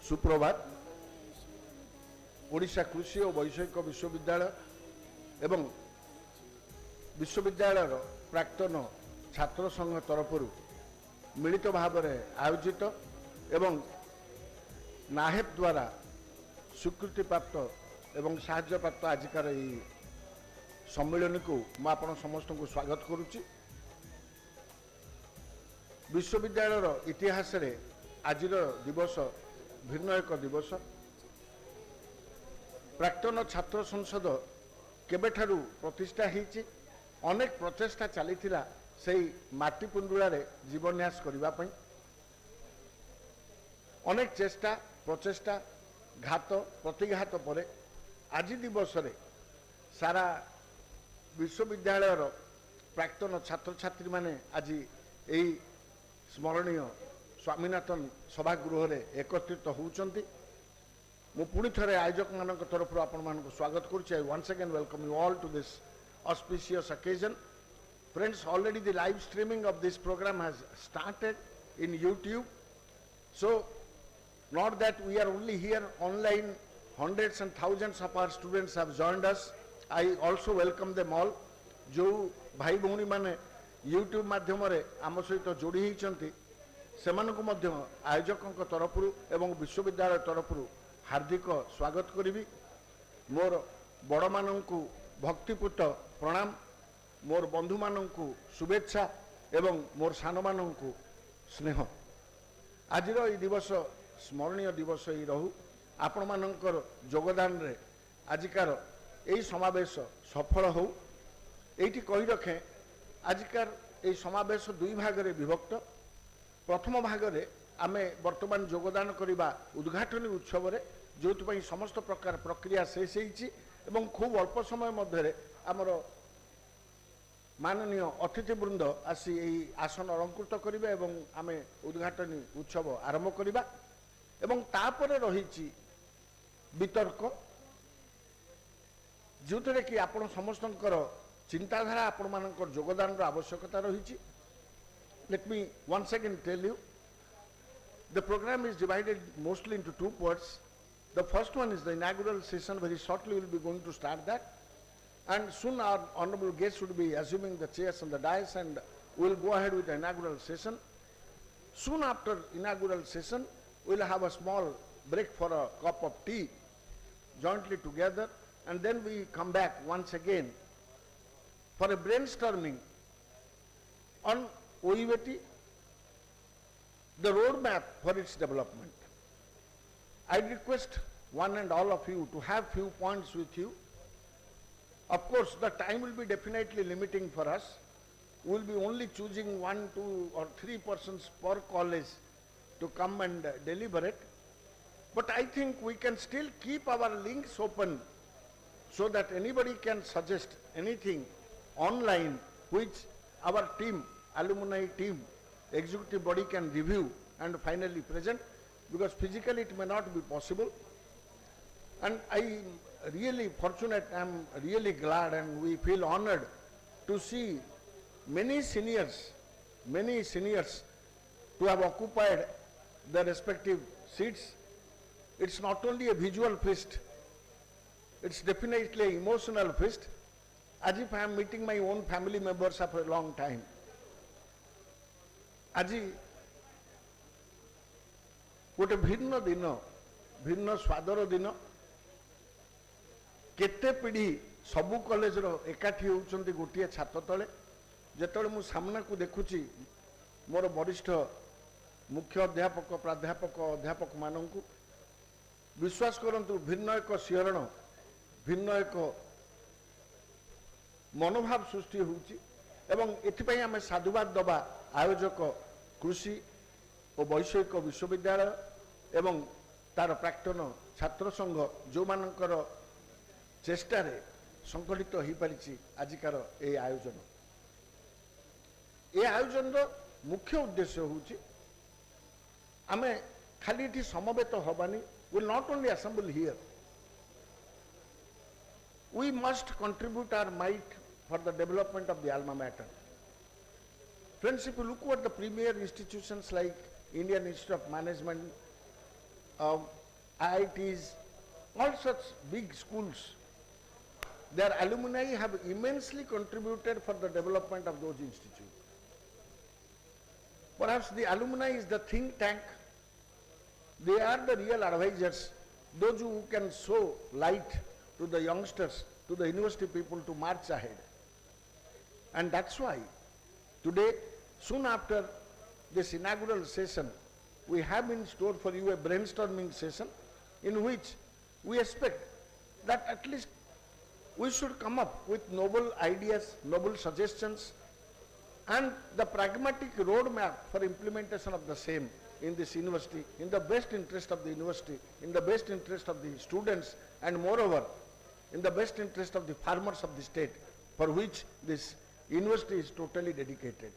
सुप्रभात। ओडिशा कृषि और वैषयिक विश्वविद्यालय एवं विश्वविद्यालय प्राक्तन छात्र संघ तरफ मिलित भाव आयोजित एवं नाहेप द्वारा स्वीकृति प्राप्त एवं साहाय्य प्राप्त आजिकार सम्मेलन को मुझे समस्त को स्वागत करुच्ची। विश्वविद्यालय इतिहास रे आज दिवस भिन्न एक दिवस। प्राक्तन छात्र संसद केबेठारू प्रतिष्ठा होईची, अनेक प्रचेष्टा चलीथिला सेही माटी पुंडुळारे जीवन्यास करिबा पई। अनेक चेष्टा प्रचेष्टा घात प्रतिघात परे आज दिवस रे सारा विश्वविद्यालय प्राक्तन छात्र छात्री माने आज यही स्मरणीय स्वामीनाथन सभागृह रे एकत्रित होउचंती। मु पुणी थरे आयोजक मानक तरफ आपण मानक स्वागत करुच्ची। I once again welcome you all to this auspicious occasion. Friends, already the live streaming of this program has started in YouTube. So, not that we are only here online, hundreds and thousands of our students have joined us. I also welcome them all. जो भाई भौणी माने YouTube माध्यम रे आम सहित जोड़ी होइचंती सेमानकु मध्य आयोजकक तरफरु एवं विश्वविद्यालय तरफरु हार्दिक स्वागत करिवि। मोर बड़ माननकु भक्तिपूत प्रणाम, मोर बंधु माननकु शुभेच्छा एवं मोर सान माननकु स्नेह। आजिर ई दिवस स्मरणीय दिवस ही रहू। आपण मानकर योगदान रे आजिकार एई समावेश सफल हो। एठी कहि रखे आजिकार एई समावेश दुई भाग रे विभक्त। प्रथम भाग रे आमे वर्तमान योगदान करिबा उद्घाटनी उत्सव रे जोथि समस्त प्रकार प्रक्रिया शेष होईची एवं खूब अल्प समय मध्य आमर माननीय अतिथिवृंद आसी यही आसन अलंकृत करिबे एवं आमे उद्घाटनी उत्सव आरंभ करिबा एवं तापरे रहिची वितर्क जोथरे कि आपण समस्तंकर चिंताधारा आपण मानकर योगदान आवश्यकता रहिची। Let me once again tell you, the program is divided mostly into two parts. The first one is the inaugural session. Very shortly we will be going to start that, and soon our honorable guests should be assuming the chairs on the dais, and we will go ahead with the inaugural session. Soon after inaugural session, we will have a small break for a cup of tea jointly together, and then we come back once again for a brainstorming on OEVT, the roadmap for its development. I request one and all of you to have few points with you. Of course, the time will be definitely limiting for us. We will be only choosing 1, 2 or 3 persons per college to come and deliberate. But I think we can still keep our links open so that anybody can suggest anything online which our team, alumni team, executive body can review and finally present, because physically it may not be possible. And I am really fortunate, I am really glad, and we feel honored to see many seniors to have occupied their respective seats. It's not only a visual feast, it's definitely an emotional feast, as if I am meeting my own family members after a long time. आज गोटे भिन्न दिन, भिन्न स्वादर दिन, केते पीढ़ी सबु college रो एकाठी होउचंती गोटिए छात तले। जेतले मु सामना को देखुची मोर वरिष्ठ मुख्य अध्यापक प्राध्यापक अध्यापक माननकु विश्वास करंतु भिन्न एक सिहरण, भिन्न एक मनोभाव सृष्टि होउची एवं एथिपई आमे साधुवाद दबा आयोजक कृषि और वैषयिक विश्वविद्यालय एवं तार प्राक्तन छात्र संघ जो मानकर चेष्टार संगठित हो पारिछि आजिकार ए आयोजन। ए आयोजन मुख्य उद्देश्य होउछि आमे खाली एठी समवेत हबानी, will not only assemble here, we must contribute our might for the development of the alma mater. Friends, if you look at the premier institutions like Indian Institute of Management, IITs, all such big schools, their alumni have immensely contributed for the development of those institutes. Perhaps the alumni is the think tank. They are the real advisors, those who can show light to the youngsters, to the university people to march ahead. And that's why today, soon after this inaugural session, we have in store for you a brainstorming session in which we expect that at least we should come up with noble ideas, noble suggestions, and the pragmatic roadmap for implementation of the same in this university, in the best interest of the university, in the best interest of the students, and moreover, in the best interest of the farmers of the state, for which this university is totally dedicated.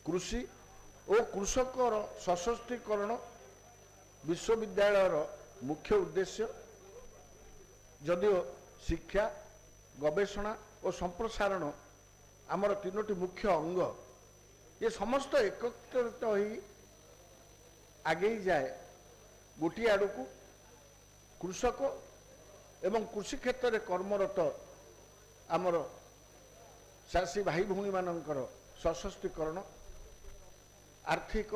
कृषि और कृषकर सशक्तिकरण विश्वविद्यालय मुख्य उद्देश्य जदियो शिक्षा गवेषणा और संप्रसारण आमर तीनोटी मुख्य अंग ये समस्त एकत्रित हो आगे जाए गोटे आड़ को कृषक एवं कृषि क्षेत्र में कर्मरत आमर चाषी भाई भूणी मानकर सशक्तिकरण आर्थिक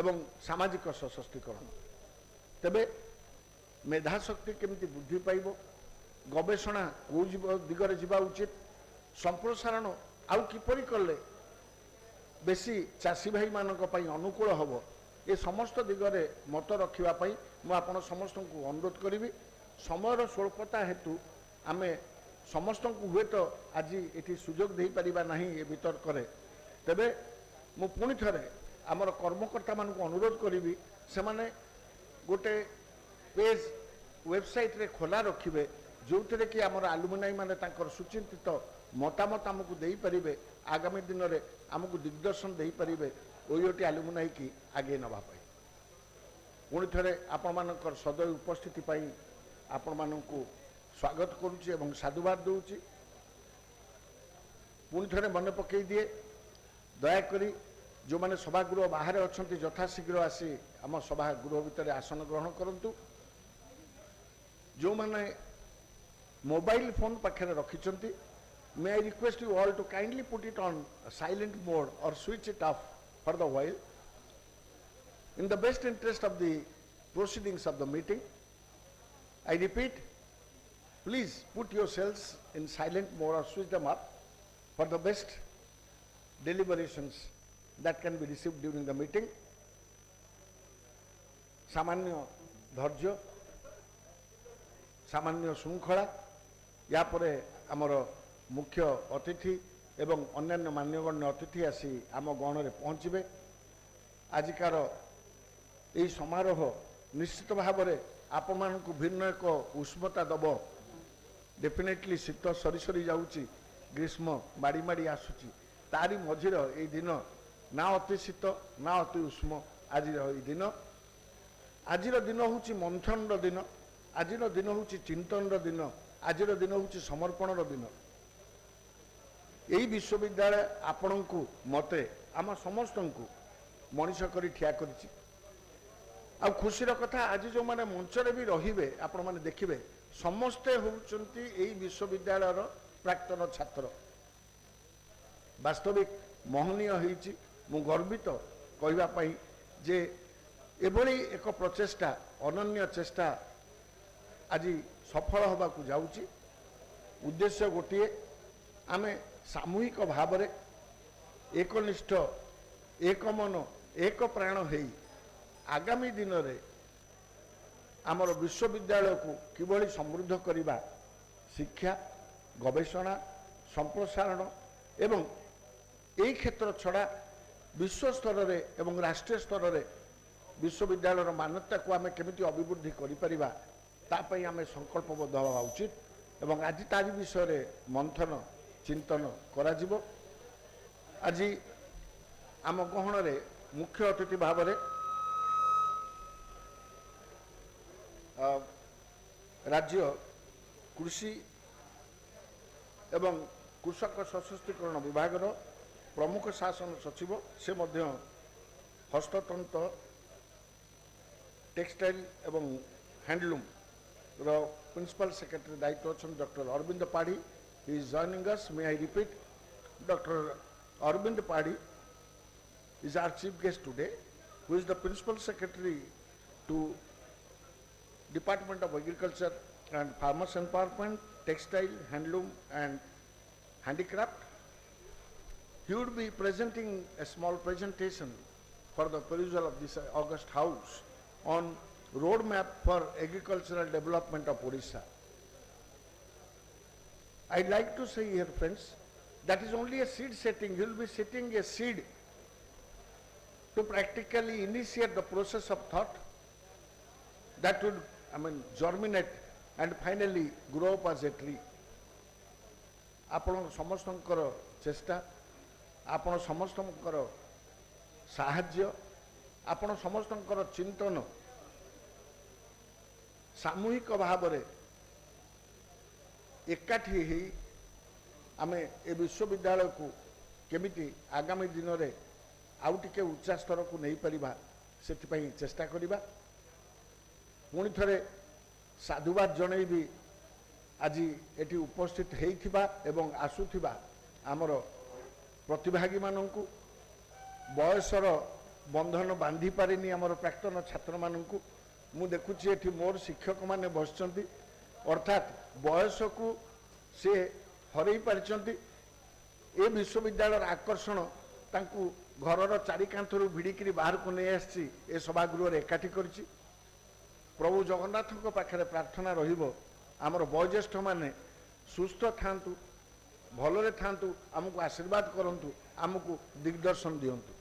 एवं सामाजिक सशक्तिकरण तेबे मेधाशक्ति केमती वृद्धि पाइब गवेषणा कौ दिगरे जीवा उचित संप्रसारण आउ किपरि कले बेसी चाषी भाई मानक पई अनुकूल हबो ये समस्त दिगरे मत रखिबा पई मु आपण समस्त को अनुरोध करिवि समयर स्वल्पता हेतु आमे समस्त को हुए तो आज ये सुजोग दे पारिबा नहीं ये वितर्क करे तेबे मु पुणी थरे आमर कर्मकर्ता मान को अनुरोध करी से माने गोटे पेज वेबसाइट रे खोला रखिबे जो थे कि आमर आलुमिनाई माने तांकर सुचिंतित मतामत आमको दे पारिबे आगामी दिन में आमको दिग्दर्शन दे पारिबे ओयोटी आलुमिनाई की आगे नवा पाई पुणी थरे आपण मानकर सदैव उपस्थिति पाई आपण मानकु स्वागत करुच्ची एवं साधुवाद दूची पुणी थरे मन पकई दिए दयाकोरी जो माने सभागृह बाहर अच्छा यथाशीघ्र आसी आम सभागृह भितर आसन ग्रहण करंतु जो माने मोबाइल फोन पाखे रखिंट may I request you all to kindly put it on silent mode और switch it off for the while in the best interest of the proceedings of the meeting. I repeat, please put yourselves in silent mode or switch them up for the best deliberations that can be received during the meeting. सामान्य धैर्य सामान्य श्रृंखला या परे आमर मुख्य अतिथि एवं अन्यान्य मान्यगण्य अतिथि आसी आम गण में पहुँचे आजिकार यही समारोह निश्चित भाव में आपण मानकु भिन्न एक उष्मता दब डेफिनेटली शीत सरी सरी जाऊँगी ग्रीष्म माड़ी माड़ी आसूची तारी मझीर ये दिन ना अति शीत ना अति उष्म आज दिन आजिर दिन हूँ मंथन दिन आजिर दिन हूँ चिंतन दिन आजिर दिन हूँ समर्पण दिन यही विश्वविद्यालय आपण को मते आम समस्त को मनीष कर ठिया कर आ खुशीर कथा आज जो माने मंचरे भी रहिबे आपण माने देखिबे समस्ते होउचंती एई विश्वविद्यालयर प्राक्तन छात्र वास्तविक मोहनीय होईची मु गर्वित कहबा पई जे एभली एक प्रचेष्टा अनन्य चेष्टा आज सफल होबा को जाउची उद्देश्य गोटिए आमे सामूहिक भाव में एकनिष्ठ एक मन एक प्राण हेई आगामी दिन रे आमर विश्वविद्यालय को किभली समृद्ध करिबा शिक्षा गवेषणा संप्रसारण एवं यही क्षेत्र छड़ा विश्व स्तर रे एवं राष्ट्रीय स्तर रे विश्वविद्यालय मान्यता को आमे केमिति अभिवृद्धि करि परिबा तापई आमे संकल्पबद्ध हवा उचित एवं आज तारी विषय रे मंथन चिंतन करा जिवो आज आम गहन रे मुख्य अतिथि भाव में राज्य कृषि एवं कृषक सशक्तिकरण विभाग प्रमुख शासन सचिव से मध्य हस्ततंत्र टेक्सटाइल एवं हैंडलूम रो प्रिंसिपल सेक्रेटरी दायित्व अच्छा doctor Arvind Padhi he is joining us may I repeat doctor Arvind Padhi is our chief guest today, who is the principal secretary to Department of Agriculture and Farmers Empowerment, Textile, Handloom and Handicraft. He would be presenting a small presentation for the perusal of this August House on roadmap for agricultural development of Odisha. I'd like to say here, friends, that is only a seed setting. He will be setting a seed to practically initiate the process of thought that would, germinate and finally grow up as a tree. आपण समस्तंकर चेष्टा, आपण समस्तंकर साहाय्य, आपण समस्तंकर चिंतन सामूहिक भाव में एकाठी ही आमे ए विश्वविद्यालय को केमिति आगामी दिन में आउ टिके उच्चा स्तर को नहीं परिबा सेथिपई चेष्टा करिबा। पुणी थरे साधुवाद जणई भी आज एटी उपस्थित हेइथिबा एवं आसुथिबा आमर प्रतिभागी माननकु बयसर बंधन बांधी पारिनी आमर प्राक्तन छात्र माननकु मु देखुछि एठी मोर शिक्षक माने बसचंती अर्थात बयस को से हरई पारिचंती। ए विश्वविद्यालय आकर्षण तांकु घरर चारिकांथरू भिड़िकी बाहर को नहीं आसी ए सभागृह एकाठी करिछि। प्रभु जगन्नाथ पाखे प्रार्थना रहिबो आमर वयोज्येष्ठ माने सुस्थ थांतु, भलरे थांतु, आमको आशीर्वाद करंतु, आमको दिग्दर्शन दियंतु।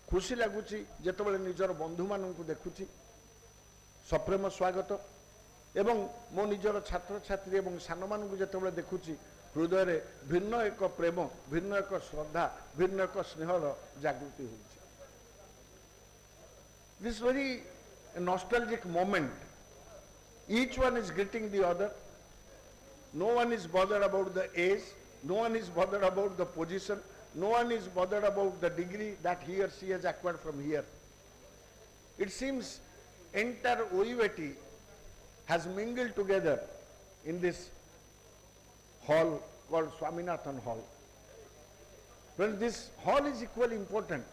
खुशी लगुछि जेतेबेले निजर बंधु माननकु देखुछि सप्रेम स्वागत एवं मो निजर छात्र छात्री एवं सान माननकु जेतेबेले देखुछि हृदय रे भिन्न एक प्रेम, भिन्न एक श्रद्धा, भिन्न एक स्नेहर जागृति होछि। This very nostalgic moment, each one is greeting the other. No one is bothered about the age, no one is bothered about the position, no one is bothered about the degree that he or she has acquired from here. It seems entire OUAT has mingled together in this hall called Swaminathan Hall. Well, this hall is equally important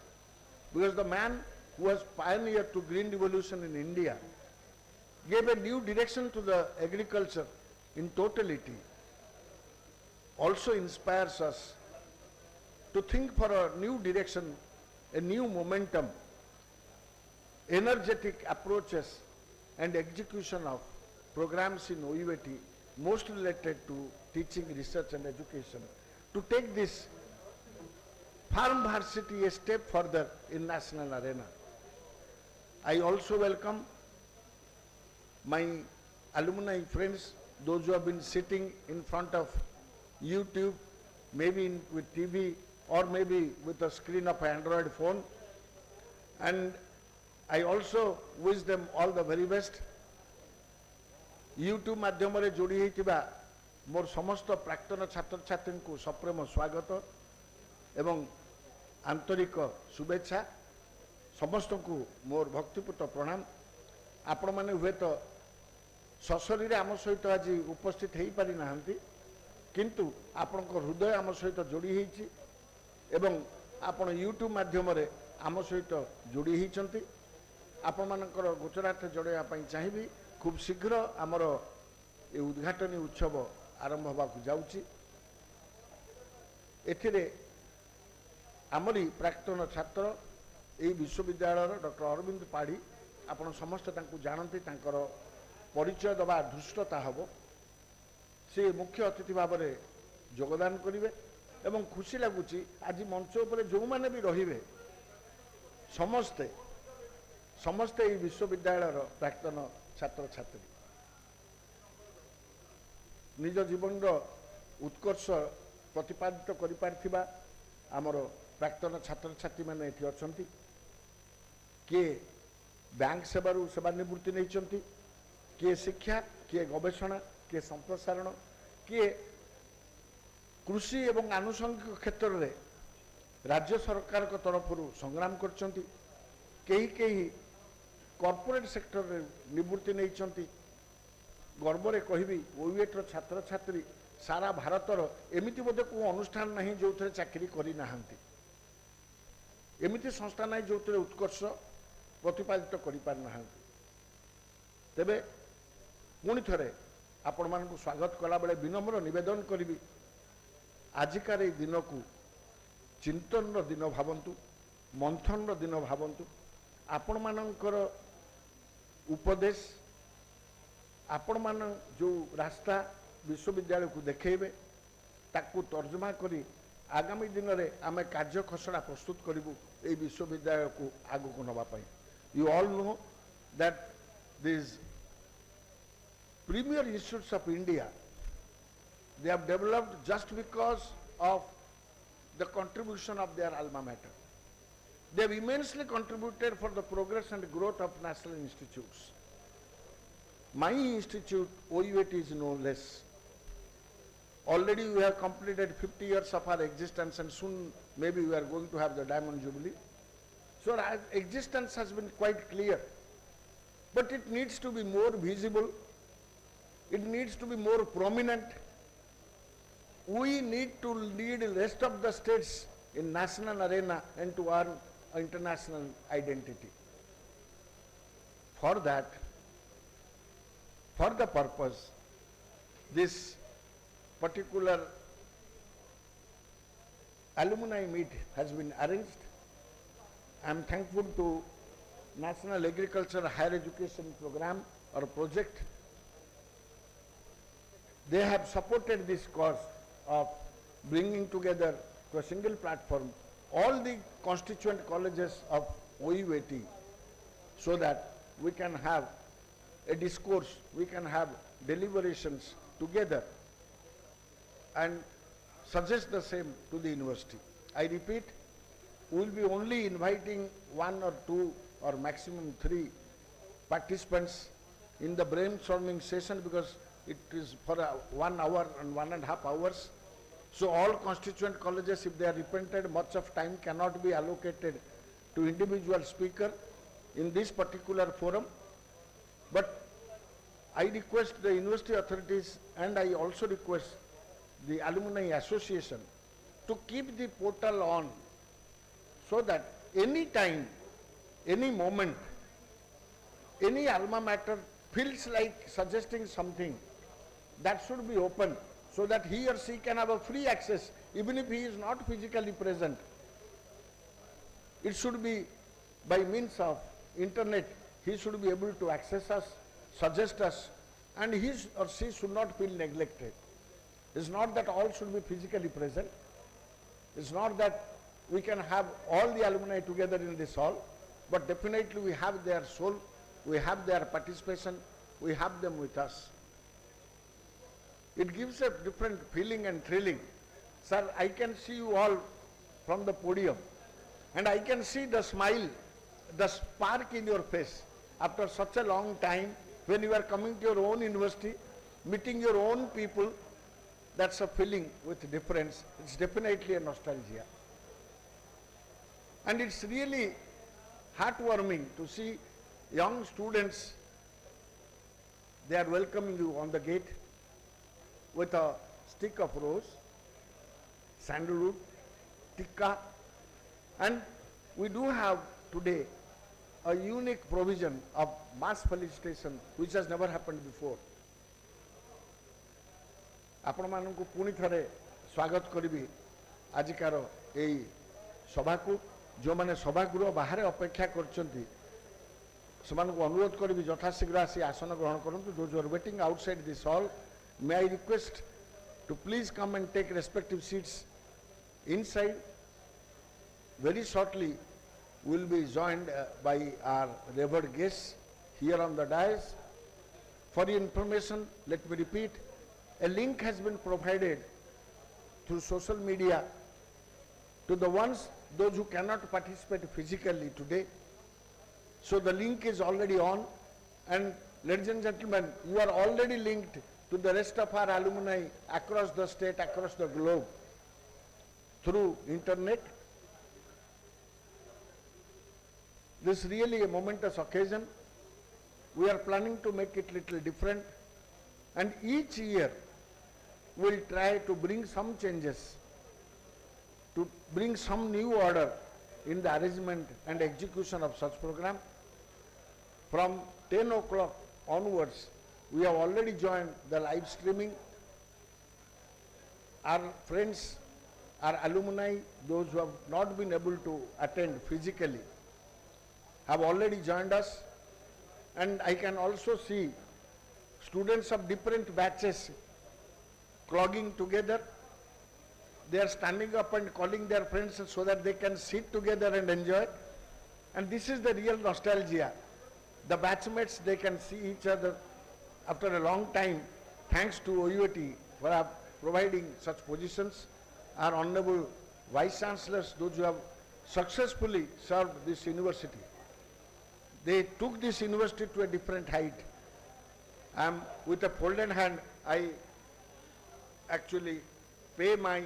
because the man who has pioneered to green revolution in India gave a new direction to the agriculture in totality, also inspires us to think for a new direction, a new momentum, energetic approaches and execution of programs in OUAT most related to teaching, research and education, to take this farm varsity a step further in national arena. I also welcome my alumni friends, those who have been sitting in front of YouTube, maybe with TV or maybe with a screen of an Android phone, and I also wish them all the very best. YouTube माध्यम रे जोड़ी होइतिबा मोर समस्त प्राक्तन छात्र छात्री को सप्रेम स्वागत एवं आंतरिक शुभेच्छा। समस्त को मोर भक्तिपूत प्रणाम। आपण माने हुए तो सशरी रे आम सहित आज उपस्थित हेई पारि नाहंती, किंतु आपण को हृदय आम सहित जोड़ी हेइछि एवं आपण YouTube माध्यम रे आम सहित जोड़ी हेइचंती। आपण मानकर गोचरार्थ जोड़ाया पई चाहिबी खूब शीघ्र आमर ए उद्घाटनी उत्सव आरंभ होबाकु जाउछि। एथिरे आमरी प्राक्तन छात्र ए विश्वविद्यालय डॉक्टर अरविंद पाढ़ी आपण समस्त तांकु जानते, तांकर परिचय दबा धृष्टता हबो। से मुख्य अतिथि भाव में योगदान करिवे एवं खुशी लगुछि आज मंच उपरे जो माने भी रहिबे समस्ते समस्ते ए विश्वविद्यालय प्राक्तन छात्र छात्री निज जीवन उत्कर्ष प्रतिपादित करि पारथिबा आमर प्राक्तन छात्र छात्री माने एठी अछंती। किए बैंक सेवारू सेवानिवृत्ति नहीं, किए शिक्षा, किए गवेषणा, किए संप्रसारण, किए कृषि एवं आनुषंगिक क्षेत्र में राज्य सरकार तरफ संग्राम करचंती, कई कॉर्पोरेट सेक्टर निवृत्ति नहीं गर्व कहबी ओयूएट छात्र छात्री सारा भारतर एमती बोधे को अनुष्ठान नहीं जो थे चाकरी करना एमती संस्था नहीं जो थे उत्कर्ष प्रतिपादित करना तेबे पुणी थे आपण मान स्वागत कला बेले विनम्र निवेदन करी आजिकार ये दिन को चिंतन दिन भावंतु मंथन दिन भावंतु आपण मानकर उपदेश आपण मान जो रास्ता विश्वविद्यालय को देखेबे ताकू तर्जमा करी आगामी दिन में आम कार्य खसड़ा प्रस्तुत करूँ ये विश्वविद्यालय को आगु को नवापाई you all know that this premier institutes of India, they have developed just because of the contribution of their alma mater. They have immensely contributed for the progress and growth of national institutes. My institute, OUAT, is no less. Already we have completed 50 years of our existence and soon maybe we are going to have the Diamond Jubilee. So our existence has been quite clear, but it needs to be more visible. It needs to be more prominent. We need to lead the rest of the states in national arena and to earn international identity. For that, for the purpose, this particular alumni meet has been arranged. I am thankful to National Agriculture Higher Education Program or project. They have supported this cause of bringing together to a single platform all the constituent colleges of OUAT so that we can have a discourse, we can have deliberations together and suggest the same to the university. I repeat, we will be only inviting 1 or 2 or maximum 3 participants in the brainstorming session because it is for 1 hour and 1.5 hours. So all constituent colleges, if they are repented, much of time cannot be allocated to individual speaker in this particular forum. But I request the university authorities and I also request the Alumni Association to keep the portal on so that any time, any moment, any alma mater feels like suggesting something, that should be open so that he or she can have a free access even if he is not physically present. It should be by means of internet, he should be able to access us, suggest us, and he or she should not feel neglected. It's not that all should be physically present. It's not that we can have all the alumni together in this hall, but definitely we have their soul, we have their participation, we have them with us. It gives a different feeling and thrilling. Sir, I can see you all from the podium and I can see the smile, the spark in your face after such a long time when you are coming to your own university, meeting your own people. That's a feeling with difference. It's definitely a nostalgia. And it's really heartwarming to see young students, they are welcoming you on the gate with a stick of rose, sandalwood, tikka, and we do have today a unique provision of mass felicitation which has never happened before. आपण मानू पुणी थे स्वागत करी आजिकार यही सभा को जो मैंने सभागृह बाहर अपेक्षा कर अनुरोध करी यथाशीघ्र आसी आसन ग्रहण करूँ. Those who are waiting outside this hall, may I request to please come and take respective seats inside. Very shortly we will be joined by our revered guests here on the dais. For your information, let me repeat, a link has been provided through social media to the ones, those who cannot participate physically today. So the link is already on, and ladies and gentlemen, you are already linked to the rest of our alumni across the state, across the globe through internet. This is really a momentous occasion we are planning to make it little different, and each year we'll try to bring some changes, to bring some new order in the arrangement and execution of such program. From 10 o'clock onwards, we have already joined the live streaming. Our friends, our alumni, those who have not been able to attend physically, have already joined us. And I can also see students of different batches clogging together. They are standing up and calling their friends so that they can sit together and enjoy. And this is the real nostalgia. The batchmates, they can see each other after a long time, thanks to OUAT for providing such positions. Our Honorable Vice Chancellors, those who have successfully served this university, they took this university to a different height. With a folded hand, I actually pay my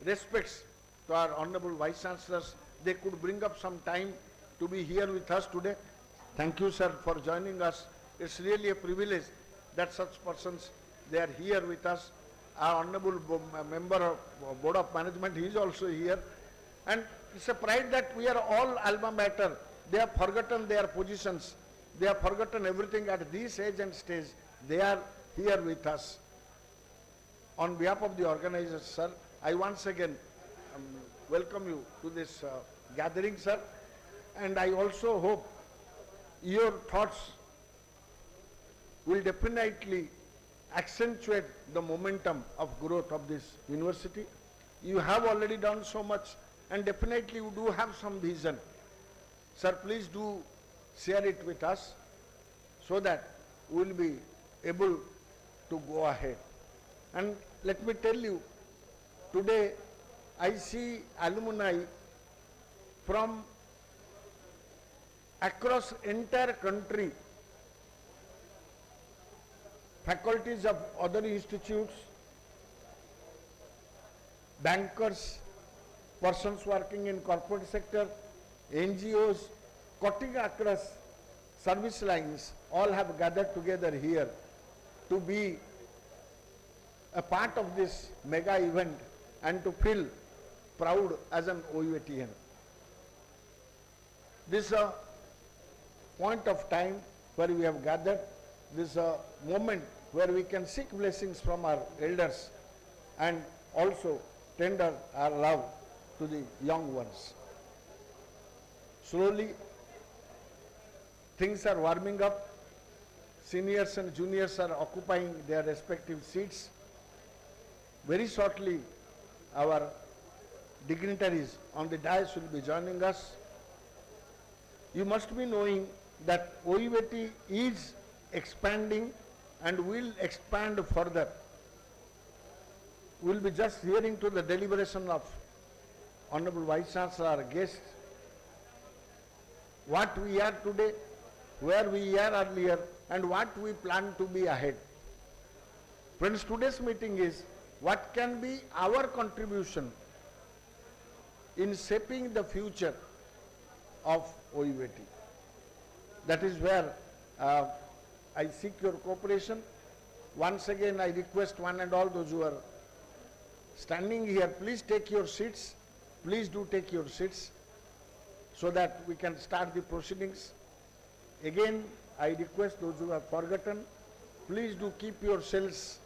respects to our Honorable Vice Chancellors. They could bring up some time to be here with us today. Thank you, sir, for joining us. It's really a privilege that such persons, they are here with us. Our Honorable Member of Board of Management, he is also here. And it's a pride that we are all alma mater. They have forgotten their positions. They have forgotten everything at this age and stage. They are here with us. On behalf of the organizers, sir, I once again welcome you to this gathering, sir. And I also hope your thoughts will definitely accentuate the momentum of growth of this university. You have already done so much, and definitely you do have some vision. Sir, please do share it with us so that we will be able to go ahead. And let me tell you, today I see alumni from across entire country, faculties of other institutes, bankers, persons working in corporate sector, NGOs, cutting across service lines, all have gathered together here to be a part of this mega event and to feel proud as an OUATian. This is a point of time where we have gathered. This is a moment where we can seek blessings from our elders and also tender our love to the young ones. Slowly, things are warming up. Seniors and juniors are occupying their respective seats. Very shortly, our dignitaries on the dais will be joining us. You must be knowing that OUAT is expanding and will expand further. We will be just hearing to the deliberation of Honorable Vice Chancellor, our guest, what we are today, where we are earlier, and what we plan to be ahead. Friends, today's meeting is what can be our contribution in shaping the future of OUAT. That is where I seek your cooperation. Once again, I request one and all those who are standing here, please take your seats. Please do take your seats so that we can start the proceedings. Again, I request those who have forgotten, please do keep yourselves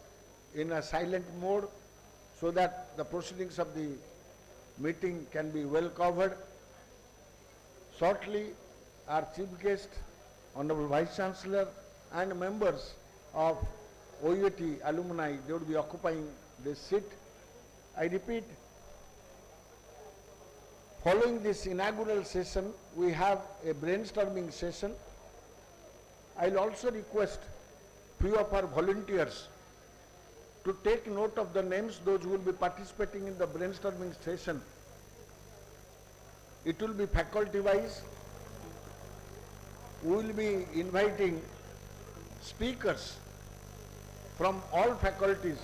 in a silent mode so that the proceedings of the meeting can be well covered. Shortly, our chief guest, Honorable Vice Chancellor, and members of OUAT alumni, they would be occupying this seat. I repeat, following this inaugural session, we have a brainstorming session. I'll also request few of our volunteers to take note of the names, those who will be participating in the brainstorming session. It will be faculty-wise. We will be inviting speakers from all faculties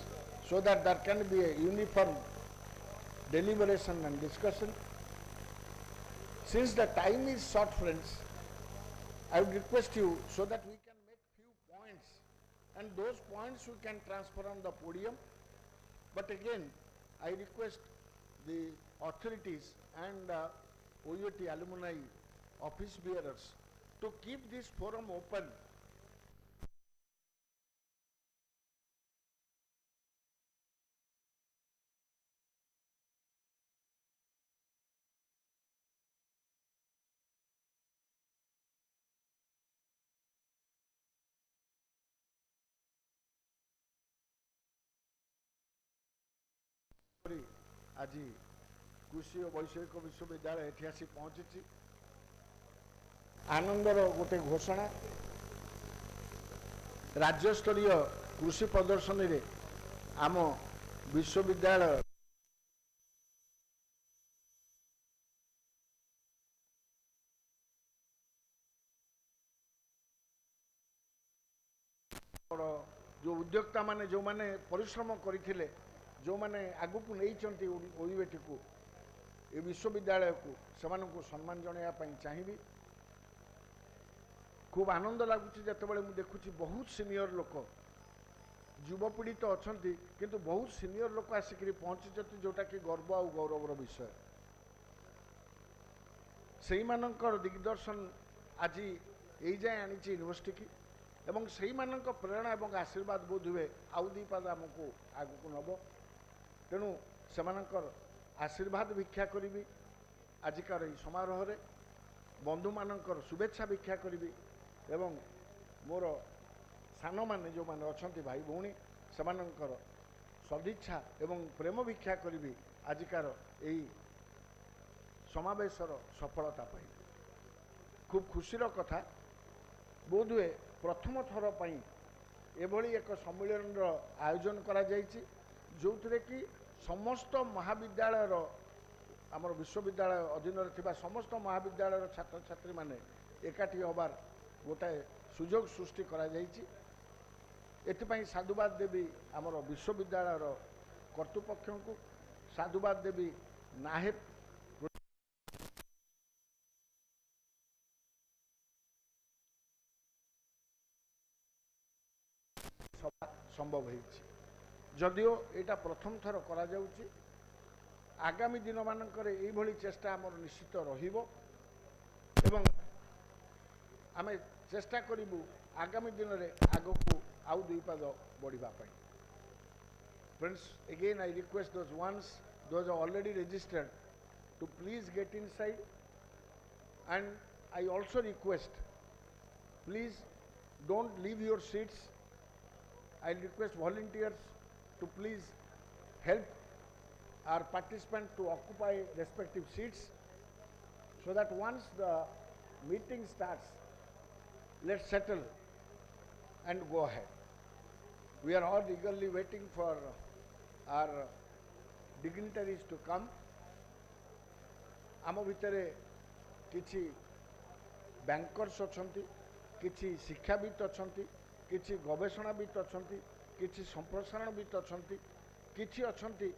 so that there can be a uniform deliberation and discussion. Since the time is short, friends, I would request you so that we can make and those points we can transfer on the podium. But again, I request the authorities and OUT alumni office bearers to keep this forum open आज कृषि और वैषयिक विश्वविद्यालय एठी आसी पहुंची आनंदर गोटे घोषणा राज्य स्तरीय कृषि प्रदर्शनी रे आम विश्वविद्यालय जो उद्योक्ता माने जो माने परिश्रम करथिले जो माने आगु को नहीं चंती ओईवेटी को ए विश्वविद्यालय को समान को सम्मान जणाया पई चाहिबी। खूब आनंद लगुच जिते बड़े मुझे देखुची बहुत सीनियर लोक युवपीढ़ी तो अच्छा किंतु बहुत सीनियर लोक आसिक पहुंची जोटा कि गर्व और गौरवर विषय से मानकर दिग्दर्शन आज यही जाए आनी यूनिवर्सिटी की एवं से प्रेरणा और आशीर्वाद बोध हुए आउ दी पाद आमको आग को नब तेणु से आशीर्वाद भिक्षा करी आजिकार यही समारोह रे बंधु मानकर शुभेच्छा भिक्षा करी एवं मोर सान मैंने जो मैंने अच्छा भाई भौणी से सदिच्छा एवं प्रेम भिक्षा करी आजिकार यही समावेशर सफलता पाई खूब खुशीर कथा बोध हुए प्रथम थर पर एभली एक सम्मेलन आयोजन करा जायछि जो कि समस्त महाविद्यालय आमर विश्वविद्यालय अधीन थिबा समस्त महाविद्यालय छात्र छात्री माने एकाठी होबार गोटाए सुजोग सृष्टि करा जायछि। एथिपाई साधुवाद देवी आमर विश्वविद्यालय कर्तृपक्ष को साधुवाद देवी नाहेब संभव है जदियो यहाँ प्रथम थर करा जाउछि आगामी दिन मानकर यही चेष्टा आमर निश्चित रहिबो एवं आमे चेष्टा करिबु आगामी दिन रे आगो को आउ दुई पाद बढ़िबा पई। Friends again I request those already registered to please get inside and I also request please don't leave your seats. I request volunteers to please help our participants to occupy respective seats so that once the meeting starts, let's settle and go ahead. We are all eagerly waiting for our dignitaries to come. आम भितर किछि bankers अछंती, किछि शिक्षाविद अछंती, किछि गवेषणाविद अछंती, किछि संप्रसारणविद अछंती, किछि अछंती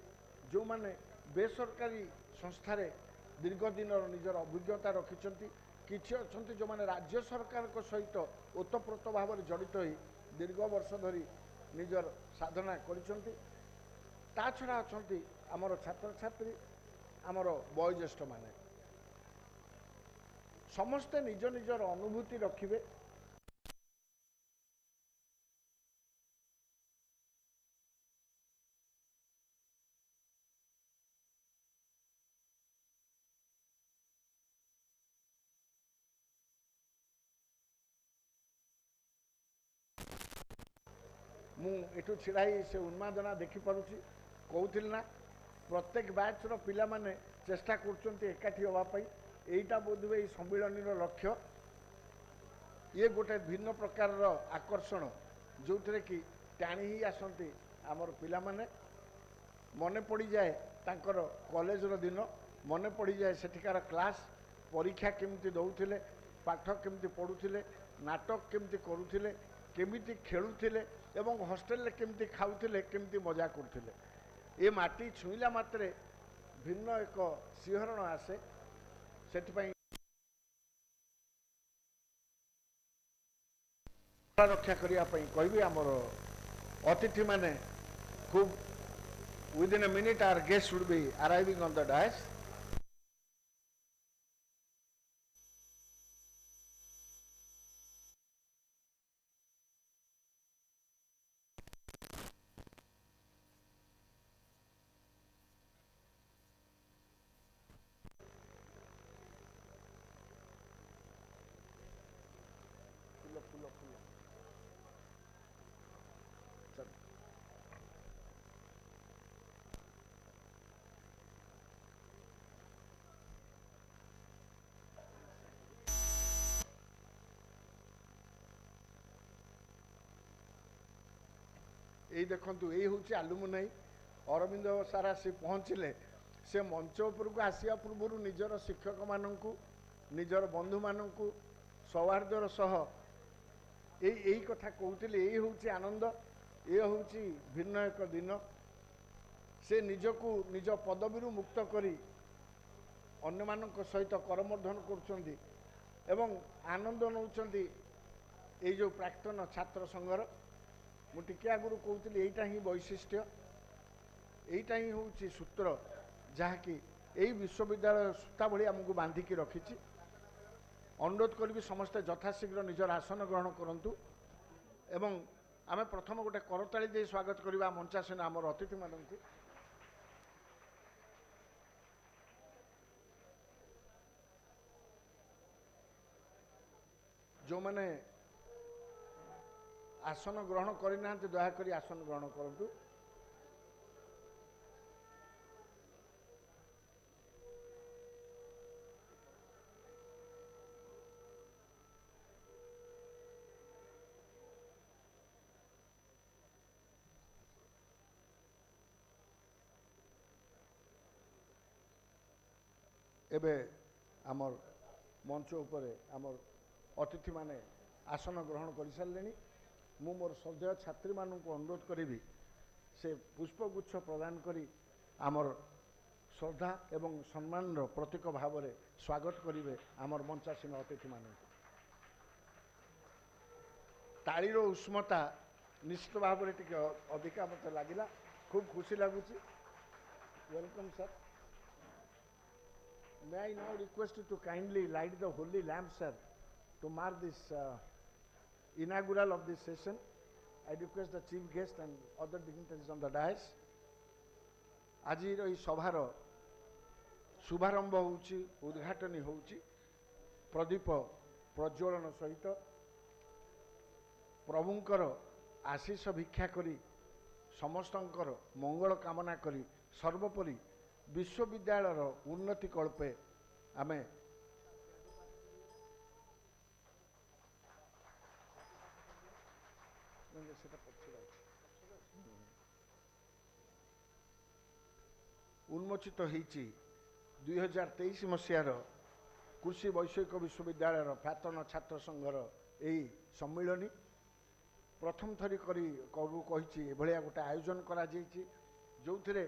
जो माने बेसरकारी संस्थारे दीर्घ दिन निजर अभिज्ञता रखिछंती, किछि अछंती जो माने राज्य सरकार को सहित ओतप्रोत भाव जड़ित होई दीर्घ वर्ष धरी निजर साधना करिछंती। ता छड़ा अछंती आमर छात्र छात्री आमर वयोज्येष्ठ माने समस्ते निज निजर अनुभूति रखिबे। मुठू छिड़ाई से उन्मादना देखिपुची कहूल ना प्रत्येक बैचर पिला माने चेष्टा करकाठी हाँपाई यहीटा बोधवे सम्मिलनी लक्ष्य ये गोटे भिन्न प्रकार आकर्षण जो थे कि टाणी ही आसती आमर पिला माने मन पड़ जाए तांकर कॉलेज दिन मन पड़ जाए सेठिकार क्लास परीक्षा केमती दौले पाठ केमती पढ़ुले नाटक केमती करुले केमिति खेलुथिले एवं हॉस्टेल केमती खाउथिले केमती मजा करथिले ए माटी छुईला मात्रे भिन्न एक सिंहरण आसे सेठिपई रक्षा करने कहबी आमर अतिथि माने खूब within a minute our guests should be arriving on the dais. यही देखु यही हूँ आलुमुनाई अरविंद सारा से पहुँचले से मंच उपरको आसिया पूर्व निजर शिक्षक मानू निजर बंधु मानू सौहार्दर सह यही कथा कहते यही हूँ आनंद ये हूँ भिन्न एक दिन से निजको निज पदवी मुक्त करी अन्य मानक सहित करमर्दन कर आनंद नौकरी ये जो प्राक्तन छात्र संघर मुझे आगुरी कहती यहीटा ही वैशिष्ट्य यहीटा ही हूँ सूत्र जहाँकि यही विश्वविद्यालय सूता भाई आमको बांधिकी रखी अनुरोध करी समस्ते यथाशीघ्र निजर आसन ग्रहण करूँ एवं आम प्रथम गोटे करताली दे स्वागत करवा मंचासीन आमर अतिथि मानक जो मैंने आसन ग्रहण करना दयाकोरी आसन ग्रहण करूँ। एबे आमर मंच उपरे आमर अतिथि माने आसन ग्रहण कर सारे मु मोर श्रद्धेय छात्री मानू अनुरोध करी से पुष्पगुच्छ प्रदान करी आमर श्रद्धा एवं सम्मान प्रतीक भाव में स्वागत करेंगे आमर मंचासीन अतिथि मानू तालीर उष्मता निश्चित भाव में टी अधिका मत लगिला खूब खुशी लगुच welcome sir may I now request you to kindly light the holy lamp sir to mark this inaugural of this session. I request the chief guest and other dignitaries on the dais. आज सभार शुभारंभ होउची उद्घाटन होउची प्रदीप प्रज्वलन सहित प्रभुंकर आशीष भिक्षा करी समस्तंकर मंगल कामना करी सर्वोपरि विश्वविद्यालयर उन्नति कल्पे आमे उन्मोचित होईची 2023 मसीहार कृषि वैषयिक विश्वविद्यालयर प्राक्तन छात्र संघर यही सम्मिलनी प्रथम थरी करी कही भाया गोटे आयोजन करा जो थे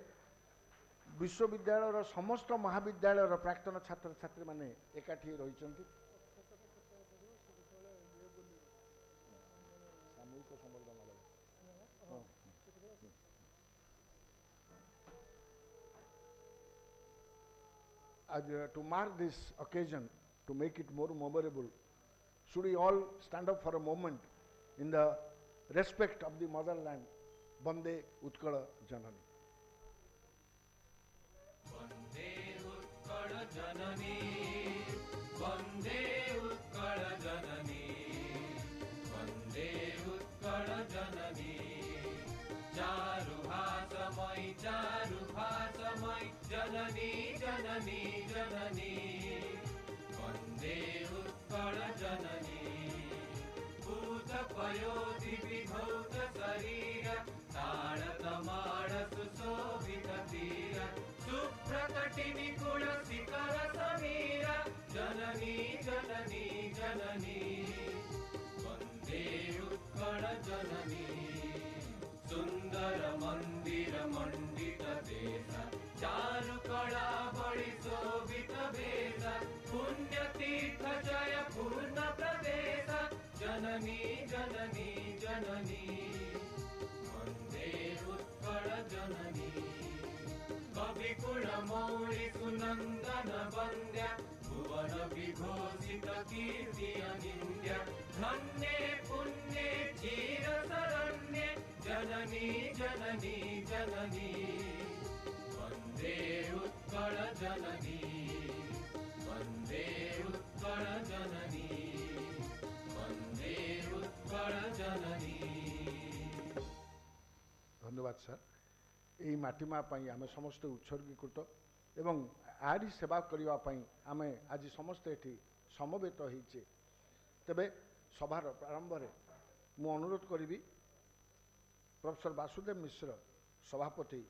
विश्वविद्यालयर समस्त महाविद्यालयर प्राक्तन छात्र छात्री माने एकाठी रही सामूहिक संवर्धना to mark this occasion, to make it more memorable, should we all stand up for a moment in the respect of the motherland, Bande Utkala Janani. Bande Utkala Janani, Bande Utkala Janani, Bande Utkala Janani, Charu Bhasamai, Janani, Janani, Janani, Bande Utkala Janani, Bhuta Payoti Vidhauta Sarira, Tadata Susobhita Tira, Suprakatini Kula Sikara Samira, Janani, Janani, Janani, Bande Utkala Janani, Sundara Mandira Mandita Desa, Charu Kala Badi Sobhita Besa, Punya Tirtha Jaya Purna Pradesa, Janani, Janani, जननी वन्दे उत्कल जननी कविकुलमौळि सुनन्दन वन्द्या भुवन विघोषित कीर्ति अनिन्द्या धन्ये पुण्ये क्षीरशरण्ये जननी जननी जननी वन्दे उत्कल जननी वन्दे उत्कल जननी वन्दे उत्कल जननी। धन्यवाद sir. यही माटीमा आम समस्ते उत्सर्गीकृत एवं आरी सेवा करने आम आज समस्ते ये समवेत होइछे। तेबे सभार प्रारंभ में मु अनुरोध करी प्रोफेसर वासुदेव मिश्र सभापति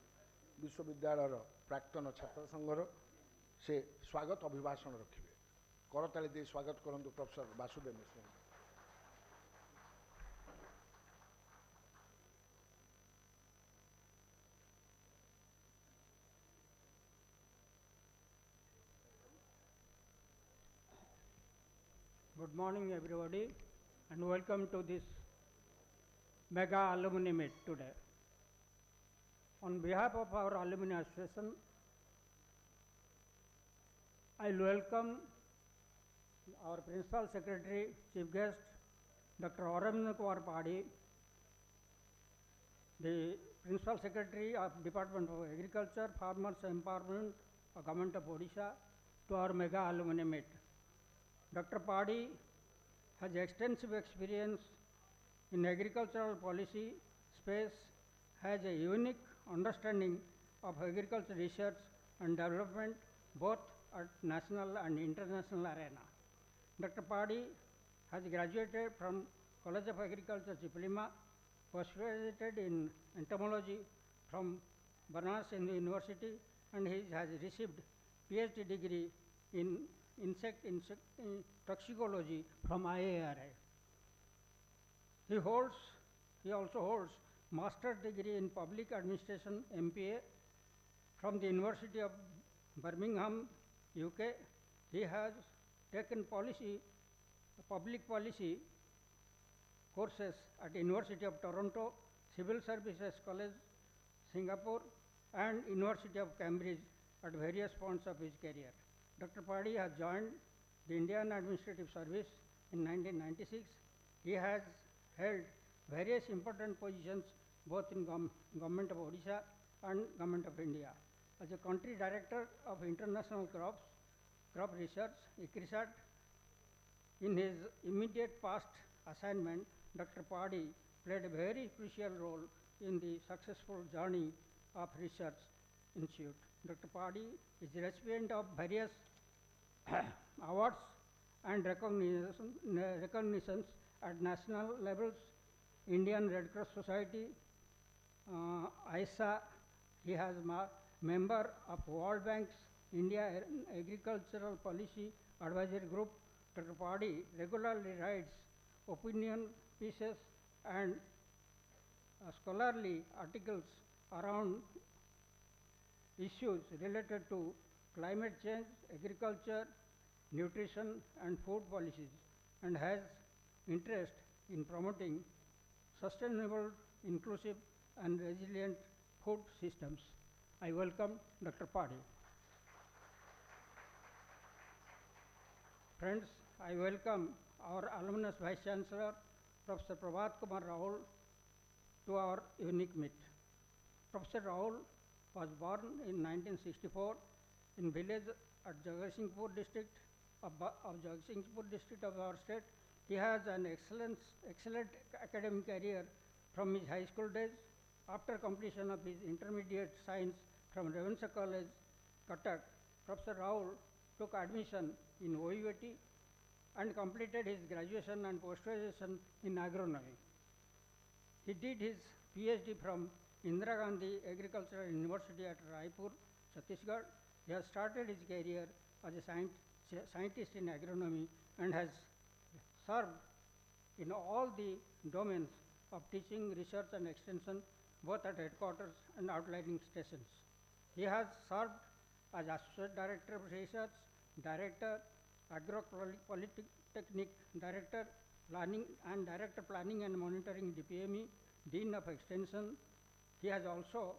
विश्वविद्यालय प्राक्तन छात्र संघर से स्वागत अभिभाषण रखिए। करताली दे स्वागत करंतु professor Vasudev Mishra. Good morning everybody and welcome to this mega alumni meet today. On behalf of our alumni association, I welcome our principal secretary, chief guest, Dr. Arvind Kumar Padi, the principal secretary of Department of Agriculture, Farmers Empowerment, Government of Odisha, to our mega alumni meet. Dr. Padi has extensive experience in agricultural policy space, has a unique understanding of agriculture research and development both at national and international arena. Dr. Padi has graduated from College of Agriculture, Chiplima, postgraduated in entomology from Banaras Hindu University, and he has received PhD degree in insect toxicology from IARI. He also holds master's degree in public administration MPA from the University of Birmingham, UK. He has taken public policy courses at University of Toronto, Civil Services College, Singapore, and University of Cambridge at various points of his career. Dr. Padi has joined the Indian Administrative Service in 1996. He has held various important positions both in Government of Odisha and Government of India. As a country director of international crop research, ICRISAT, in his immediate past assignment, Dr. Padi played a very crucial role in the successful journey of research institute. Dr. Padi is the recipient of various awards and recognitions at national levels, Indian Red Cross Society, ISA. He has member of World Bank's India Agricultural Policy Advisory Group. Dr. Padi regularly writes opinion pieces and scholarly articles around issues related to climate change, agriculture, nutrition and food policies, and has interest in promoting sustainable, inclusive and resilient food systems. I welcome Dr. Padi. Friends, I welcome our alumnus Vice Chancellor, Professor Prabhat Kumar Rahul, to our unique meet. Professor Rahul was born in 1964 in village at Jagatsinghpur district of Jagatsinghpur district of our state. He has an excellent academic career from his high school days. After completion of his intermediate science from Ravenshaw College, Cuttack, Professor Rahul took admission in OUAT and completed his graduation and post-graduation in agronomy. He did his PhD from Indira Gandhi Agricultural University at Raipur, Chhattisgarh. He has started his career as a scientist in agronomy and has served in all the domains of teaching, research and extension, both at headquarters and outlying stations. He has served as Associate Director of Research, Director, Agropolytechnic Director, Planning and Director Planning and Monitoring DPME, Dean of Extension. He has also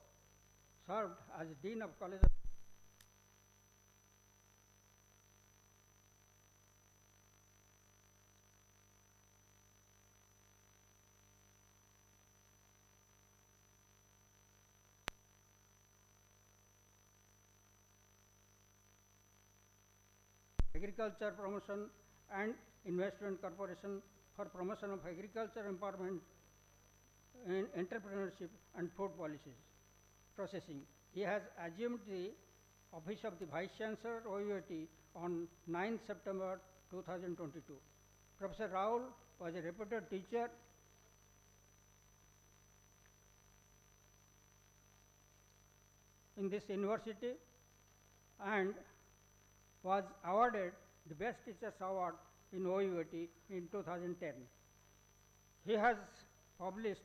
served as Dean of College of Agriculture Promotion and Investment Corporation for promotion of agriculture empowerment in entrepreneurship and food policies processing. He has assumed the office of the Vice Chancellor OUAT on 9 September 2022. Professor Raul was a reputed teacher in this university and was awarded the Best Teachers Award in OUAT in 2010. He has published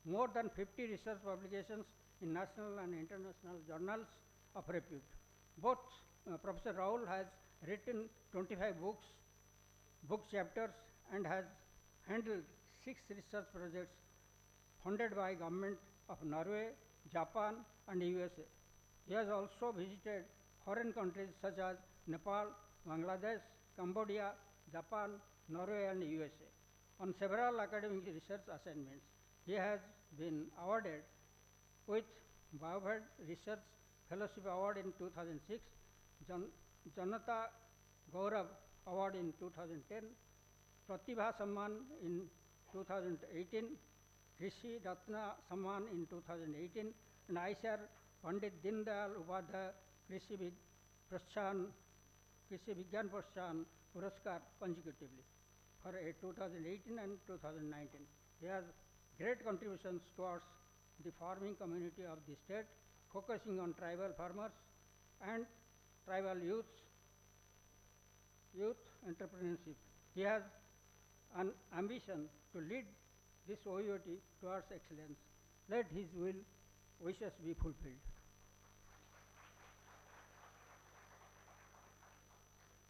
more than 50 research publications in national and international journals of repute. Both Professor Raul has written 25 books, book chapters, and has handled 6 research projects funded by government of Norway, Japan, and USA. He has also visited foreign countries such as Nepal, Bangladesh, Cambodia, Japan, Norway, and USA. On several academic research assignments, he has been awarded with Biomed Research Fellowship Award in 2006, Janata Gaurav Award in 2010, Pratibha Samman in 2018, Krishi Ratna Samman in 2018, and ICAR Pandit Dindayal Upadhyay Krishi Vigyan Protsahan Puraskar consecutively for 2018 and 2019. He has great contributions towards the farming community of the state, focusing on tribal farmers and tribal youth entrepreneurship. He has an ambition to lead this OUAT towards excellence. Let his wishes be fulfilled.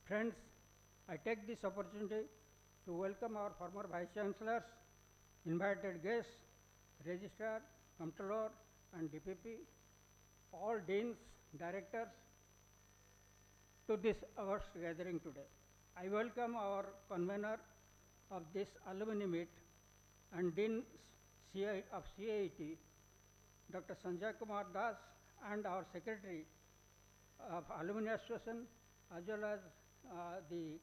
Friends, I take this opportunity to welcome our former Vice Chancellors, invited guests, Registrar, Comptroller, and DPP, all Deans, Directors, to this awards gathering today. I welcome our convener of this alumni meet and Dean of CAET, Dr. Sanjay Kumar Das, and our Secretary of Alumni Association, as well as the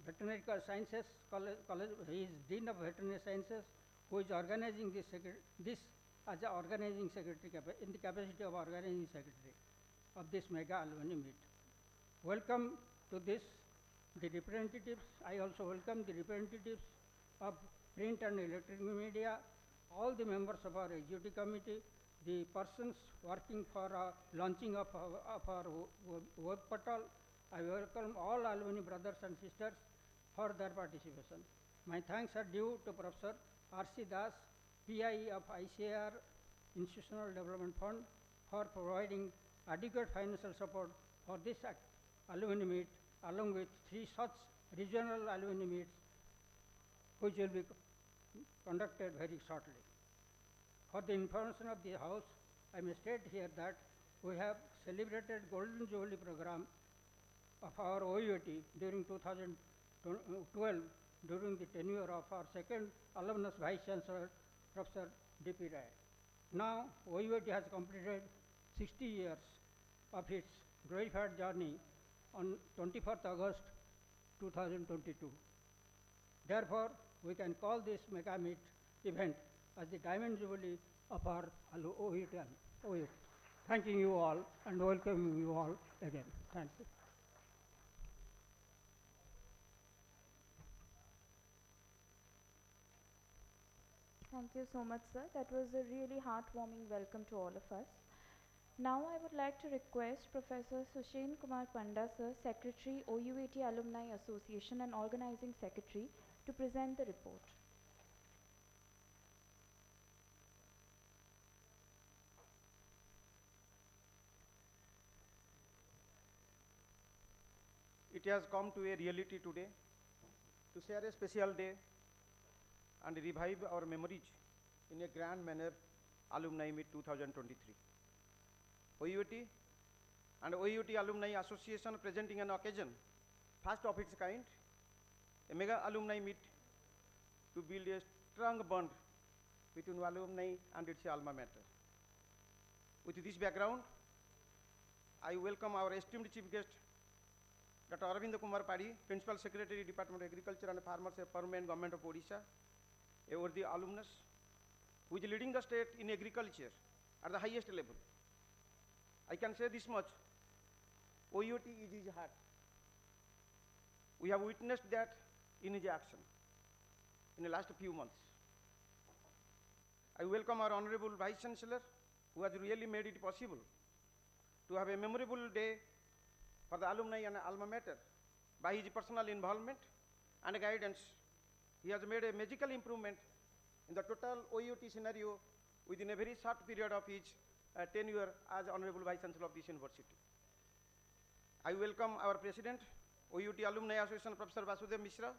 Veterinary Sciences College. He is Dean of Veterinary Sciences, who is organizing this as an organizing secretary in the capacity of organizing secretary of this mega alumni meet. Welcome to this the representatives. I also welcome the representatives of print and electronic media, all the members of our executive committee, the persons working for launching of our web portal. I welcome all alumni brothers and sisters for their participation. My thanks are due to Professor R.C. Das, PIE of ICAR Institutional Development Fund, for providing adequate financial support for this alumni meet, along with 3 such regional alumni meets, which will be conducted very shortly. For the information of the House, I may state here that we have celebrated Golden Jubilee program of our OUAT during 2012 during the tenure of our second alumnus Vice Chancellor, Professor D.P. Rai. Now, OUAT has completed 60 years of its glorified journey on 24th August 2022. Therefore, we can call this mega meet event as the Diamond Jubilee of our OUAT. Thanking you all and welcoming you all again. Thank you. Thank you so much, sir. That was a really heartwarming welcome to all of us. Now I would like to request Professor Sushen Kumar Panda, sir, Secretary, OUAT Alumni Association and Organizing Secretary, to present the report. It has come to a reality today to share a special day and revive our memories in a grand manner, Alumni Meet 2023. OUT and OUT Alumni Association presenting an occasion, first of its kind, a mega alumni meet to build a strong bond between alumni and its alma mater. With this background, I welcome our esteemed chief guest, Dr. Aravind Kumar Padi, Principal Secretary, Department of Agriculture and Farmers Empowerment, Government of Odisha, a worthy alumnus, who is leading the state in agriculture at the highest level. I can say this much, OUT is his heart. We have witnessed that in his action in the last few months. I welcome our Honorable Vice Chancellor, who has really made it possible to have a memorable day for the alumni and alma mater. By his personal involvement and guidance, he has made a magical improvement in the total OUT scenario within a very short period of his tenure as Honorable Vice Chancellor of this university. I welcome our President, OUT Alumni Association, Professor Vasudev Mishra,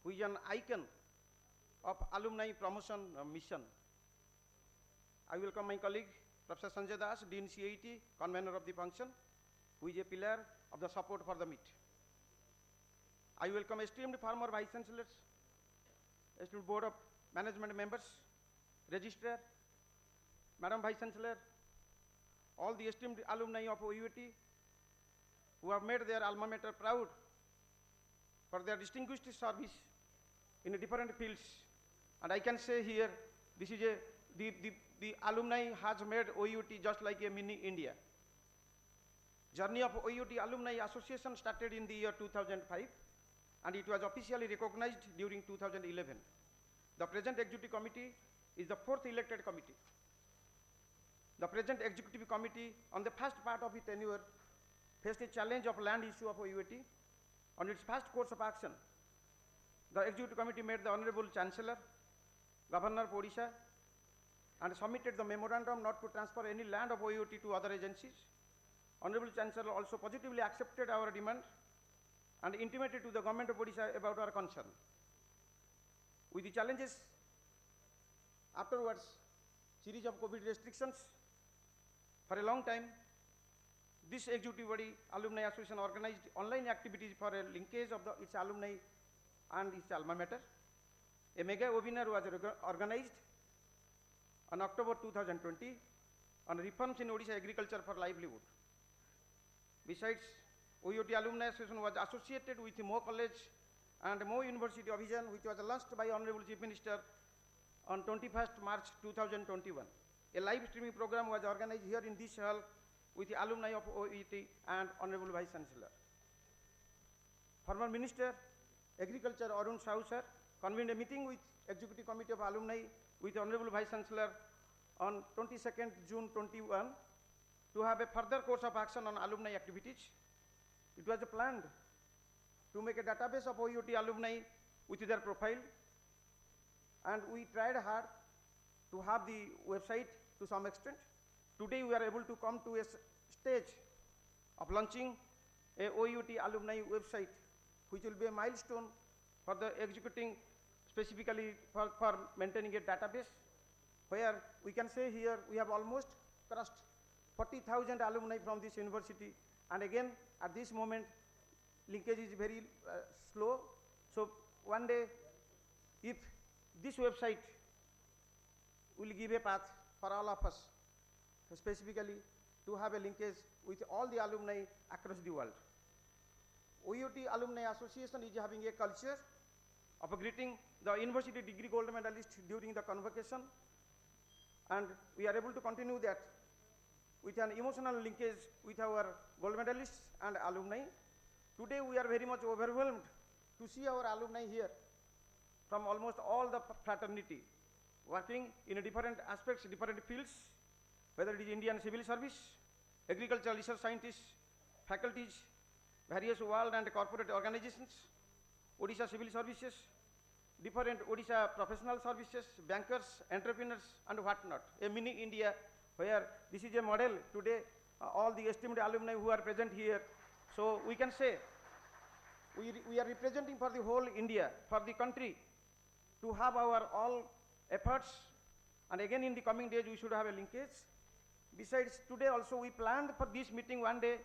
who is an icon of alumni promotion mission. I welcome my colleague, Professor Sanjay Das, Dean CAT, convener of the function, who is a pillar of the support for the meet. I welcome esteemed former Vice Chancellors, esteemed Board of Management members, Registrar, Madam Vice Chancellor, all the esteemed alumni of OUT who have made their alma mater proud for their distinguished service in different fields. And I can say here, this is the alumni has made OUT just like a mini India. Journey of OUT Alumni Association started in the year 2005, and it was officially recognized during 2011. The present executive committee is the fourth elected committee. The present executive committee on the first part of its tenure faced a challenge of land issue of OUT. On its first course of action, the executive committee met the Honorable Chancellor, Governor of Odisha, and submitted the memorandum not to transfer any land of OUT to other agencies. Honorable Chancellor also positively accepted our demand and intimated to the Government of Odisha about our concern. With the challenges afterwards, series of COVID restrictions, for a long time, this executive body, Alumni Association, organized online activities for a linkage of its alumni and its alma mater. A mega webinar was organized on October 2020 on reforms in Odisha agriculture for livelihood. Besides, OUT Alumni Association was associated with Mo College and Mo University Vision, which was launched by Honorable Chief Minister on 21st March 2021. A live streaming program was organized here in this hall with the alumni of OUT and Honorable Vice Chancellor. Former Minister, Agriculture Arun Sahu sir convened a meeting with Executive Committee of Alumni with Honorable Vice Chancellor on 22nd June 21 to have a further course of action on alumni activities. It was planned to make a database of OUT alumni with their profile, and we tried hard to have the website to some extent. Today we are able to come to a stage of launching a OUT alumni website, which will be a milestone for the executing, specifically for maintaining a database, where we can say here we have almost crossed 40,000 alumni from this university. And again, at this moment, linkage is very slow. So one day, if this website will give a path for all of us, specifically to have a linkage with all the alumni across the world. OUT Alumni Association is having a culture of greeting the university degree gold medalist during the convocation, and we are able to continue that with an emotional linkage with our gold medalists and alumni. Today we are very much overwhelmed to see our alumni here from almost all the fraternity, working in different aspects, different fields, whether it is Indian civil service, agricultural research scientists, faculties, various world and corporate organizations, Odisha civil services, different Odisha professional services, bankers, entrepreneurs, and whatnot. A mini India where this is a model today, all the esteemed alumni who are present here. So we can say we are representing for the whole India, for the country, to have our all efforts, and again in the coming days we should have a linkage. Besides, today also we planned for this meeting one day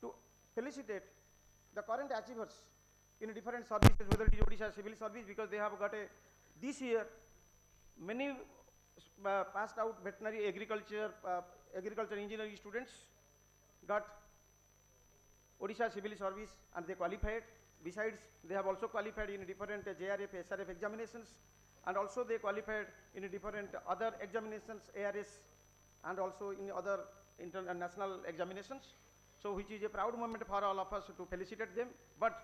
to felicitate the current achievers in different services, whether it is Odisha civil service, because they have got this year many passed out veterinary agriculture, agriculture engineering students got Odisha civil service and they qualified. Besides, they have also qualified in different JRF, SRF examinations, and also they qualified in different other examinations, ARS, and also in other international examinations. So which is a proud moment for all of us to felicitate them. But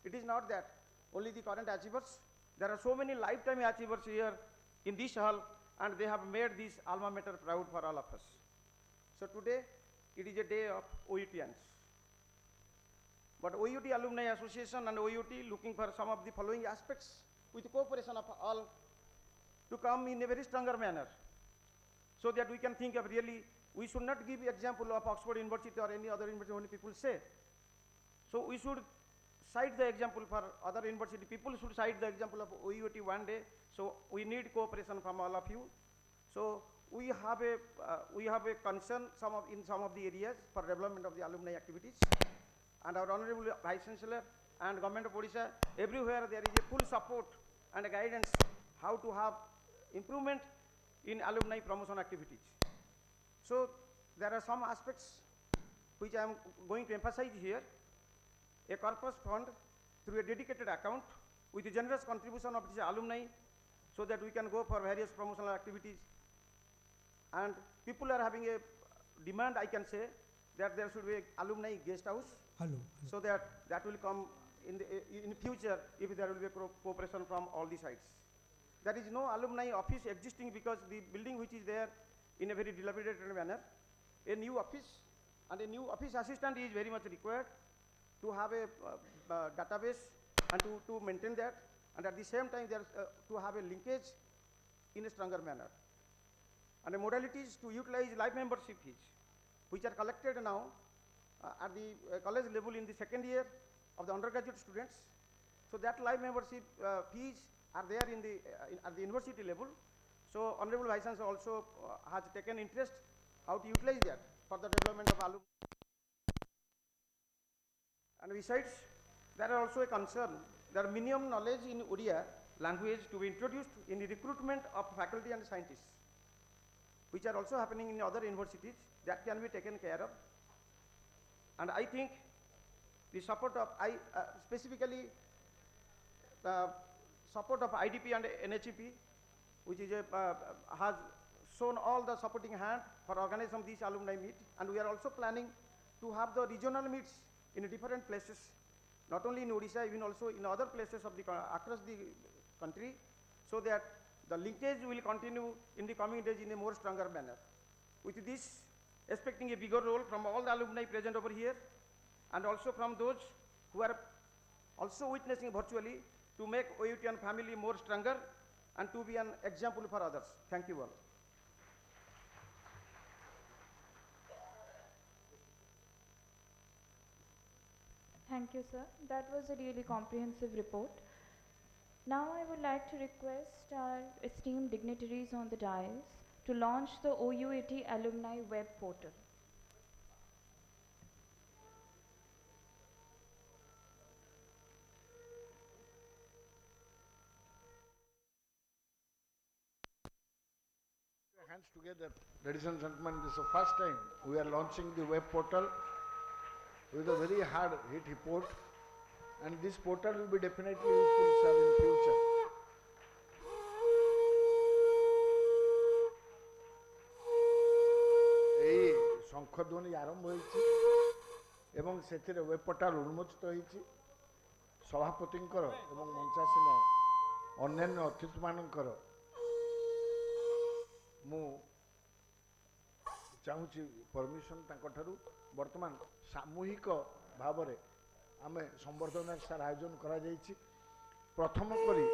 it is not that only the current achievers. There are so many lifetime achievers here in this hall, and they have made this alma mater proud for all of us. So today, it is a day of OUTians. But OUT Alumni Association and OUT looking for some of the following aspects with cooperation of all to come in a very stronger manner, so that we can think of really, we should not give example of Oxford University or any other university when people say. So we should cite the example for other university. People should cite the example of OUT one day. So we need cooperation from all of you. So we have a concern in some of the areas for development of the alumni activities. And our Honorable Vice Chancellor and Government of Odisha, everywhere there is a full support and a guidance how to have improvement in alumni promotion activities. So there are some aspects which I am going to emphasize here. A corpus fund through a dedicated account with a generous contribution of the alumni, so that we can go for various promotional activities. And people are having a demand, I can say, that there should be an alumni guest house. Hello. So that will come in future if there will be a cooperation from all the sides. There is no alumni office existing because the building which is there in a very dilapidated manner. A new office and a new office assistant is very much required to have a database and to maintain that, and at the same time there to have a linkage in a stronger manner. And the modalities to utilize life membership fees, which are collected now at the college level in the second year of the undergraduate students. So that life membership fees are there at the university level. So Honorable Vice Chancellor also has taken interest how to utilize that for the development of alumni. And besides, there are also a concern, there are minimum knowledge in Odia language to be introduced in the recruitment of faculty and scientists, which are also happening in other universities, that can be taken care of. And I think the support of, specifically support of IDP and NHEP, which is has shown all the supporting hand for organizing of these alumni meet, and we are also planning to have the regional meets in different places, not only in Odisha, even also in other places of across the country, so that the linkage will continue in the coming days in a more stronger manner. With this, expecting a bigger role from all the alumni present over here, and also from those who are also witnessing virtually, to make OUTian family more stronger and to be an example for others. Thank you all. Thank you, sir. That was a really comprehensive report. Now I would like to request our esteemed dignitaries on the dais to launch the OUAT Alumni web portal. Hands together, ladies and gentlemen. This is the first time we are launching the web portal with a very hard hit report, and this portal will be definitely useful, sir, in future. এই শঙ্খধ্বনি আরম্ভ হয়েছে এবং ସେଥିରେ web portal উন্মোচিত হয়েছে। সভাপতিଙ୍କର এবং মঞ্চাସୀନ ଅନ୍ୟାନ୍ୟ ଅତିଥିମାନଙ୍କର ମୁଁ ଚାହୁଁଛି ପରମିଶନ ତାଙ୍କଠାରୁ। ବର୍ତ୍ତମାନ ସାମୂହିକ ଭାବରେ ଆମେ ସମ୍ବର୍ଦ୍ଧନା ସାର୍ ଆୟୋଜନ କରାଯାଇଛି। ପ୍ରଥମ କରି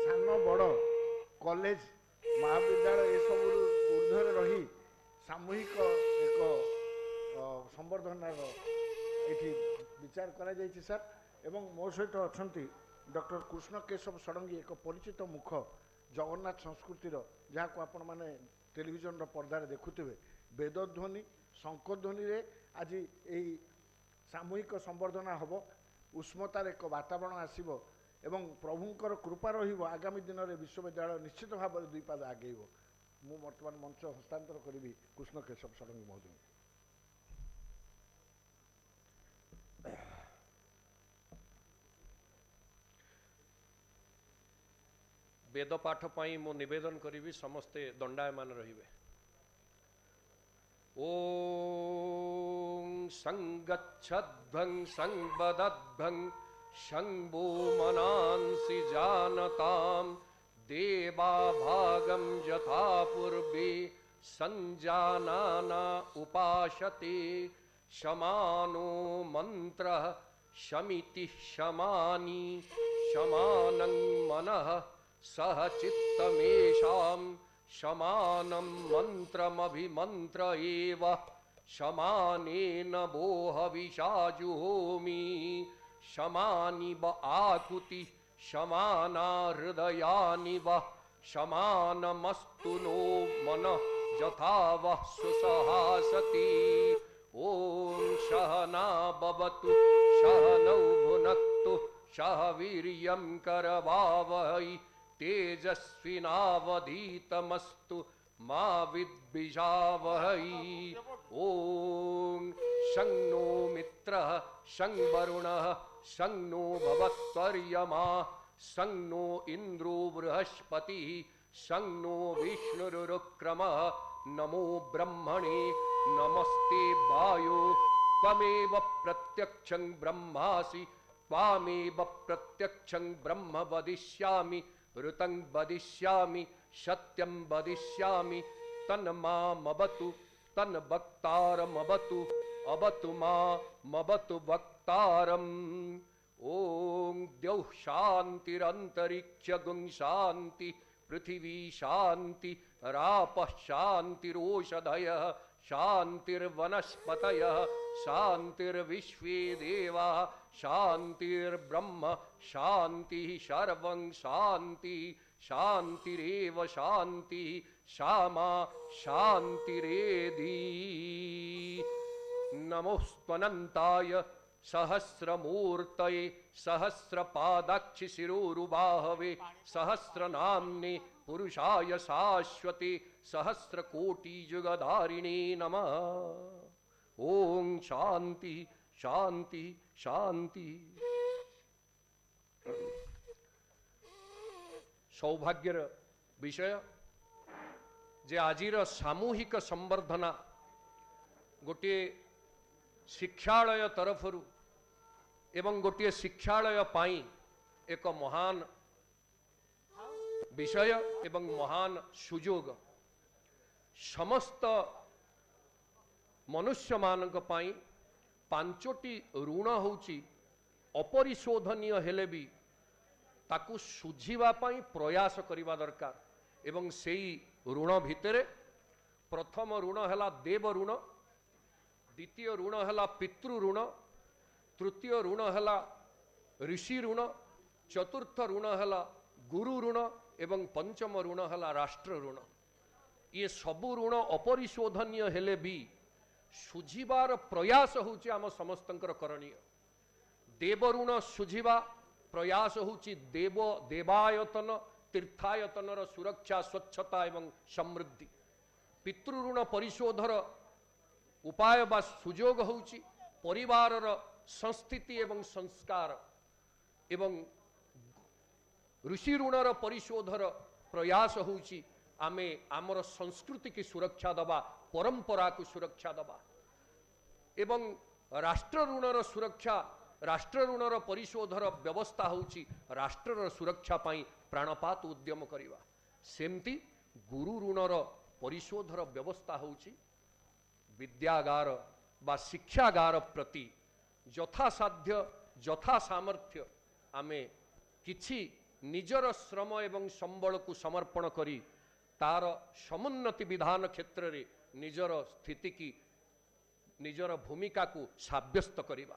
ସାନ ବଡ଼ କଲେଜ ମହାବିଦ୍ୟାଳୟ ଏସବୁରୁ ଊର୍ଦ୍ଧ୍ୱରେ ରହି ସାମୂହିକ ଏକ ସମ୍ବର୍ଦ୍ଧନାର ଏଠି ବିଚାର କରାଯାଇଛି ସାର୍। एवं मो सहित अच्छा डॉक्टर कृष्ण केशव षडंगी एक परिचित मुख जगन्नाथ संस्कृतिर जहाँ को आपण मैंने टेलीविजन पर्दार देखुवे वेदध्वनि शंखध्वनि रे आज यही सामूहिक संवर्धना हम उष्मतार एक वातावरण आसब एवं प्रभुंकर कृपा रगामी दिन में विश्वविद्यालय निश्चित भाव में 2 पाद आगेब मु बर्तमान मंच हस्तांतर करी कृष्ण केशव षडंगी महोदय। वेद पाठ पाई मो निवेदन करी समस्ते दंडायमान रहिबे। ओम संगच्छद्भं संवदद्भं शंभो मनांसि जानताम देवा भागं यथा पूर्वे संजानाना उपासते शमानो मंत्रः शमिति शमानि शमानं मनः सह चित्तमेषां शमानं मंत्रमभिमंत्र एव शमानेन बोह विषाजुहोमि शमानि व आकुति शमाना हृदयानि व शमानमस्तु नो मनः यथा वः सुसहासति। ओम सहना भवतु सहनौ भुनक्तु सह वीर्यं करवावहै तेजस्विनावधीतमस्तु मा विद्विषावहै। ओम शं नो मित्रः शं वरुणः शं नो भवत्वर्यमा शं नो इन्द्रो बृहस्पतिः शं नो विष्णुरुक्रमः नमो ब्रह्मणे नमस्ते वायो त्वमेव प्रत्यक्षं ब्रह्मासि त्वामेव प्रत्यक्षं ब्रह्म वदिष्यामि ऋतं वदिष्यामि सत्यं वदिष्यामि तन्मामवतु तन्वक्तारमवतु अवतु मामवतु वक्तारम्। ओम द्यौः शान्तिरन्तरिक्षगुं शान्ति पृथिवी शान्ति रापः शान्तिरोषधयः शान्तिर्वनस्पतयः शान्तिर्विश्वे देवाः शान्तिर्ब्रह्म शान्तिः सर्वं शान्तिः शान्तिरेव शान्तिः सामा शान्तिरेधि। नमोऽस्त्वनन्ताय सहस्रमूर्तये सहस्रपादाक्षिशिरोरुबाहवे सहस्रनाम्ने पुरुषाय शाश्वते सहस्रकोटियुगधारिणे नमः। ओम शांति शांति शांति। सौभाग्यर विषय जे आजिर सामूहिक संवर्धना गोटे शिक्षालय तरफरु एवं गोटे शिक्षालय पाई एक महान विषय एवं महान सुजोग समस्त मनुष्य मानक पाई 5टी ऋण होची अपरिशोधनीय हेले भी ताकू सुझिबा पाई प्रयास करिबा दरकार एवं सेई ऋण भितरे प्रथम ऋण हैला देव ऋण द्वितीय ऋण हैला पितृ ऋण तृतीय ऋण हैला ऋषि ऋण चतुर्थ ऋण हैला गुरु ऋण एवं पंचम ऋण हैला राष्ट्र ऋण। ये सबु ऋण अपरिशोधनीय हेले भी सुझिबार प्रयास होची आम समस्तंकर करणीय। देव ऋण सुझिबा प्रयास होची देव देवायतन तीर्थायतनर सुरक्षा स्वच्छता एवं समृद्धि। पितृ ऋण परिशोधर उपाय बा सुजोग होची परिवारर संस्थिति एवं संस्कार एवं ऋषि ऋणर परिशोधर प्रयास होची आमे आमर संस्कृति की सुरक्षा दबा परंपरा को सुरक्षा दबा एवं राष्ट्र ऋणर सुरक्षा राष्ट्र ऋणर परिशोधर व्यवस्था होची राष्ट्रर सुरक्षा पाई प्राणपात उद्यम करिवा। सेमती गुरु ऋणर परिशोधर व्यवस्था होची विद्यागार बा शिक्षागार प्रति यथासाध्य यथा सामर्थ्य आमे किछि निजर श्रम एवं संबल को समर्पण करी तार समुन्नति विधान क्षेत्र रे निजर स्थिति की निजर भूमिका को साब्यस्त करिबा।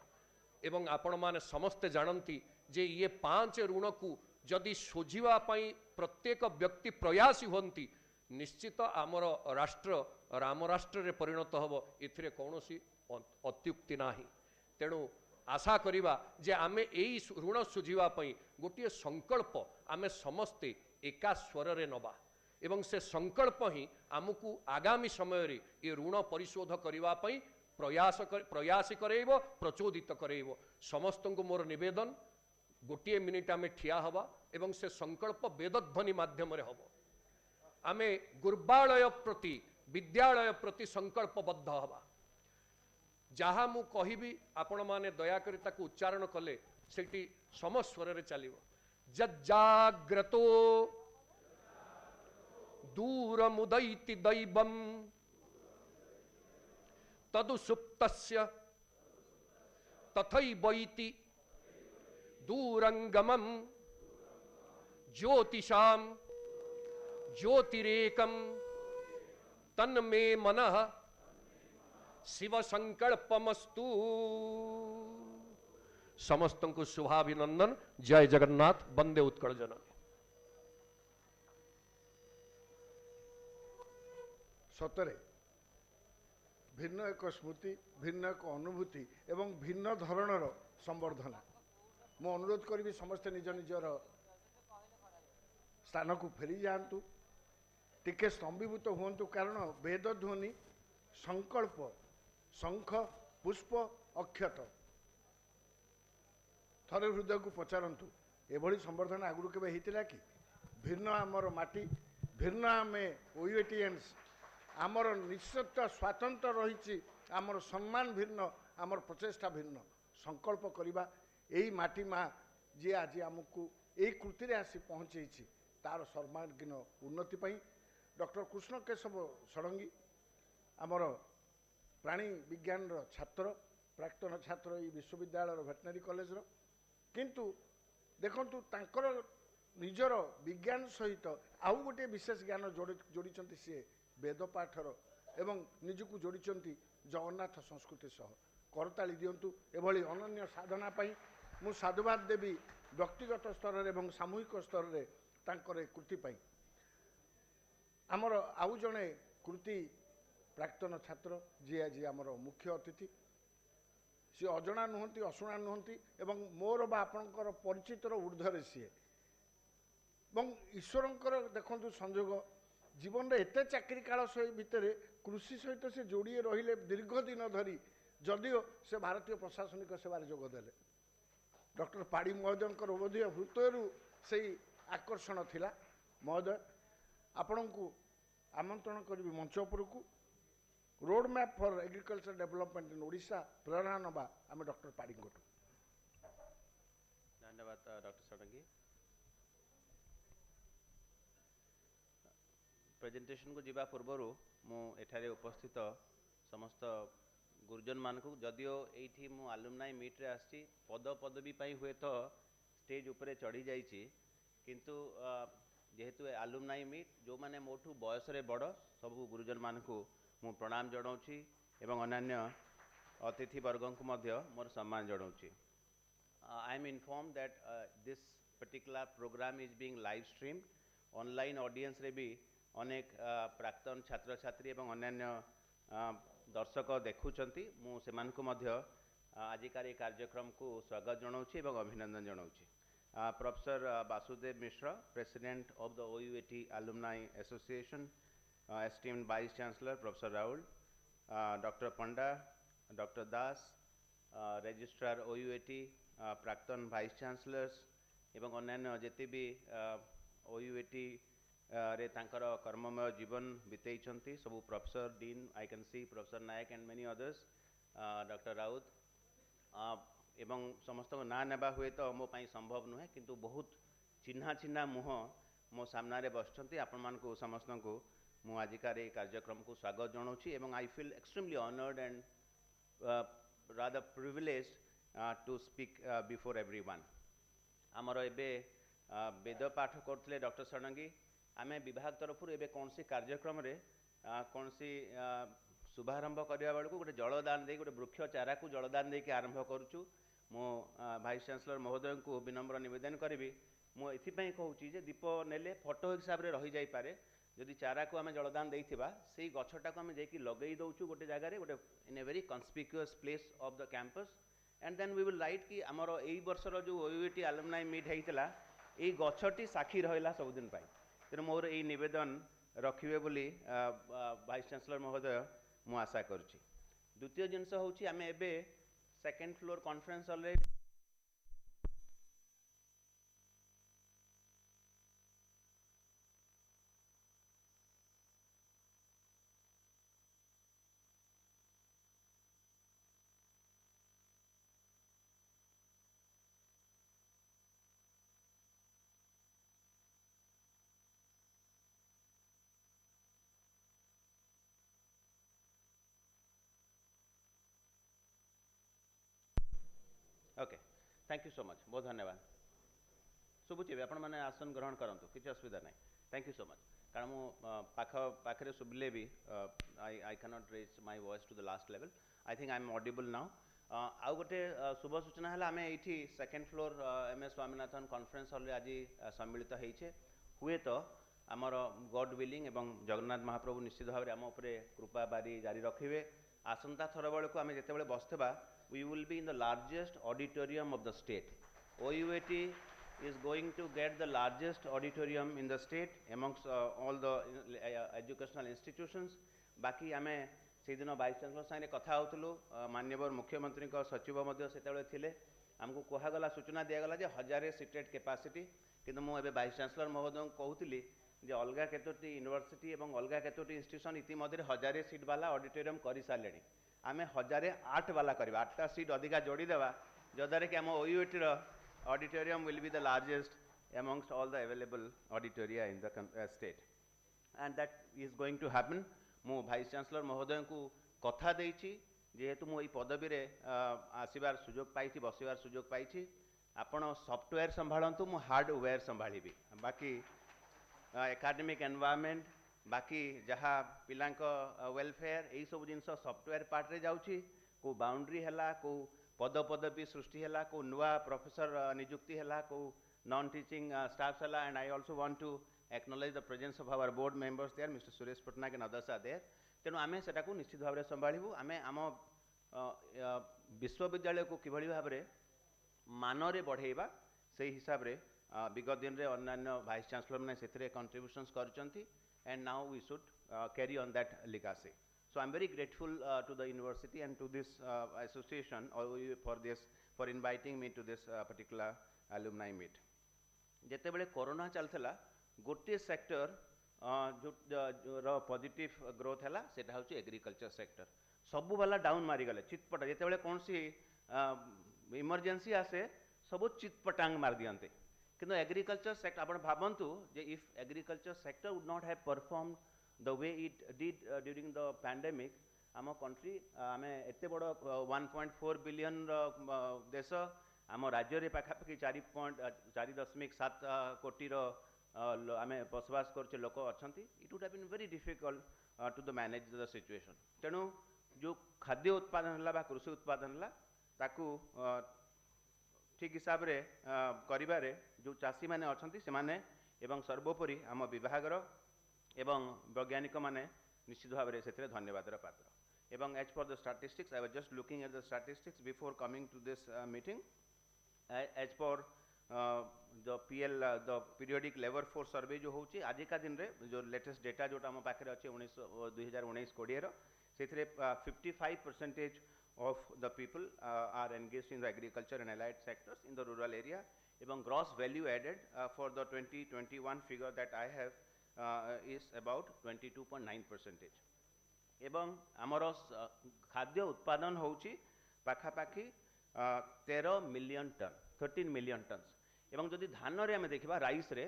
एवं आपण माने समस्ते जानती जे ये 5 ऋण को जदि सुझिबा पई प्रत्येक व्यक्ति प्रयासी होंती निश्चित आमर राष्ट्र राम राष्ट्र रे परिणत हबो एथिरे कोनोसी अत्युक्ति नाही। तेणु आशा करिबा जे आमे एई ऋण सुझिबा पई गोटे संकल्प आमे समस्ते एका स्वर रे नबा एवं से संकल्प ही आमको आगामी समय रे ये ऋण परिशोध करिबा पई प्रयास करेइबो प्रचोदित करेइबो। समस्त को मोर निवेदन गोटे मिनिट आमे ठिया हवा एवं से संकल्प वेदध्वनि माध्यम रे हबो। आमे गुरुबालय प्रति विद्यालय प्रति संकल्पबद्ध हवा। जहाँ मु कहिबी आपण माने दया करी ताकू उच्चारण कले सेठी समस्वर रे चलिबो। जज्जाग्रतो दूरमुदैति दैवम तदु सुप्तस्य तथैवैति दूरंगमम ज्योतिषाम ज्योतिरेकम तन्मे मनः शिव संकल्पमस्तु। समस्त को शुभाभिनंदन। जय जगन्नाथ। वंदे उत्कल जननी। सतरे भिन्न एक स्मृति भिन्न एक अनुभूति एवं भिन्न धरणर संवर्धना। मु अनुरोध करी समस्ते निज निजर स्थान को फेरी जातु टिके स्तंभीभूत हुंतु कारण वेद ध्वनि संकल्प शंख पुष्प अक्षत थरे हृदय को पचारतु एभली संवर्धना आगुरी केबे हेतिला कि भिन्न आमर माटी भिन्न आमे ओयूएटीएन्स आमर निश्चित स्वातंत्र रही आमर सम्मान भिन्न आमर प्रचेष्टा भिन्न संकल्प करवा यही माटी माँ जी आज आमको यही कृति आसी पहुँचे तार सर्वांगीन उन्नति डॉक्टर कृष्ण केशव षडंगी आमर प्राणी विज्ञान छात्र प्राक्तन छात्र ये विश्वविद्यालय भेटनरी कॉलेज किंतु देखंतु तांकर निजर विज्ञान सहित आउ गोटे विशेष ज्ञान जोड़ी सी वेद पाठर एवं निजको जोड़ी जगन्नाथ संस्कृति सह करताली दिंतु एभली अनन्य साधना पाई मु साधुवाद देवी व्यक्तिगत स्तर एवं सामूहिक स्तर रे तांकर कृति पाई। आमर आउ जड़े कृति प्राक्तन छात्र जी आज आमर मुख्य अतिथि सी अजणा नुहति अशुणा नुहति एवं मोर बा आपणकर परिचितर ऊर्ध्वर सी एवं ईश्वरंकर देखंतु संयोग जीवन रे एते चाकरी काल भितर कृषि सहित से जोड़िए रहिले दीर्घ दिन धरी जदिओ से भारतीय प्रशासनिक सेवार जोगदेले डॉक्टर पाड़ी महोदयंकर बोधीय हृदय से आकर्षण थिला। महोदय आपण को आमंत्रण करी मंच उपरकू road map for agriculture development in Odisha प्रेरणा नबा आम डॉक्टर पाड़ी को। धन्यवाद डॉक्टर षडंगी। प्रेजेंटेशन को जीवा पूर्वर मु एठारे उपस्थित समस्त गुरुजन मान को जदिओ एठी मु आलुमनाई मीट रे आसी पद पदवी पाई हुए तो स्टेज उपरे चढ़ी जाइछि किंतु जेहेतु आलुमनाई मीट जो माने मोठू बयस रे बड़ सब गुरुजन मान को मु प्रणाम जणाउछि एवं अन्य अतिथि वर्गों को मध्य मोर सम्मान जणाउछि। I am inform that this particular programme is being live stream online audience रे भी अनेक प्राक्तन छात्र छात्री एवं अन्य दर्शक देखुचंती मु सेमान को मध्य आजिकार कार्यक्रम को स्वागत जणाउछि एवं अभिनंदन जणाउछि। Professor Vasudev Mishra president of the OUAT alumni association, esteemed vice chancellor professor Rahul, doctor Panda, doctor Das, registrar OUAT, प्राक्तन वाइस चांसलर्स एवं अन्य जेते भी ओयूएटी रे तांकर कर्ममय जीवन बितेइछंती सबू professor dean I can see professor Nayak and many others, doctor Rout एवं समस्त ना नेबा हुए तो मो पाई संभव नुहे किंतु बहुत चिन्हा चिन्हा मुह मो सामना रे बसचंती आपण मान को समस्त को मु आजिकार ए कार्यक्रम को स्वागत जणाउछि एवं I feel extremely honoured and rather privileged to speak before everyone. आमर एबे वेद पाठ करथिले डॉक्टर षडंगी आमे विभाग तरफ एबे कौन सी कार्यक्रम रे कौन सी शुभारंभ करने बेलू गोटे जलदान दे गोटे वृक्ष चारा को जलदान दे आरंभ करुचु मो भाइस चांसलर महोदय को विनम्र निवेदन करी मु एथिपाई कहूँ जे दीप नेले फोटो हिसाब से रही जाई पारे जदि चारा को आम जलदान देइथिबा सेई गछटा को आम जेकी लगेई दउछु गोटे जगह रे गोटे in a very conspicuous place of the campus and then we will write कि आमर एई वर्षर जो ओयूएटी अलुमनाई मीट हेइतला एई गछटी साक्षी रहिला सब दिन पाई तेणु मोर एई निवेदन रखिबे बोली वाइस चांसलर महोदय मु आशा करुछि। द्वितीय जिनस होछि आम एबे सेकेंड फ्लोर कॉन्फ्रेंस हॉल रे okay thank you so much बहुत धन्यवाद शुभुची आपण मैंने आसन ग्रहण करूँ किसी असुविधा ना थैंक यू सो मच कारण मु पाखे शुभिले भी I cannot raise my voice to the last level I think I am audible now आउ गोटे शुभ सूचना है आम ये second floor M S Swaminathan conference hall आज सम्मिलित होइछे हुए तो आमर गॉड विलिंग एवं जगन्नाथ महाप्रभु निश्चित भाव में आम उपरे कृपा बारी जारी रखिए आसंता थर बेलू आम जिते बसवा we will be in the largest auditorium of the state. OUAT is going to get the largest auditorium in the state amongst all the educational institutions. बाकी आमे से दिन वाइस चांसलर सागे कथा होतलु माननीय मुख्यमंत्री सचिव से थिले आमको कहगला सूचना दिगला जे 1000 सीटेड कैपेसिटी किंतु मु एबे वाइस चांसलर महोदय कहूली जे अलगा केतोटी यूनिवर्सिटी एवं अलगा केतोटी इंस्टीट्यूशन इतिमध्य 1000 सीट वाला ऑडिटोरियम कर सारे आमे 1008 वाला करवा 8टा सीट अधिका जोड़ीदेवा जद्वारा कि आम OUAT auditorium will be the largest amongst all the available auditoria in the state and that is going to happen मु भाइस चांसलर महोदय को कथा देइछि जेहेतु मु ई पदवी रे आसीबार सुजोग पाइछि बसिबार सुजोग पाइछि आपण सॉफ्टवेयर संभाळंतु मु हार्डवेयर संभाळिबी बाकी एकेडमिक एनवायरनमेंट बाकी जहाँ पिलांक वेलफेयर यही सब जिन सॉफ्टवेयर पार्ट रे जाउछि को बाउंड्री हैला को पदपदवी सृष्टि हैला को नुआ प्रोफेसर नियुक्ति हैला को नॉन टीचिंग स्टाफ्स हैला and I also want to acknowledge the presence of our board members there mister Suresh Patnaik and others are there तेणु आमे सेटा को निश्चित भाव में संभाळिबु आमे आम विश्वविद्यालय को किभଳି भाव में मानरे बढ़ेबा से हिसाब रे विगत दिन रे अन्य वाइस चांसलर ने सेथिरे contributions करचंती and now we should carry on that legacy. So I'm very grateful to the university and to this association for inviting me to this particular alumni meet. जेते बेले कोरोना चलथला गोटे sector जो positive growth हैला सेटा होची agriculture sector सब वाला down मारी गले चितपटा जेते बेले कोन सी इमरजेंसी आसे सब चितपटांग मार दियंते किंतु एग्रीकल्चर सेक्टर आपण भाबंतु जे if agriculture sector would not have perform the way it did during the pandemic आम कंट्री आम एते बड़ 1.4 बिलियन देश आम राज्य रे पाखापाखि 4.7 कोटी आम बसवास कर लोक अच्छा it would have been very difficult to the manage the situation तेणु जो खाद्य उत्पादन है कृषि उत्पादन है ताकू ठीक हिसाब रे करिबारे जो चाषी माने अछंती से माने एवं सर्वोपरि आम विभागर एवं वैज्ञानिक माने निश्चित भाव में से धन्यवाद पात्र एवं as for the statistics I was just looking at the statistics before coming to this meeting as for the PL the periodic labour force survey जो होची आज का दिन रे जो लेटेस्ट डेटा जोटा आम पाखे अच्छे 2019-20 से 55% of the people are engaged in the agriculture and allied sectors in the rural area even gross value added for the 2021 figure that I have is about 22.9% एवं आमर खाद्य उत्पादन होची पाखापाखि 13 मिलियन टन 13 मिलियन टन्स एवं जदि धान रे आमे देखिबा राइस रे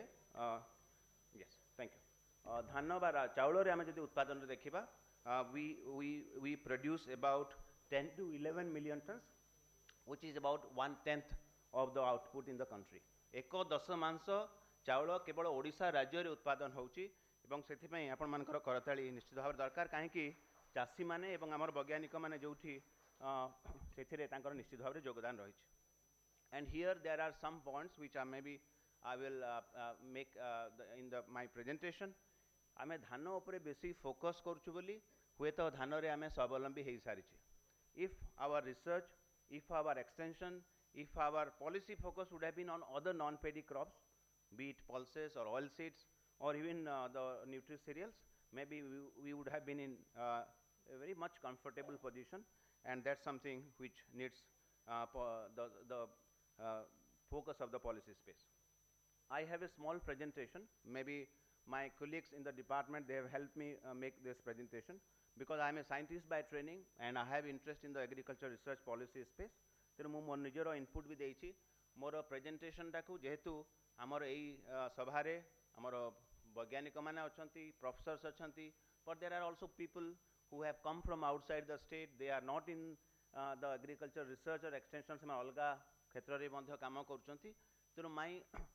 यस थैंक यू धान बा चाउल रे आमे जदि उत्पादन रे देखिबा we produce about 10 to 11 million tons which is about 1/10 of the output in the country एक दशमांश चाउल केवल ओडिशा राज्य रे उत्पादन होची एवं सेथि पई आपण मानकर करताली निश्चित भाव दरकार काहे कि चासी माने एवं हमर वैज्ञानिक माने जोठी सेथिरे तांकर निश्चित भाव रे योगदान रहिछि And here there are some points which are maybe I will make in my presentation. आमे धान उपरे बेसी फोकस करछु बोली हुए तो धान रे आमे स्वावलंबी हेई सारिछे. If our research, if our extension, if our policy focus would have been on other non-paddy crops, be it pulses or oil seeds or even the nutri-cereals, maybe we would have been in a very much comfortable position, and that's something which needs the focus of the policy space. I have a small presentation. Maybe my colleagues in the department, they have helped me make this presentation, because I am a scientist by training and I have interest in the agriculture research policy space. तेणु मु मोर निजर input भी देइछि. मोर presentation टाकू जेहेतु आमर एई सभारे आमर वैज्ञानिक माने अछंती, professors अछंती, but there are also people who have come from outside the state. They are not in the agriculture research or extension, से अलगा क्षेत्र रे मध्य काम करूछंती. तेणु my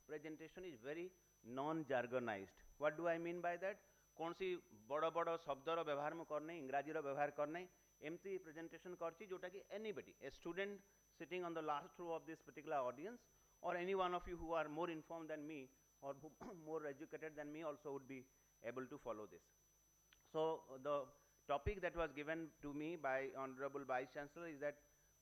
presentation is very non-jargonized. What do I mean by that? कौन सी बड़ बड़ शब्दर व्यवहार मु करने, इंग्राजीर व्यवहार करने, एमती प्रेजेंटेशन करछि जोटा कि anybody, a student sitting on the last row of this particular audience, or any one of you who are more informed than me or more educated than me also would be able to follow this. So the topic that was given to me by Honorable Vice Chancellor is that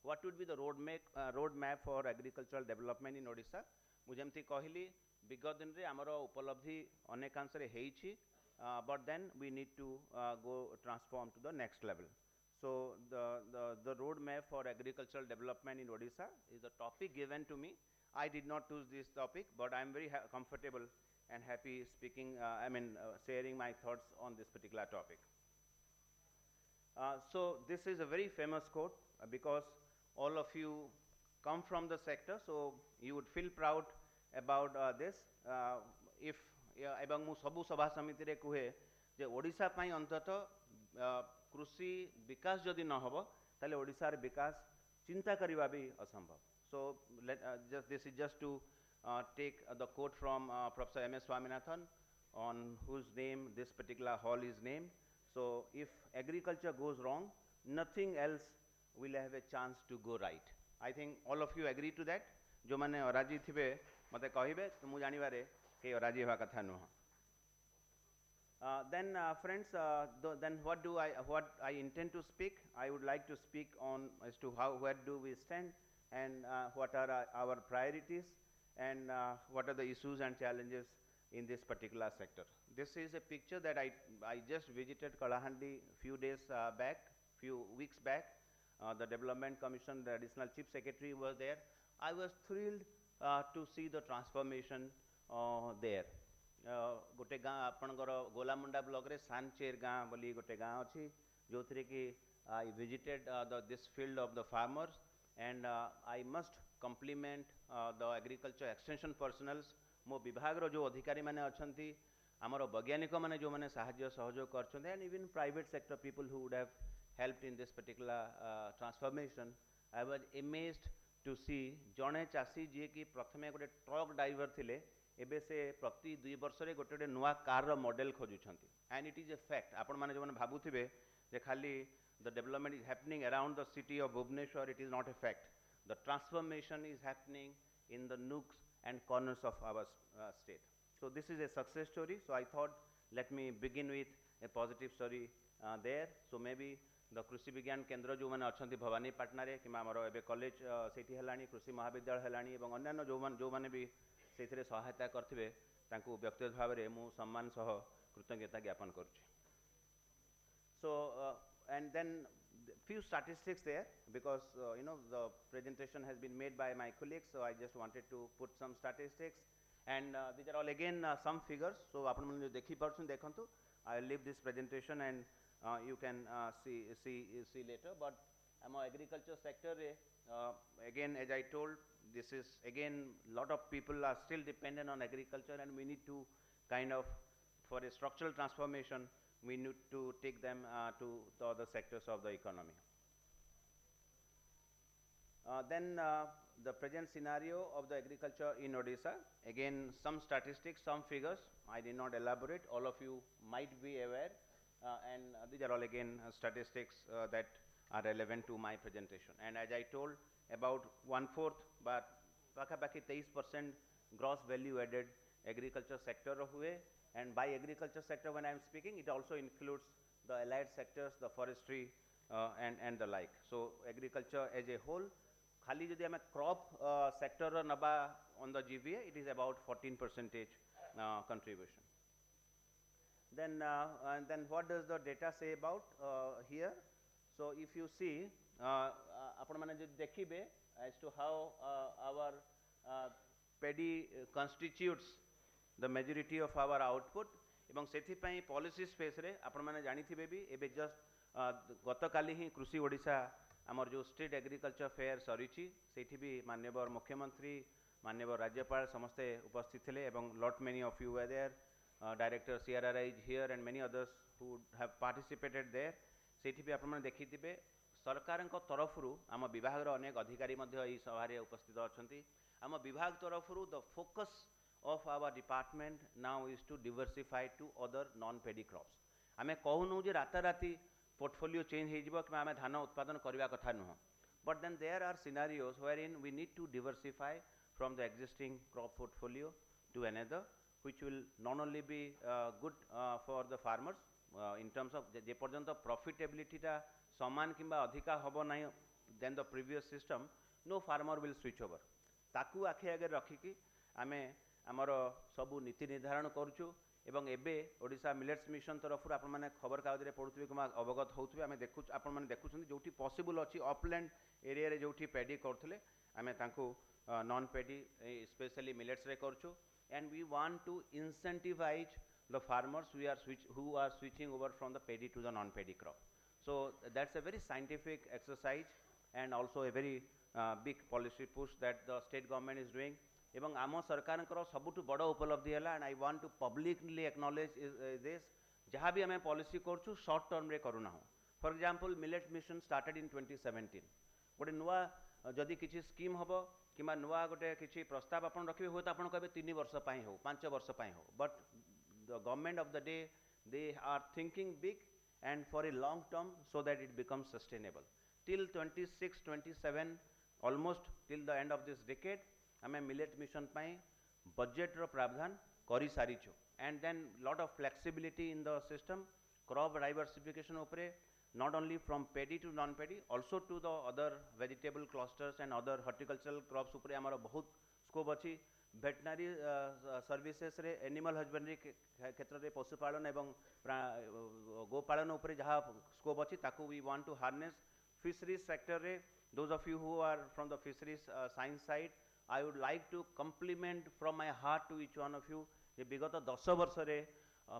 what would be the roadmap for agricultural development in Odisha. मु जेमती कहली विगत दिन रे हमर उपलब्धि अनेकांश रे हेइछि, but then we need to go transform to the next level. So the roadmap for agricultural development in Odisha is the topic given to me. I did not choose this topic, but I am very comfortable and happy speaking, sharing my thoughts on this particular topic. So this is a very famous quote because all of you come from the sector, so you would feel proud about this. If एवं मु सबु सभा समिति रे कुहे जे ओडिशा पई अंततः कृषि विकास जदि न होबो ताले ओडिशा रे विकास चिंता करिबा भी असंभव. So this is just to take the quote from Professor M.S. Swaminathan, on whose name this particular hall is named. So if agriculture goes wrong, nothing else will have a chance to go right. I think all of you agree to that. जो माने अराजी थिबे मते कहिबे तो मु जानिबारे के अराजी होवा कथा नुह. Then friends, then what I intend to speak, I would like to speak on as to where do we stand, and what are our priorities, and what are the issues and challenges in this particular sector. This is a picture that I just visited Kalahandi few weeks back. The Development Commission, the Additional Chief Secretary was there. I was thrilled to see the transformation there. गोटे गाँ आपणकर Golamunda block रे सानचेर गाँ बोली गोटे गाँ अच्छी जो थी कि I visited this field of the farmers, and I must compliment the agriculture extension personnels. मो विभाग रो जो अधिकारी माने अछंती, आमर वैज्ञानिक माने जो माने साहाय्य सहयोग करछन्ते, and even private sector people who would have helped in this particular transformation. I was amazed to see जणे चासी जे कि प्रथमे गोटे ट्रक ड्राइवर थिले, एबे से प्रति 2 वर्ष रे गोटे गोटे नुआ कार रो मॉडल खोजुछन्ती. And it is a fact. आपण माने जो माने भाबुथिबे जे खाली the development is happening around the city of Bhubaneswar, it is not a fact. The transformation is happening in the nooks and corners of our state. So this is a success story. So I thought let me begin with a positive story there. So maybe the कृषि विज्ञान केंद्र जो माने अछंती भवानी पाटना रे कि हमर एबे college सेठी हलानी, कृषि महाविद्यालय हलानी, एवं अन्य जो माने भी सेथिरे सहायता करथिबे तांकू व्यक्तिगत भाव रे मु सम्मान सह कृतज्ञता ज्ञापन करूची. So and then few statistics there, because the presentation has been made by my colleagues, so I just wanted to put some statistics, and these are all again some figures. So आपण मन देखि परछन देखंतु. I will leave this presentation and you can see later. But our agriculture sector again, as I told, this is again lot of people are still dependent on agriculture, and we need to kind of, for a structural transformation, we need to take them to the other sectors of the economy. Then the present scenario of the agriculture in Odisha, again some statistics, some figures, I did not elaborate, all of you might be aware, and these are all again statistics that are relevant to my presentation. And as I told, about 1/4, but पाखापाखि 23% gross value added agriculture sector हुए, and by agriculture sector when I am speaking, it also includes the allied sectors, the forestry and the like. So agriculture as a whole, खाली जदि आम crop sector नबा on the GVA, it is about 14% contribution. Then what does the data say about here? So if you see, आपण माने जो देखिबे as to how our paddy constitutes the majority of our output, एवं सेथि पई policy space रे आपण माने जानि थिबे भी एबे just गतकाली ही कृषि ओडिशा आमर जो स्टेट एग्रीकल्चर फेयर सरीची सेठी भी माननीय मुख्यमंत्री माननीय राज्यपाल समस्ते उपस्थित थे एवं lot many of you were there, director CRRI is here and many others who have participated there. सेठी भी आपण माने देखिथिबे सरकारक तरफरु आम विभाग अनेक अधिकारी सभा उपस्थित अच्छा आम विभाग तरफरु the focus of our department now is to diversify to other non-paddy crops. आमे कहूनु जे राताराति portfolio change ହେଇଯିବ कि आमे धान उत्पादन करबा कथा नुह, but then there are scenarios wherein we need to diversify from the existing crop portfolio to another, which will not only be good for the farmers in terms of जे पर्यंत profitability टा समान किंबा अधिका हबो नाही than the previous system, no farmer will switch over. ताकू आखि आगे रखिकी आमे आमर सबू नीति निर्धारण करूँ एवं एबे ओडिशा मिलेट्स मिशन तरफ आपण माने खबर कागज रे पढुथबे कि अवगत होउथबे आमे देखु आपण माने देखुछन जोठी पॉसिबल अछि अपलैंड एरिया रे जोठी पैडी करथले आमे तांको नॉन पैडी स्पेशली मिलेट्स रे करछु, and we want to incentivise the farmers who are switching over from the paddy to the non paddy crop. So that's a very scientific exercise and also a very big policy push that the state government is doing. एवं आम सरकार सबुठ बड़ उपलब्धि है, and I want to publicly acknowledge this जहाँ भी आम policy करूँ शॉर्ट टर्म रे करूना हो. For example millet mission started in 2017 गोटे नुआ जदि किसी स्कीम हम कि नुआ गोटे किसी प्रस्ताव आप रखिए हुए तो आप कहे 3 वर्ष हो 5 वर्ष हो, but the government of the day they are thinking big and for a long term so that it becomes sustainable till 26-27 almost till the end of this decade आमे मिलेट मिशन पाई बजेट रो प्रावधान करी सारीछु, and then lot of flexibility in the system crop diversification उपरे not only from paddy to non paddy also to the other vegetable clusters and other horticultural crops उपरे हमारा बहुत स्कोप अछि. वेटनरी सर्विसेस रे एनिमल हस्बेंडरी क्षेत्र रे पशुपालन एवं गोपालन उपरे जहाँ स्कोप अछि ताकू we want to harness. Fisheries sector रे those of you who are from the fisheries science side, I would like to compliment from my heart to each one of you जे विगत 10 वर्ष रे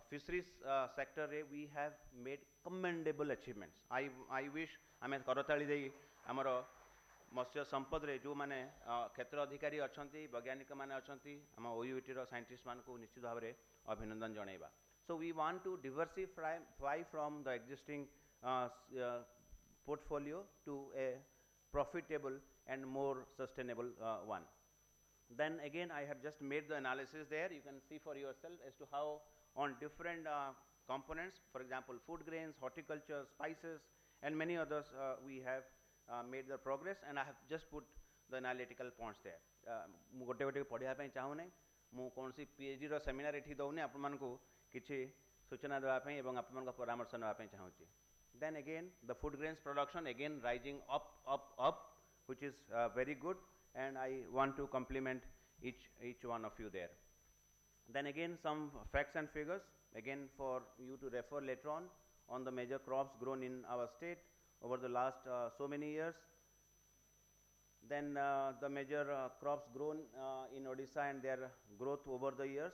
fisheries sector रे we have made commendable achievements. I wish आमे करताली देई हमर मत्स्य संपद रे जो माने क्षेत्र अधिकारी अछंती वैज्ञानिक माने अछंती हम ओयूटी रो साइंटिस्ट मान को निश्चित भाव रे अभिनंदन जणैबा. So we want to diversify from the existing portfolio to a profitable and more sustainable one. Then again I have just made the analysis there, you can see for yourself as to how on different components, for example food grains, horticulture, spices and many others we have made the progress, and I have just put the analytical points there. मु गोटे गोटे पढ़िया पई चाहू नै, मु कोनसी PhD रो seminar एठी दउनी आपण मान को किछि सूचना देबा पई एवं आपण मान को परामर्श नेबा पई चाहू छी. Then again the food grains production again rising up which is very good, and I want to compliment each one of you there. Then again some facts and figures again for you to refer later on the major crops grown in our state over the last so many years. Then the major crops grown in Odisha and their growth over the years,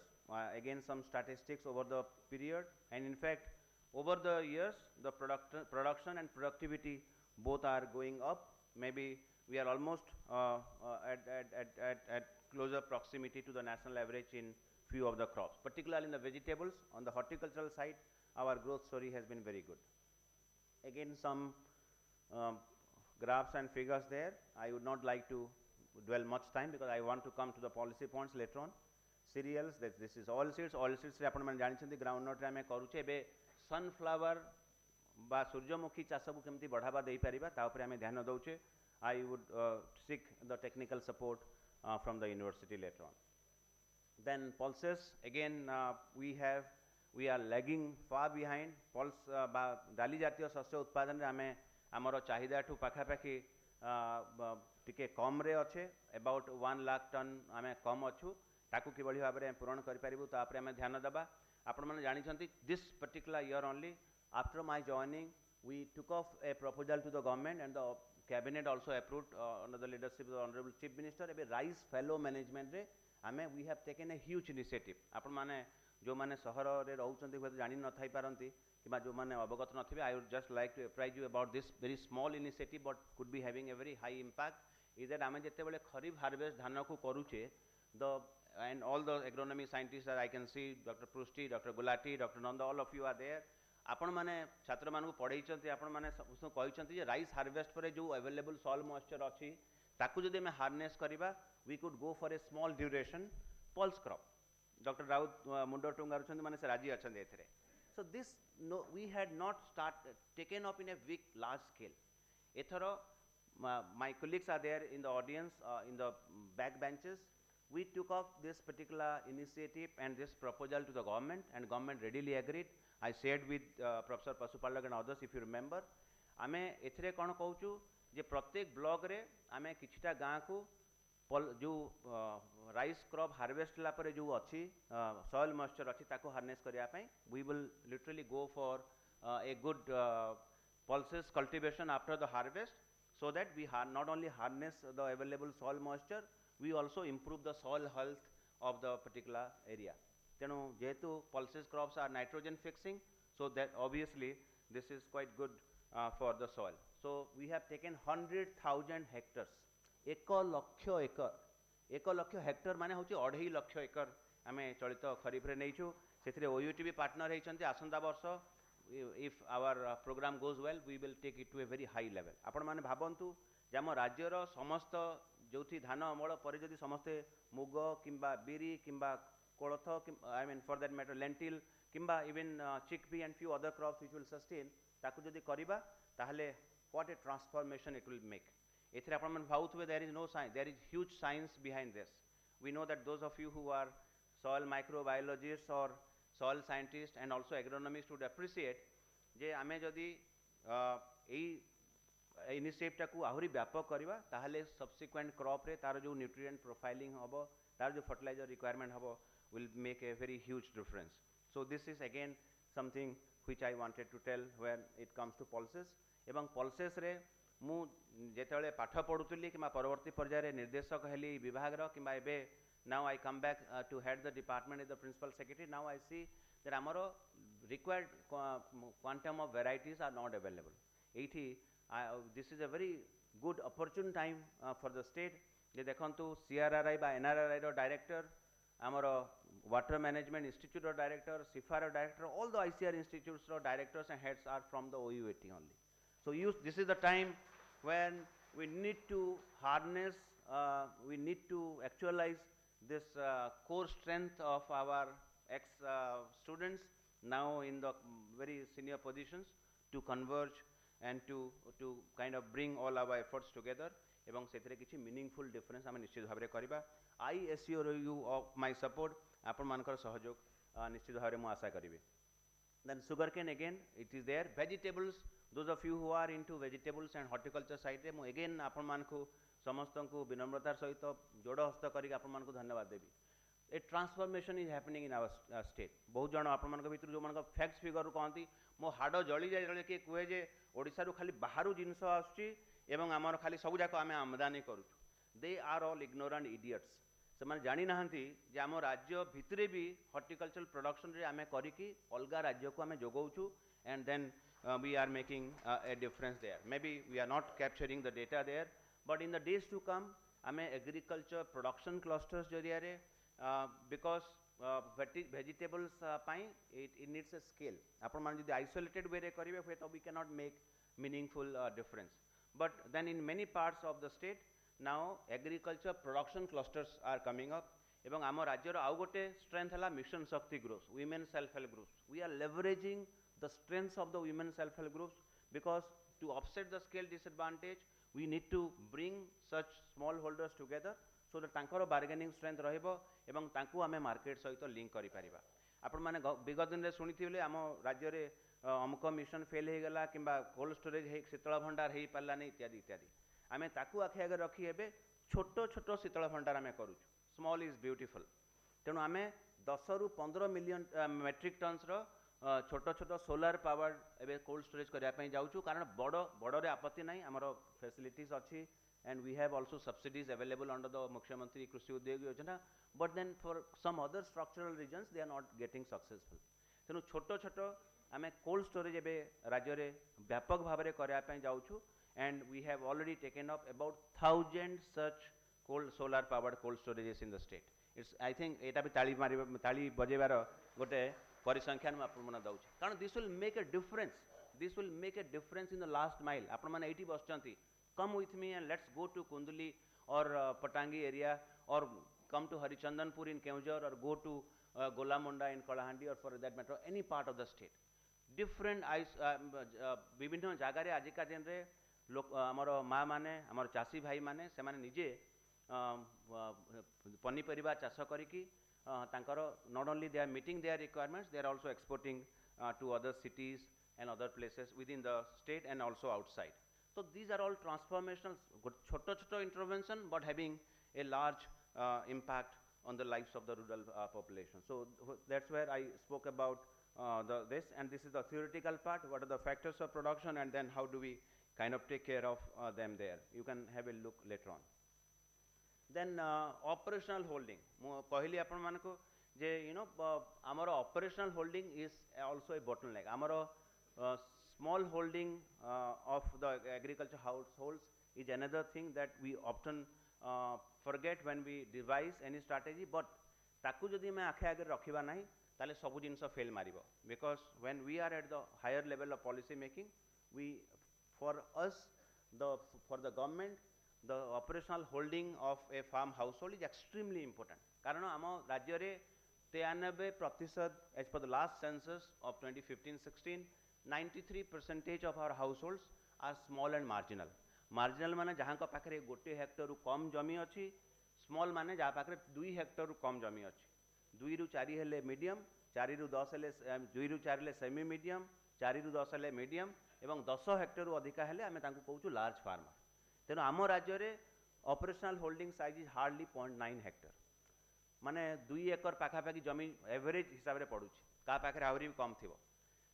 again some statistics over the period, and in fact over the years the production and productivity both are going up. Maybe we are almost at closer proximity to the national average in few of the crops, particularly in the vegetables. On the horticultural side our growth story has been very good. Again some graphs and figures there. I would not like to dwell much time because I want to come to the policy points later on. Cereals, this is oilseeds. Oilseeds रे आपण माने जानि छथि groundnut रे हमें करूचे बे sunflower बा सूर्यमुखी चाष को केमती बढ़ावा दे परिबा ता ऊपर हमें ध्यान दउचे. I would seek the technical support from the university later on. Then pulses, again we are lagging far behind. Pulse डाली जातीय शस्य उत्पादन आमे आमर चाहिदा ठू पाखापाखि टिके कम रे अच्छे about 1 lakh ton आमे कम अच्छु ताकू किभली भाव में पूरण करिपारिबु तापरे आमे ध्यान देबा आपण माने जानि छंती this particular year only after my joining we took off a proposal to the government and the cabinet also approved under the leadership of the honorable chief minister ebe rice fallow management रे आमे we have taken a huge initiative आपण माने जो माने शहर रे रहउचंती होय जानि न थाई पारंती किबा जो माने अवगत नथिबे I would just like to apprise you about this very small initiative but could be having a very high impact is that आमे जते बेले खरीफ हार्वेस्ट धान को करूचे the and all the agronomy scientists that I can see Dr. Prusti, Dr. Gulati, Dr. Nanda, all of you are there. आपण माने छात्र मानू पढ़ाई आपण माने कहते जे राइस हार्वेस्ट पर जो अवेलेबल सॉइल मॉइस्चर अच्छी ताकू जदि मैं हार्नेस करिबा we could go for a small duration pulse crop doctor Raut मुंडो टुंगारुछन माने से राजी अछन एथरे so this no we had not started taken up in a big large scale एथर my colleagues are there in the audience in the back benches. We took up this particular initiative and this proposal to the government and government readily agreed. I shared with Professor Pasupalak and others if you remember. आमे एथरे कौन कहूँ जे प्रत्येक block रे आमे किछटा गाँ को जो rice crop harvest ला परे जो अच्छी सॉइल मॉइस्चर अच्छी ताको हार्नेस करिया पई we will literally go for a good pulses cultivation after the harvest so that we not only harness the available soil moisture we also improve the soil health of the particular area. Tenu jehetu pulses crops are nitrogen fixing so that obviously this is quite good for the soil. So we have taken 100,000 hectares 1 lakh Hector माने होची 2.5 लाख एकर आमे चलित खरीफ रे नैछु सेथिरे OUT भी partner हेचंती आसंता वर्ष if our program goes well we will take it to a very high level. आपण माने भाबंतु जे हम राज्यर समस्त जोथि धान अमल पर जदि समस्ते मुग किंबा बिरी किंबा कोलथ I mean for that matter lentil किंबा even chickpea and few other crops which will sustain ताकु जदि करिबा ताहले what a transformation it will make. एथरे आपण मन भाउथबे there is no science, there is huge science behind this. We know that those of you who are soil microbiologists or soil scientists and also agronomists would appreciate जे आमे जदि एई initiative टाकू आहुरी व्यापक करबा ताहले subsequent crop रे तार जो nutrient profiling हबो तार जो फर्टिलाइजर रिक्वायरमेंट हबो will make a very huge difference. So this is again something which I wanted to tell when it comes to pulses. एवं pulses रे मु जेतले पाठ पढुतली किमा परवर्ती पर्याय रे निर्देशक हेली विभाग रो किमा एबे now I come back to head the department as the principal secretary. Now I see that amaro required quantum of varieties are not available. This is a very good opportune time for the state. जे देखंतु CRRI बा NRRI row director amaro water management institute row director SIFA row director all the ICR institutes row directors and heads are from the OUAT only. So this is the time when we need to harness we need to actualize this core strength of our ex-students now in the very senior positions to converge and to kind of bring all our efforts together एवं सेथिरे किछि meaningful difference आमे निश्चित भाबरे करिबा. I assure you of my support आपण मानकर सहयोग निश्चित भाबरे मु आशा करिवे. Then sugarcane again it is there. Vegetables, those of you who are into vegetables and horticulture side रे मु again आपण मानकु समस्तंकु विनम्रतार सहित जोड़ हस्त करी आपण मानकु धन्यवाद देबी. A transformation is happening in our state. बहुत जण आपण मानक भितर जो मानक फैक्ट्स फिगर कहती मो हाड़ जली जाए किए कहे जे ओडिशा रु खाली बाहरु जिनस आसुची एवं आमर खाली सब जाक आमे आमदानी करूछु. They are all ignorant idiots. से माने जानी नाहंती जे आम राज्य भितरे भी हॉर्टिकल्चरल प्रोडक्शन रे आमे करिकी अलगा राज्य को आमे जोगौछु and then we are making a difference there. Maybe we are not capturing the data there, but in the days to come आमे agriculture production clusters जरिया रे because vegetables it needs a scale. आपण मान जदि isolated way रे करिवे हुए तो we cannot make meaningful difference. But then in many parts of the state now agriculture production clusters are coming up. एवं आम राज्यर आउ गोटे strength है mission शक्ति groups, women self-help groups. We are leveraging the strengths of the women self-help groups because to offset the scale disadvantage we need to bring such smallholders together so that तांकर bargaining strength रहिबो एवं तांकू आमे market सहित link करि परिबा आपण माने विगत दिन रे सुनिथिले आम राज्य रे अमुक मिशन फेल हो गला कि कोल्ड स्टोरेज शीतल भंडार हो पारा नहीं इत्यादि इत्यादि आम ताकू आखि आगे रखी एबे छोट छोट शीतल भंडार आम करूँ स्मॉल इज ब्यूटीफुल तेणु आम 10 ରୁ 15 मिलियन मेट्रिक टन्स रो छोट छोट सोलार पावर एबे कोल्ड स्टोरेज करने जाऊँ कारण बड़ बड़े आपत्ति ना आमर फैसिलिटीज अच्छी and we have also subsidies available under the Mukhyamantri Krishi Udyog Yojana but then for some other structural reasons they are not getting successful तेणु छोट छोट आम कोल्ड स्टोरेज एबे राज्य रे व्यापक भाव में करने जाऊँ and we have already taken up about 1000 such cold solar powered cold storages in the state it's I think एटा भी ताली बजेबार गोटे परिसंख्यान मैं आपन मना दउछि कारण this will make a difference in the last mile आपण माने एठी बसचंती come with me and let's go to Kunduli or Patangi area or come to Harichandanpur in Keonjhar or go to Golamonda in Kalahandi or for that matter any part of the state different विभिन्न जगार आजिका दिन रे आमर माँ माने आमर चाषी भाई माने से माने निजे पनीपरिबा चाष करिकी तांकर not only they are meeting their requirements they are also exporting to other cities and other places within the state and also outside so these are all transformational छोटो छोटो intervention but having a large impact on the lives of the rural population so that's where I spoke about this and this is the theoretical part what are the factors of production and then how do we kind of take care of them there you can have a look later on then operational holding mo कहली आपण मानको जे you know amar operational holding is also a bottleneck amar small holding of the agriculture households is another thing that we often forget when we devise any strategy but ताकू जदि मैं आखे आगे रखिबा नाही ताले सब जिनस fail मारिबो because when we are at the higher level of policy making we for us for the government the operational holding of a farm household is extremely important कारण आम राज्य रे 93% as per the last census of 2015-16 93% of our households are small and marginal माने जहाँ का पाखरे गोटे Hector कम जमी अच्छी स्मॉल माने जहाँ पाखरे 2 हेक्टर कम जमी अच्छी 2 ରୁ 4 हेले मीडियम 4 ରୁ 10 हेले 2 ରୁ 4 हेले सेमी मीडियम 4 ରୁ 10 हेले मीडियम एवं 10 हेक्टर अधिका हेले आमे तांको कहूँ लार्ज फार्मर तेणु आम राज्य रे operational holding size is hardly 0.9 Hector माने 2 एकर पाखापाखि जमी एवरेज हिसाब रे पड़ुछि का पाखरे आहुरी भी कम थिबो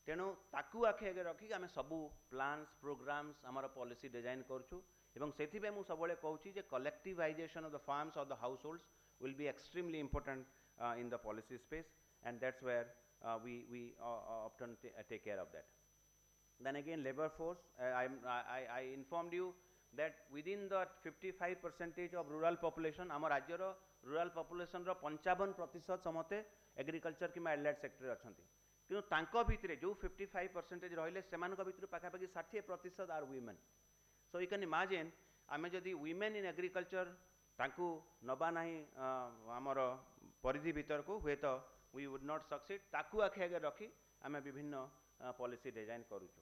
तेणु ताकू आखे आगे रखिक आमे सबू प्लान्स प्रोग्राम्स आमर पॉलिसी डिजाइन करछु एवं सेथिबे मु सबले कहूछि जे collectivisation of the farms of the households will be extremely important in the policy space and that's where we often take care of that then again labor force I informed you that within the 55% of rural population आम राज्यर rural population रो 55% समते agriculture कि allied sector अछंती किंतु तांको भितरे जो 55% रहिले सेमानक भितरे पाखापाखि 60% are women so you can imagine आमे जदि women in agriculture तांकू नबा नाही आमर परिधि भीतर को हुए तो we would not succeed ताकू आखे आगे रखी आमे विभिन्न पॉलिसी डिजाइन करूछु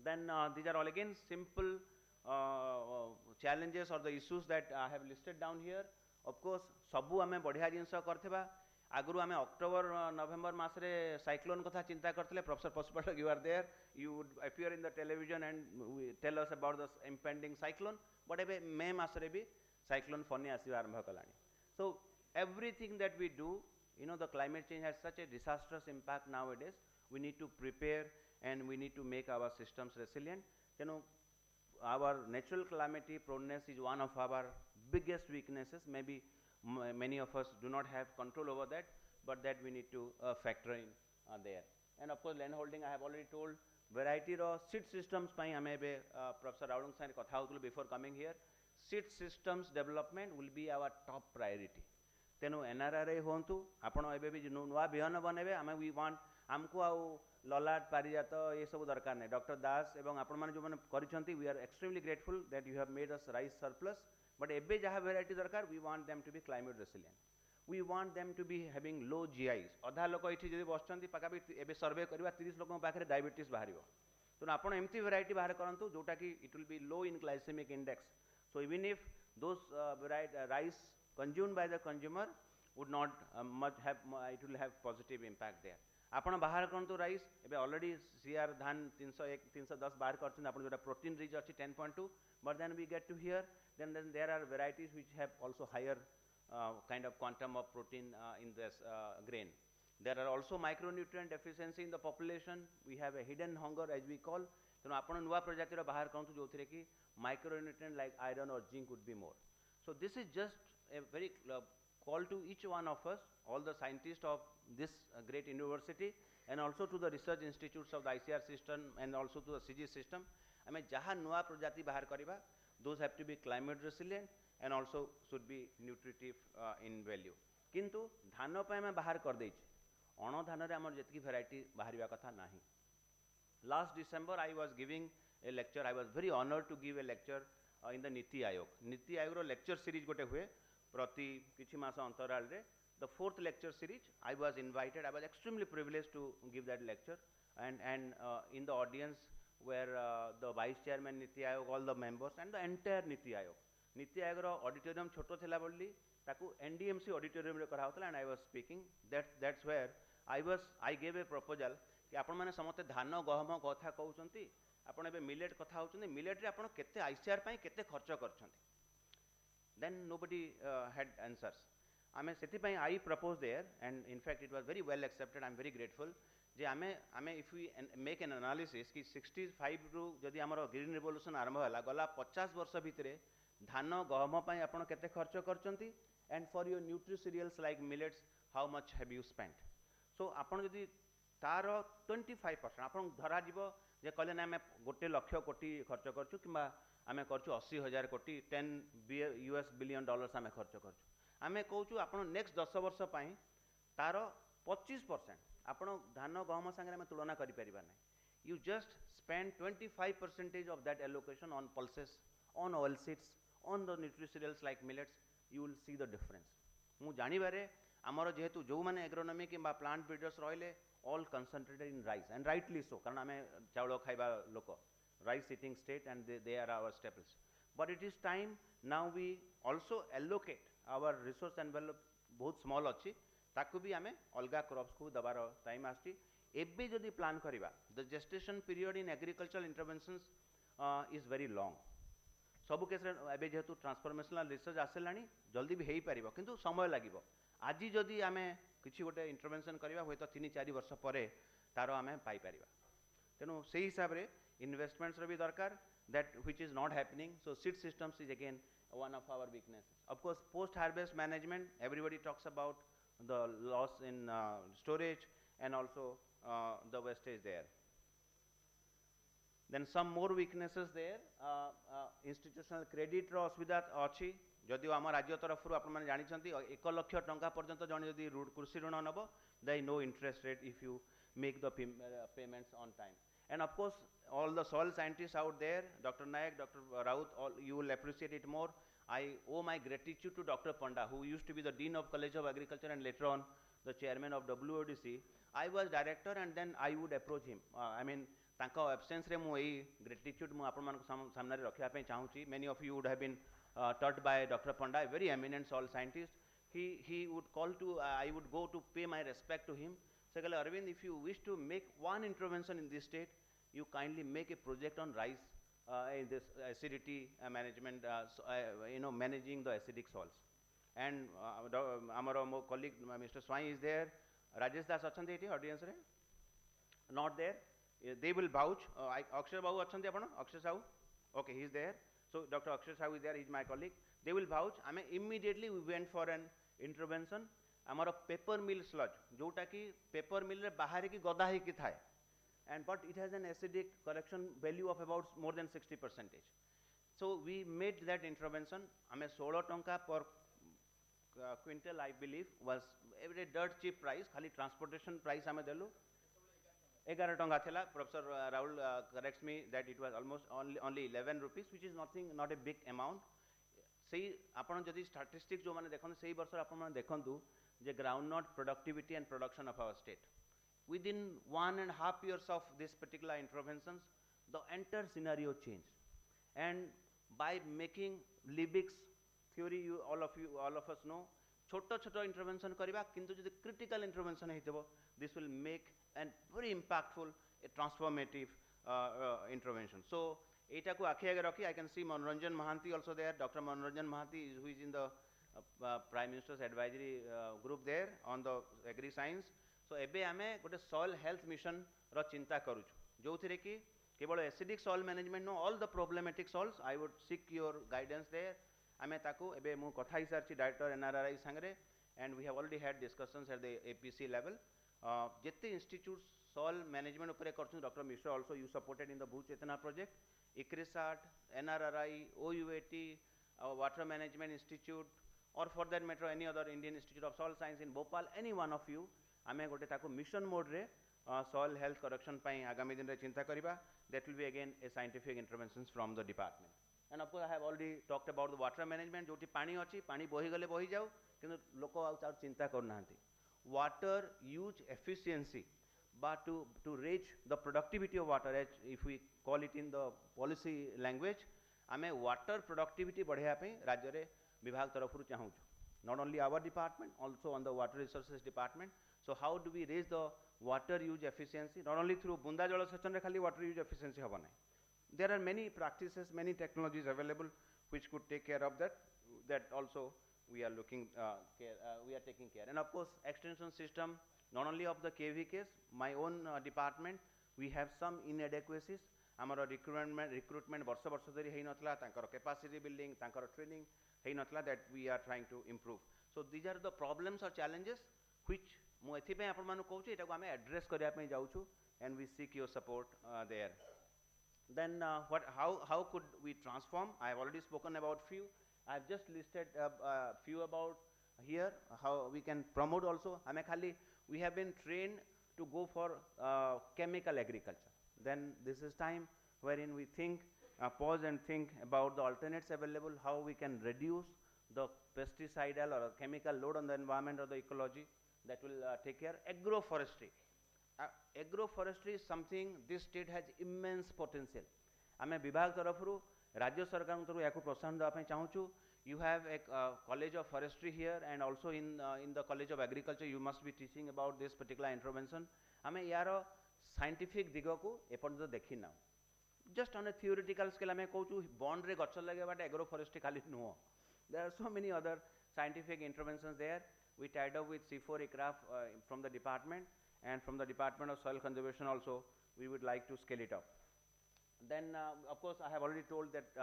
then these are all again simple challenges or the issues that I have listed down here of course सबू आमे बढ़िया जिनस करथिबा आगु आमे अक्टोबर नवेम्बर मास रे साइक्लोन कथा चिंता करथिले professor पशुपाठक you are there you would appear in the television and tell us about the impending cyclone but एबे मे मास रे भी cyclone फनी आसीबा आरंभ Kalani so everything that we do you know the climate change has such a disastrous impact nowadays we need to prepare and we need to make our systems resilient you know our natural calamity proneness is one of our biggest weaknesses maybe many of us do not have control over that but that we need to factor in there and of course land holding I have already told variety ro seed systems pai ame be professor Raulung sir kotha hotul before coming here seed systems development will be our top priority तेणु एनआरआरआई होंतु आपण एबे भी नुआ बिहन बनेबे आमे we want हमको आउ ललाट पारिजात ये सब दरकार नै डॉक्टर दास एवं आपण माने जो माने करिसंती we are extremely grateful that you have made us rice surplus but एबे जहा वेराइटी दरकार we want them to be climate resilient we want them to be having low GIs अधा लोक एठी जदि बसचंती पाका भी एबे सर्वे करबा 30 लोक पाखरे डायबिटीज बाहरिबो तो आपण एम्ति वेराइटी बाहर करंतु जोटा कि it will be low in glycemic index so even if those rice consumed by the consumer would not much have it will have positive impact there. आपण बाहर करंतु राइस एबे ऑलरेडी सीआर धान 301 310 बाहर करछन आपण जोटा प्रोटीन रिच अछि 10.2 but then we get to here then there are varieties which have also higher kind of quantum of protein in this grain. There are also micronutrient deficiency in the population. We have a hidden hunger as we call. तेणु आपण नुआ प्रजातिर बाहर करंतु जोथिरे कि micronutrient like iron or zinc would be more. So this is just a very call to each one of us, all the scientists of this great university and also to the research institutes of the ICR system and also to the CG system. आमे जहाँ नुआ प्रजाति बाहर करिबा, those have to be climate resilient and also should be nutritive in value. किंतु धान पे आमे बाहर कर देछि, अण धान रे हमर जेतकी variety बाहरिबा कथा नाही. Last December I was giving a lecture. I was very honored to give a lecture in the Niti Ayog. Niti Ayog ro lecture series gote हुए प्रति किछि मास अंतराल रे. The fourth lecture series I was invited. I was extremely privileged to give that lecture and in the audience were the vice chairman Niti Ayog, all the members and the entire Niti Ayog. Niti Ayog ro auditorium छोटो थिला बोली ताकू NDMC auditorium रे करा होतला and I was speaking. That's where I gave a proposal कि आपण माने समते धान गहम कथा कहउचंती आपण एबे मिलेट कथा होउचंती मिलेट रे आपण केते आईसीआर पई केते खर्च करछंती. Then nobody had answers. आमे सेति पई I proposed there and in fact it was very well accepted. I am very grateful जे आमे if we make an analysis कि 65 रु जदि हमर ग्रीन रिवोल्यूशन आरंभ होला गला 50 वर्ष भितरे धान गहम पई आपण केते खर्च करछंती and for your nutri cereals like millets how much have you spent. So आपण जदि तार 25% आपण धरा जीवो जे कहले ना आमे 1 लाख कोटी खर्च करछु किबा आमे करछु 80,000 कोटी $10 बिलियन आमे खर्च करछु. आमे कहूछु आपण नेक्स्ट 10 वर्ष पई तार 25% आपण धान गहम संगे आमे तुलना करि परिबा नै. You just spend 25% of that allocation on pulses, on oil seeds, on the nutri cereals like millets. You will see the difference. मु जानि बारे हमर जेहेतु जो माने एग्रोनॉमी किबा प्लांट ब्रीडर्स रहिले all concentrated in rice and rightly so कारण आमे चावल खाइबा लोक rice eating state and they are our staples. But it is time now we also allocate our resource envelope बहुत small अच्छी ताकू भी आमे अलगा क्रॉप्स को दबार टाइम आछि. एबे जदि प्लान करिबा the gestation period in agricultural interventions is very long. सब केस रे एबे जेहेतु ट्रांसफॉर्मेशनल रिसर्च आसेलानी जल्दी भी हेई परिबो किंतु समय लागिबो. आजि जदि आमे किछि गोटे इंटरवेंशन करिबा होय तो 3-4 वर्ष परे तारो आमे पाई परिबा. तेनु सेही हिसाब रे इन्वेस्टमेंट्स रे भी दरकार that which is not happening. So seed systems is again one of our weaknesses. Of course post harvest management, everybody talks about the loss in storage and also the wastage there. Then some more weaknesses there. Institutional credit रो असुविधा अछि. जदि आम राज्य तरफ आपण माने जानि छंती 1 लाख टंका पर्यंत जण जदि कृषि ऋण नबो there is no interest rate if you make the payments on time. And of course all the soil scientists out there, Dr. Nayak, Dr. Raut, all you will appreciate it more. I owe my gratitude to Dr. Panda, who used to be the Dean of College of Agriculture and later on the Chairman of WODC. I was director and then I would approach him. I mean तांका absence रे मु एई gratitude मु आपण मान सामने रे रखिया पे चाहूची. Many of you would have been taught by Dr. Panda, a very eminent soil scientist. He would call to I would go to pay my respect to him. So Arvind, if you wish to make one intervention in this state, you kindly make a project on rice in this acidity management, managing the acidic soils. And our colleague Mr. Swai is there. Rajesh Das achante eti audience re? Not there. They will vouch. Akshay Babu achante apana? Akshay Sahu? Okay, he is there. So Dr. Akshay Sahu is there. He is my colleague. They will vouch. Immediately we went for an intervention. आमर paper मिल sludge जोटा कि paper मिल रे बाहर की गदा ही की थाए and but it has an acidic correction value of about more than 60%. So we made that intervention. आमे 16 टंका per quintal I believe was a very dirt cheap price. खाली transportation price आमे देलु 11 टंका थिला. Professor Rahul corrects me that it was almost only 11 rupees, which is not a big amount. सेही आपण जदि statistics जो माने देखन सेही वर्ष आपण माने देखंतु the groundnut productivity and production of our state. Within 1.5 years of this particular interventions, the entire scenario changed. And by making Libix theory all of us know छोटो छोटो intervention करिबा किंतु जदि critical intervention हेतबो this will make an very impactful a transformative intervention. So एटा को आखि आगे रखी I can see Manoranjan Mahanti also there. Dr. Manoranjan Mahanti who is in the Prime Minister's advisory group there on the agri science. So एबे आमे गोटे soil health mission रो चिंता करूछु जो थिरे कि केवल acidic soil management no all the problematic soils. I would seek your guidance there. आमे ताकू एबे मु कथा hi sarchi director NRRI sangre and we have already had discussions at the APC level. Jette institutes soil management upare करछु Dr. Mishra also you supported in the Bhuj Chetana project. ICRISAT, NRRI, OUAT, Water Management Institute, or for that matter any other Indian Institute of Soil Science in Bhopal, any one of you, आमे गोटे ताको mission mode रे soil health correction पाई आगामी दिन रे चिंता करिबा. That will be again a scientific interventions from the department. And of course I have already talked about the water management. जोटी पानी अछि पानी बोही गले बोही जाऊ किंतु लोक आउ चिंता कर नाहंती. Water use efficiency, but to raise the productivity of water, as if we call it in the policy language, आमे water productivity बढ़िया पे राज्य रे विभाग तरफ रु चाहूँ. Not only our department, also on the water resources department. So how do we raise the water use efficiency? Not only through bunda jala session re khali water use efficiency haba nahi. There are many practices, many technologies available which could take care of that. That also we are looking we are taking care. And of course extension system, not only of the KVKs, my own department, we have some inadequacies. Amara recruitment ବର୍ଷ ବର୍ଷ ଧରି ହେଇ ନଥିଲା, ତାଙ୍କର capacity building, ତାଙ୍କର training ହେଇ ନଥିଲା, that we are trying to improve. So these are the problems or challenges which ମୁଁ ଏଥିପାଇଁ ଆପଣମାନଙ୍କୁ କହୁଛି ଏଟାକୁ ଆମେ address କରିବା ପାଇଁ ଯାଉଛୁ and we seek your support there. Then how could we transform? I have already spoken about few. I have just listed few about here how we can promote also. We have been trained to go for chemical agriculture. Then this is time wherein we think, pause and think about the alternates available, how we can reduce the pesticidal or chemical load on the environment or the ecology. That will take care. Agroforestry. Agroforestry is something this state has immense potential. आमे विभाग तरफरु राज्य सरकार तरु याकु प्रोत्साहन देवा पई चाहूछु. You have a college of forestry here and also in the college of agriculture you must be teaching about this particular intervention. आमे यारो scientific दिगो को एपर्यंत देखि ना. Just on a theoretical scale आमे कहूछु bond रे गछ लगेबाटे agroforestry खाली नुहो. There are so many other scientific interventions there. We tied up with C4 ICRAF from the department, and from the Department of Soil Conservation also we would like to scale it up. Then of course I have already told that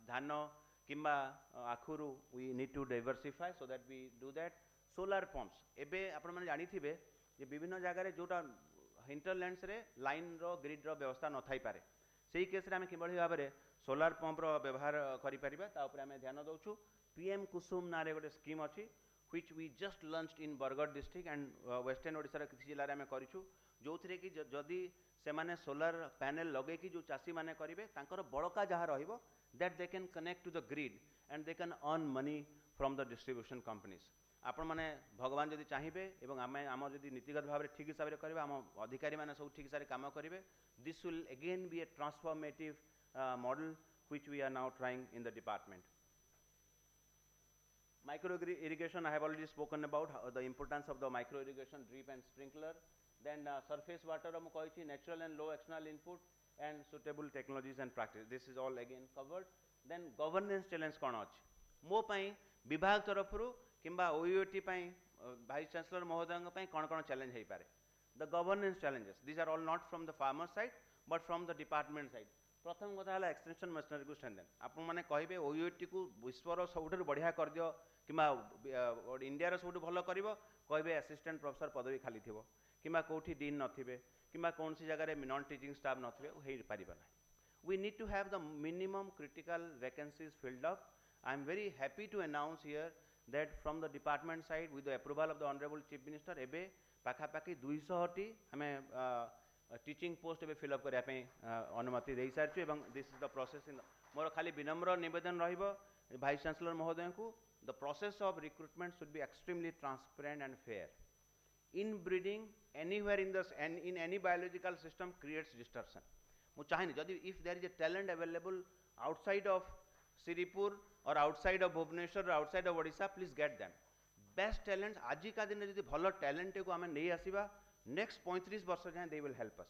dhana kimba akhuru we need to diversify, so that we do that. Solar pumps ebe apan mane jani thibe je bibhinno jaga re jota hinterlands re line ro grid ro vyavastha no thai pare, sei case re ame kimbali bhabare solar pump ro vyavahar kari pariba ta upare ame dhyan dauchu. PM Kusum na re gote scheme achi which we just launched in Bargarh district and Western Odisha ra kisi jilla re ame karichu, जो थरे कि जदि से माने solar panel लगे कि जो चासी माने करिवे तांकर बड़का जहा रहिबो, that they can connect to the grid and they can earn money from the distribution companies. आपण माने भगवान जदि चाहिबे एवं आमे आम जदि नीतिगत भाव रे ठीक हिसाब रे करबे, आम अधिकारी माने सब ठीक हिसाब रे काम करिवे, this will again be a transformative model which we are now trying in the department. Micro irrigation, I have already spoken about the importance of the micro irrigation, drip and sprinkler. Then surface water natural and low external input and suitable technologies and practice. This is all again covered. Then governance challenge kon achi mo pai vibhag tarafru kimba OUT pai vice chancellor mohodayanga pai kon challenge hei pare. The governance challenges, these are all not from the farmer side but from the department side. प्रथम कथा है extension machinery को strengthen. आपण माने कहबे OUT को विश्वर सबुठ बढ़िया कर दियो किमा इंडिया रो सबुठ भलो करिवो, कहबे असिस्टेंट प्रोफेसर पदवी खाली थिबो किमा कोठी डीन नथिबे किमा कोन सी जगह रे नॉन टीचिंग स्टाफ नथिबे हेइ परिबा ना. We need to have the minimum critical vacancies filled up. I am very happy to announce here that from the department side with the approval of the honorable chief minister ebe पाखा पाखी 200 T हमें teaching post ebe fill up करिया पे अनुमति देई सारछु एवं this is the process in मोर खाली विनम्र निवेदन रहिबो वाइस चांसलर महोदय को, the process of recruitment should be extremely transparent and fair. Inbreeding anywhere in any biological system creates distortion. Mu chahini jodi if there is a talent available outside of Siripur or outside of Bhubaneswar or outside of Odisha, please get them. Best talents आज का दिन जदि भल talent को आम नहीं आसवा next 35 वर्ष जाए दे विल हेल्प अस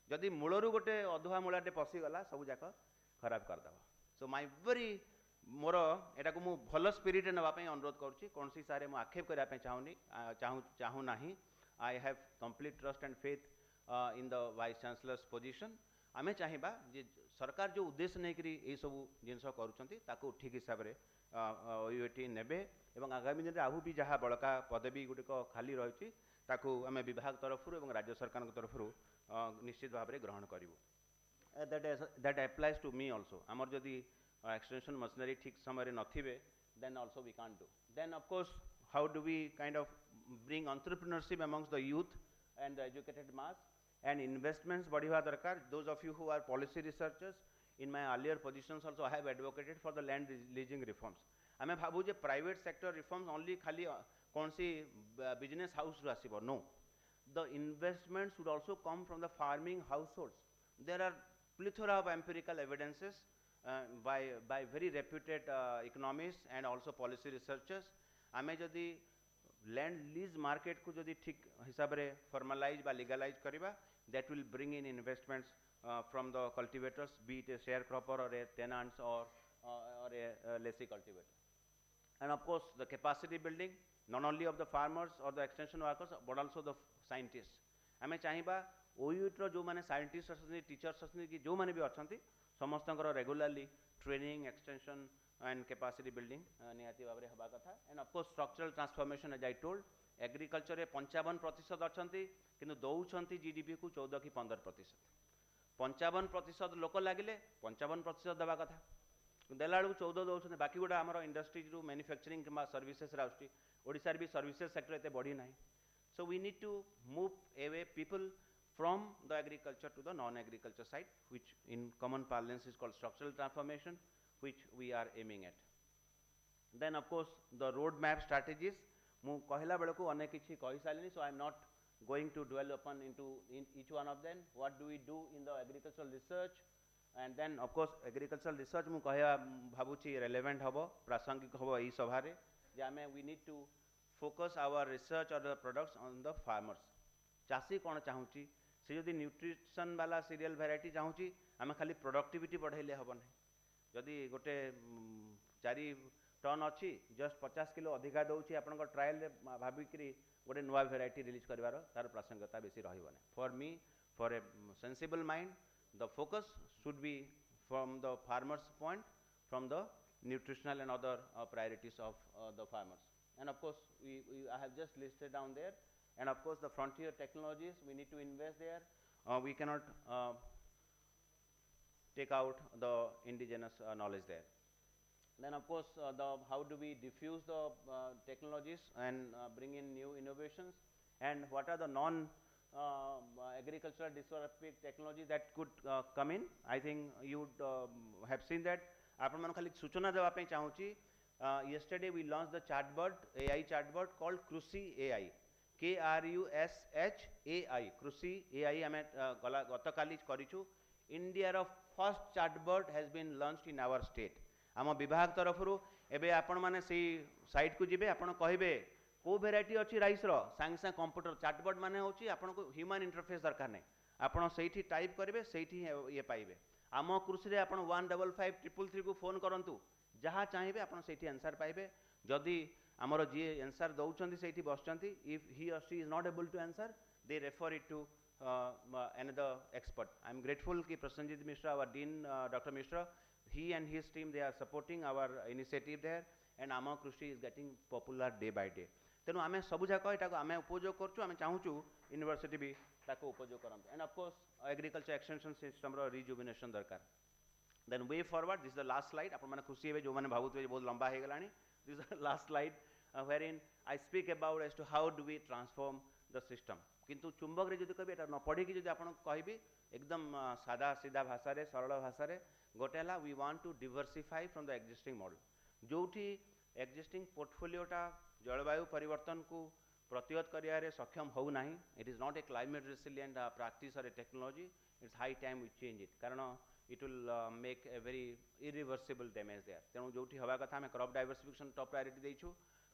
जदि मूलरू गोटे अधुआ मूलाटे पशिगला सब जाक खराब करदेव सो माय वेरी मोर एटा को मु भल स्पिरिट नापी अनुरोध करुँची कौन सी सारे मुझे आक्षेप करने चाहूनी चाहू ना I have complete trust and faith in the vice chancellor's position आमे चाहिबा जे सरकार जो उद्देश्य नहीं करी ये सब जिनस करूँ ठीक हिसाब से ओयूएटी नेबे एवं आगामी दिन में आहू भी जहाँ बड़का पदवी गुड़िक खाली रही आम विभाग तरफ राज्य सरकार तरफ निश्चित भाव में ग्रहण करूँ that applies to me also आमर जदि एक्सटेंशन मशीनरी ठीक समय नथिबे then also we can't do then of course how do we kind of bring entrepreneurship amongst the youth and the educated mass and investments बढ़िया दरकार those of you who are policy researchers in my earlier positions also I have advocated for the land leasing reforms आमे भाबू जे private sector reforms only खाली कौन सी business house रू आसीबो no the investments should also come from the farming households there are plethora of empirical evidences by very reputed economists and also policy researchers आमे जदि land lease market को जदि ठीक हिसाब रे फॉर्मलाइज बा लीगलाइज करिबा that will bring in investments from the cultivators B it A share cropper और ए tenants or a lessee cultivator and of course the capacity building not only of the farmers or the extension workers but also the scientists आमे चाहिबा ओयूट रो जो माने scientist असथि teachers असथि कि जो माने भी अछंती समस्तंकर regularly training extension and capacity building निहाती भाव हवा कथा and of course structural transformation as I told agriculture रे 55% अछंती किंतु दौछंती जीडीपी को 14 कि 15% 55% लोक लागिले 55% देवा कथा देला बेलू 14 दौछंती बाकी गोटा आमर इंडस्ट्री रू मैन्युफैक्चरिंग किंबा सर्विसेस आउची ओडिसा भी सर्विसेस सेक्टर एते बढ़ी नाही so we need to move away people from the agriculture to the non agriculture side which in common parlance is called structural transformation which we are aiming at. Then of course the roadmap strategies mu कहला बेलू अनेक किछि कहि Salini so I am not going to dwell upon into each one of them what do we do in the agricultural research and then of course agricultural research mu कहया भाबुछि relevant हबो प्रासंगिक हबो एई सभा रे जे आमे we need to focus our research or the products on the farmers चासी कोन चाहूची से जदि nutrition वाला serial variety चाहूची आमे खाली प्रोडक्टिविटी बढ़ाइले हबो नै जदि गोटे 4 टन अच्छी जस्ट 50 किलो अधिका दौची आपन ट्रायल भाविकी गोटे नुआ भेराइटी रिलीज करार तार प्रासंगिकता बेसी रही for me for a sensible mind the focus should be from the farmers point from the nutritional and other priorities of the farmers and of course I have just listed down there and of course the frontier technologies we need to invest there we cannot take out the indigenous knowledge there. Then of course how do we diffuse the technologies and bring in new innovations and what are the non agricultural disruptive technologies that could come in. I think you would have seen that आपण मन खाली सूचना देवा पे चाहूची yesterday we launched the chatbot AI chatbot called Krushi AI KRUSH Krushi AI हमें गत काली करिछु इंडिया रो first chatbot has been launched in our state आम विभाग तरफ एबे आपण माने सी साइट को जिबे आपण कहबे को वेराइटी अछि राइस रो सांग सांग कंप्यूटर चैटबॉट माने होची आपण को ह्यूमन इंटरफेस दरकार नै आपण सेठी टाइप करबे सेठी ये पाइबे आम कृषि रे आपण 155333 को फोन करंतु जहाँ चाहिए आपण सेठी आंसर पाइबे जदि आमर जी आंसर दौचंती सेठी बसचंती इफ ही और she is not able to answer they refer it to another expert. I am grateful कि Prasenjit Mishra, our Dean, Dr. Mishra, he and his team they are supporting our initiative there, and Ama Krushi is getting popular day by day. तेणु आमे सबु जाक एटा आमे उपयोग करछु आमे चाहूछु university भी ताको उपयोग करम and of course agriculture extension system row rejuvenation दरकार. Then way forward this is the last slide आपण माने खुशी हेबे जो माने भाबुत बहुत लंबा हे गलानी this is the last slide wherein I speak about as to how do we transform the system. किंतु चुंबक रे जदि कहबे एटा न पढ़ी कि जदि आपण कहबी एकदम सादा सीधा भाषा रे सरल भाषा रे गोटेला we want to diversify from the existing model जोठी एग्जिस्टिंग पोर्टफोलियोटा जलवायु परिवर्तन को प्रतिहत करियारे सक्षम हो नहीं it is not a climate resilient practice or a technology it's high time we change it कारण it will make a very irreversible damage there. तेणु जो हवा कथा आम क्रॉप डाइवर्सिफिकेशन टॉप प्रायोरिटी देइछु.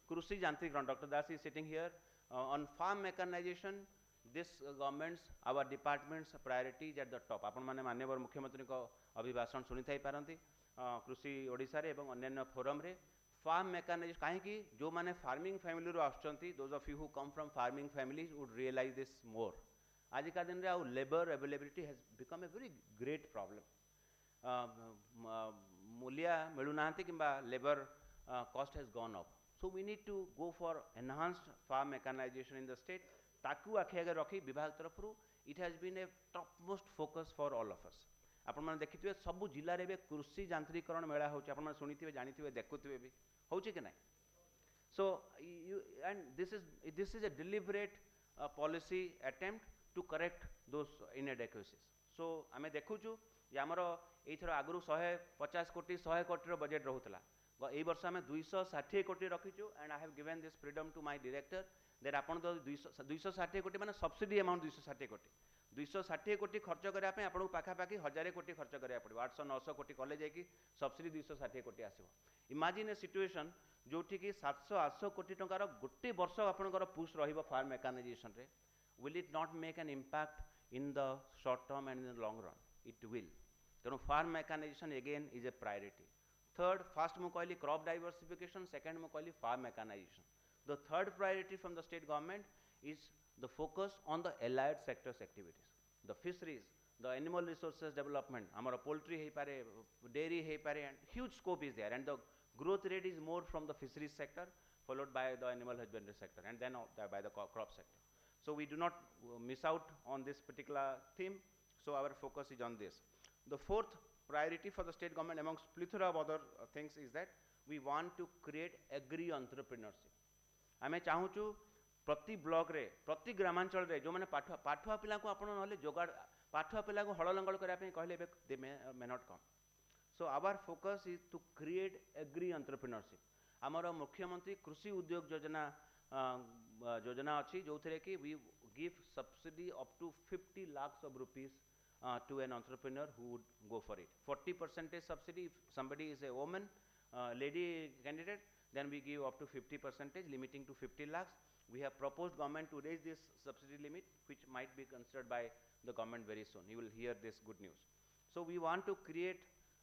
कृषि यांत्रिकरण doctor Das is sitting here on farm mechanisation. This government's our departments priority at the top. आपण माने माननीय मुख्यमंत्री को अभिभाषण सुनी थाई पारंती कृषि ओडिशा रे एवं अन्य फोरम रे. फार्म मेकानाइजेशन कहीं जो माने फार्मिंग फैमिली रो आछंती, those of you who come from farming families would realise this more. आज का दिन रे आउ labour availability has become a very great problem. मूल्य मिलूना कि labour cost has gone up. So we need to go for enhanced farm mechanisation in the state. ताकू आखि आगे रखी विभाग तरफ it has been a top most focus for all of अस. आपण मैंने देखिए सबू जिले में कृषि यांत्रिकरण मेला हो शुणी जानी देखुए भी होची कि नहीं. So and this is a deliberate policy attempt to correct those inadequacies. So आम देखुचु जे आमर एथर आगु 150 कोटी 100 कोटी बजेट रोला. यही वर्ष आम 260 कोटी रखीचु. And I have given this freedom to my director that आपन तो 260 कोटी माने सब्सिडी अमाउंट 260 कोटी 260 कोटी खर्च करने आपको पाखापाखि 1000 कोटी खर्च करा पड़ो. 800-900 कोटी कले जाकि सब्सिडी 260 कोटी आसो. इमेजिन ए सिचुएशन जोठी कि 700-800 कोटी टंकार गोटे वर्ष आपंकर पुश रहिबो फार्म मेकानाइजेशन रे. Will it not make an impact in the short term and in the long run? It will. तेणु farm mechanisation again is a priority. Third, first मु कहली क्रॉप डाइवर्सिफिकेशन, सेकंड मु कहली farm mechanisation. The third priority from the state government is the focus on the allied sectors activities, the fisheries, the animal resources development. Amara poultry hai pare, dairy hai pare, and huge scope is there, and the growth rate is more from the fisheries sector followed by the animal husbandry sector and then by the crop sector. So we do not miss out on this particular theme. So our focus is on this. The fourth priority for the state government amongst plethora of other things is that we want to create agri entrepreneurship. आमे चाहूचु प्रति block रे प्रति ग्रामांचल रे जो मैंने पाठुआ पिला को आपण नले जोगाड़ पाठुआ पिला को हल लंगल करने कहले they may not come. So our focus is to create agri entrepreneurship. आमर मुख्यमंत्री कृषि उद्योग योजना अच्छी जो थे कि we give subsidy up to 50 lakhs of rupees to an entrepreneur who would go for it. 40% subsidy if somebody is a woman lady candidate, then we give up to 50%, limiting to 50 lakhs. We have proposed government to raise this subsidy limit, which might be considered by the government very soon. You will hear this good news. So we want to create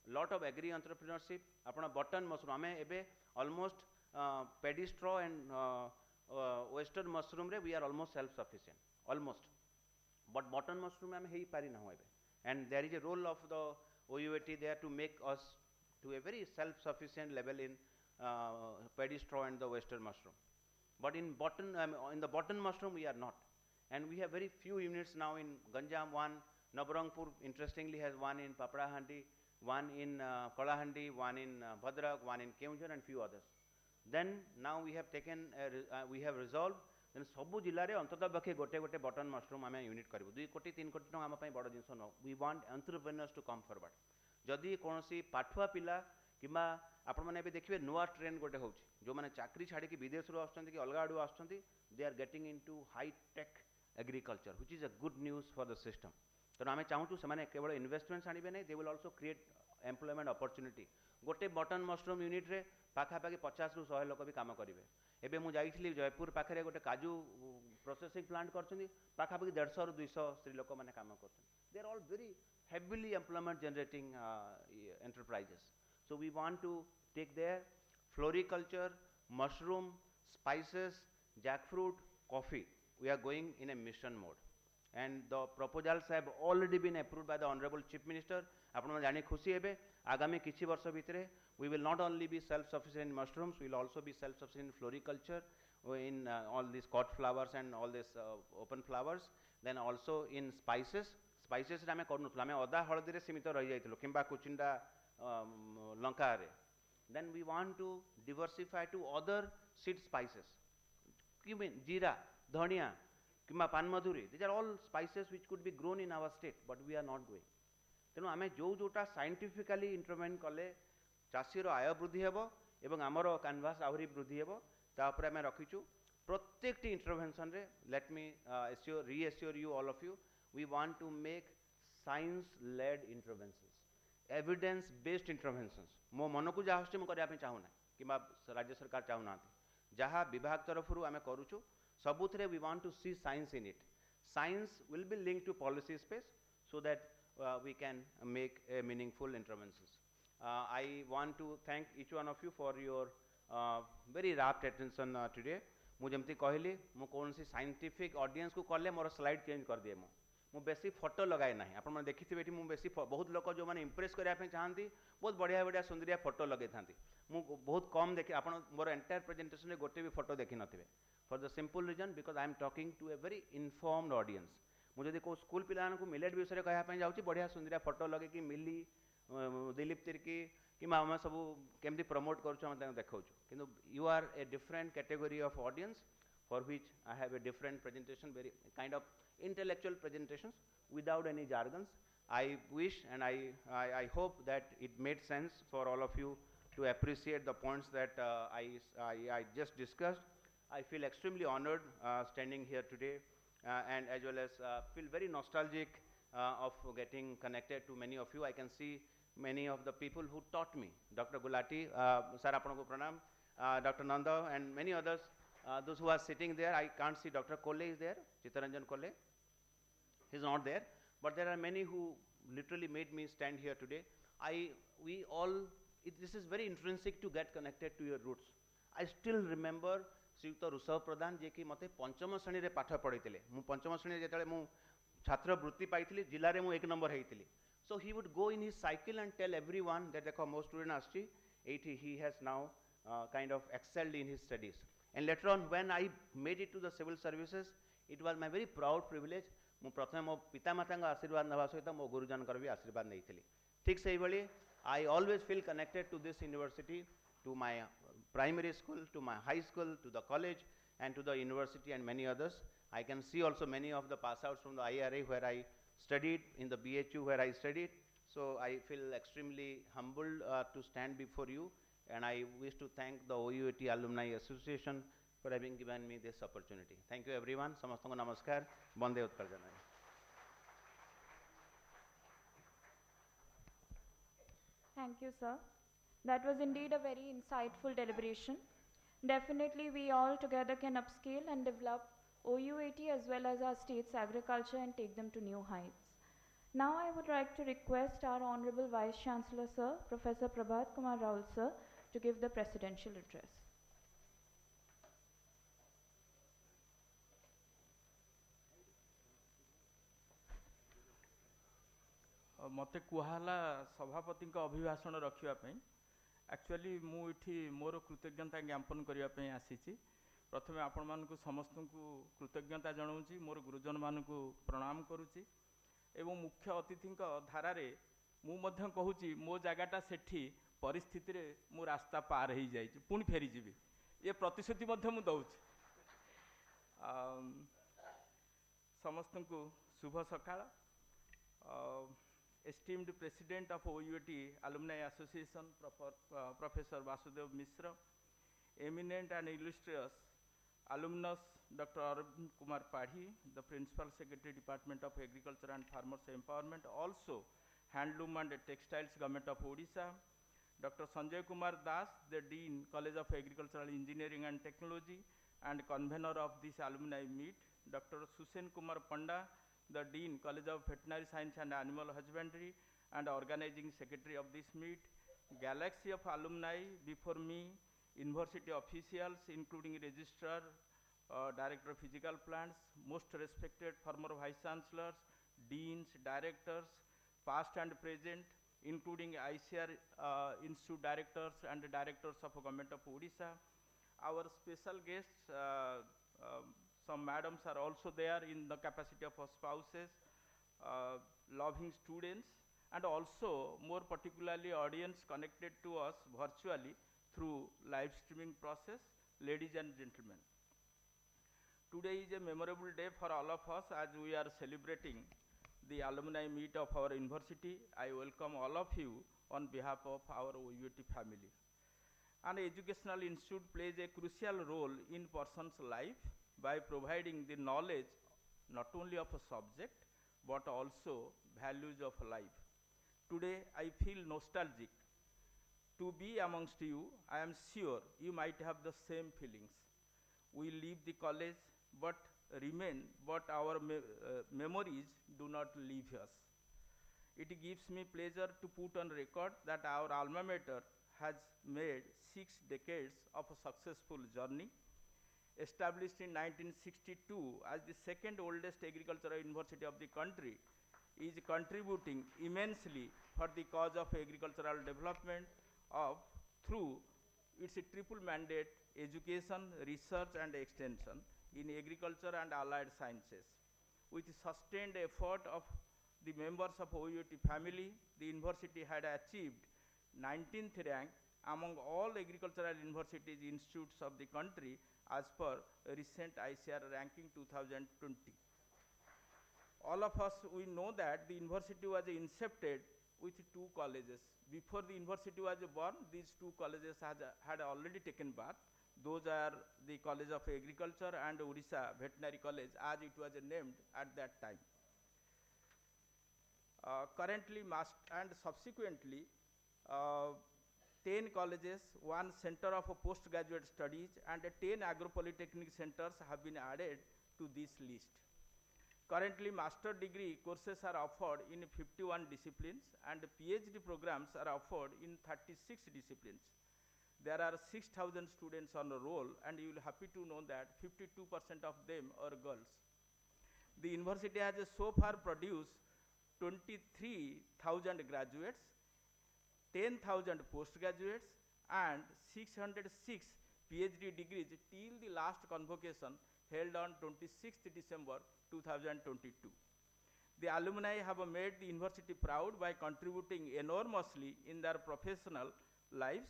lot of agri entrepreneurship. अपना button mushroom आमे एबे almost paddy straw and western mushroom रे we are almost self sufficient, almost. But button mushroom आमे हेई पारि ना होबे. And there is a role of the OUAT there to make us to a very self sufficient level in paddy straw and the western mushroom. But in the button mushroom we are not, and we have very few units now in Ganjam. One, Nabarangpur interestingly has one in Papadahandi, one in Kalahandi, one in Bhadrak, one in Keonjhar, and few others. Then now we have taken we have resolved then सबु जिल्ला रे अंततः बखे गोटे गोटे button mushroom आमे unit करिवु. 2 कोटी 3 कोटी टका आम पई बड़ जिंस न. We want entrepreneurs to come forward. जदि कोनोसी पाठुआ पिला किंबा आपण माने देखिए नुआ ट्रेंड गोटे हो जो मैंने चाकरी छाड़ी विदेश रू आसुचंती कि अलग आड़ू आसुचंती, they are getting into high tech agriculture which is a good news for the system. तेणु आम चाहूँ से केवल इन्वेस्टमेंट्स आने नहीं, they will also create employment opportunity. गोटे बटन मशरूम यूनिट रे पाखापाखि 50 ରୁ 100 लोक भी काम करेंगे. एबे मु जाइथिली जयपुर पाखरे गोटे काजू प्रोसेसिंग प्लांट करछंती, पाखापाखि 150 ରୁ 200 स्त्री लोक माने काम करछंती. They are all very heavily employment generating enterprises. So we want to take there floriculture, mushroom, spices, jackfruit, coffee. We are going in a mission mode, and the proposals have already been approved by the Honorable Chief Minister. आपण जाने खुशी हेबे आगामी किछि वर्ष भितरे we will not only be self sufficient in mushrooms, we will also be self sufficient in floriculture, in all these cut flowers and all these open flowers. Then also in spices. Spices रे आमे करनुतला, आमे अदा हळदी रे सीमित रहि जाइतलो किंबा कुचिंडा लंका रे. Then we want to diversify to other seed spices. Jeera, dhania, किंबा पानमधुरी. These are all spices which could be grown in our state, but we are not going. तेणु आमे जो जोटा साइंटिफिकली इंटरवेन कले चाषीर आय वृद्धि हेबो एवं आमर कैनवास आहरी वृद्धि हेबो तापर आमे रखिचु प्रत्येकटी इंटरवेंशन रे. Let me reassure you all of you, we want to make science led interventions. Evidence based interventions मो मन को जहाँ आसुच्छी मुझे चाहूना कि राज्य सरकार चाहूना जहाँ विभाग तरफ आम करुचु सबुथिरे we want to see science in it science will be link to policy space so that we can make a meaningful interventions. I want to thank each one of you for your very rapt attention today. मुझे जमती कहली मु कौन सी scientific audience को कले मोर slide change कर दिए मु बेसी फोटो लगाए ना आप देखिए ये मुझे बेसी बहुत लोक जो मैंने इम्प्रेस करने चाहती बहुत बढ़िया बढ़िया सुंदरिया फोटो लगे था बहुत कम देखिए आप मोर एंटायर प्रेजेंटेशन में गोटे भी फोटो देखी नथिबे for the simple reason because I am talking to a very informed audience मुझे को स्कूल पिला मिलेट विषय कहवाई जाऊँगी बढ़िया सुंदरिया फोटो लगे कि मिली दिलीप तिर्की कि आम सब केमती प्रमोट कर देखा कि you are a different category of audience for which I have a different presentation very kind of intellectual presentations without any jargons. I wish and I hope that it made sense for all of you to appreciate the points that I just discussed. I feel extremely honored standing here today and as well as feel very nostalgic of getting connected to many of you. I can see many of the people who taught me. Dr. Gulati, sir apanku pranam, Dr. Nanda and many others, those who are sitting there. I can't see Dr. Kole is there, Chittaranjan Kole. He is not there, but there are many who literally made me stand here today. We all, this is very intrinsic to get connected to your roots. I still remember Shriyukta Rishabh Pradhan जे कि मते पंचम श्रेणी रे पाठ पढ़ाई मु पंचम श्रेणी जेतले मु छात्र वृत्ति पाइथिली जिल्ला रे मु 1 number हेइथिली so he would go in his cycle and tell everyone that देखो मो स्टूडेंट आछि एठी he has now kind of excelled in his studies and later on when I made it to the civil services it was my very proud privilege मु प्रथम मो पिता माता आशीर्वाद नवा सहित मो गुरुजन भी आशीर्वाद नहीं ठीक से ही I always feel connected to this university to my primary school, to my high school, to the college and to the university and many others. I can see also many of the pass outs from the IRA where I studied, in the BHU where I studied. So I feel extremely humbled to stand before you and I wish to thank the OUAT Alumni Association for having given me this opportunity. Thank you everyone. Samastanko namaskar. Bande Utkal Janai. Thank you, sir. That was indeed a very insightful deliberation. Definitely, we all together can upscale and develop OUAT as well as our state's agriculture and take them to new heights. Now, I would like to request our Honorable Vice Chancellor, Sir, Professor Prabhat Kumar Raul, Sir, to give the presidential address. मते कुहाला सभापति अभिभाषण रखापी actually मुझे मोर कृतज्ञता ज्ञापन करने आसी प्रथम आपण मानक समस्त को कृतज्ञता जनाऊँगी मोर गुरुजन मान प्रणाम करुच्ची एवं मुख्य अतिथि धारा मुझे कहूँ मो जगटा सेठी परिस्थिति रे मु रास्ता पार हो जाइए पुणी फेरीजी ये प्रतिश्रुति दूँ समस्त को शुभ सकाळ esteemed President of OUAT Alumni Association, Professor Vasudev Mishra, eminent and illustrious alumnus Dr. Arvind Kumar Padhi, the Principal Secretary Department of Agriculture and Farmers Empowerment, also Handloom and Textiles Government of Odisha, Dr. Sanjay Kumar Das, the Dean College of Agricultural Engineering and Technology and convener of this alumni meet, Dr. Sushen Kumar Panda, the Dean College of Veterinary Science and Animal Husbandry and organizing secretary of this meet, galaxy of alumni before me, university officials including registrar, director of physical plants, most respected former vice chancellors, deans, directors, past and present, including ICR institute directors and directors of government of Odisha. Our special guests, some madams are also there in the capacity of spouses, loving students, and also more particularly audience connected to us virtually through live streaming process. Ladies and gentlemen, today is a memorable day for all of us as we are celebrating the alumni meet of our university. I welcome all of you on behalf of our OUAT family. An educational institute plays a crucial role in person's life by providing the knowledge not only of a subject but also values of life. Today I feel nostalgic to be amongst you. I am sure you might have the same feelings. We leave the college but remain, but our memories do not leave us. It gives me pleasure to put on record that our alma mater has made 6 decades of a successful journey. Established in 1962 as the second oldest agricultural university of the country, is contributing immensely for the cause of agricultural development of through its triple mandate: education, research and extension in agriculture and allied sciences. With sustained effort of the members of OUT family, the university had achieved 19th rank among all agricultural universities institutes of the country as per recent ICR ranking 2020. All of us, we know that the university was incepted with 2 colleges. Before the university was born, these 2 colleges had already taken birth. Those are the College of Agriculture and Odisha Veterinary College, as it was named at that time. Currently, and subsequently, 10 colleges, 1 center of postgraduate studies, and 10 agro-polytechnic centers have been added to this list. Currently, master degree courses are offered in 51 disciplines, and PhD programs are offered in 36 disciplines. There are 6,000 students on the roll, and you will happy to know that 52% of them are girls. The university has so far produced 23,000 graduates, 10,000 postgraduates, and 606 PhD degrees till the last convocation held on 26th December 2022. The alumni have made the university proud by contributing enormously in their professional lives.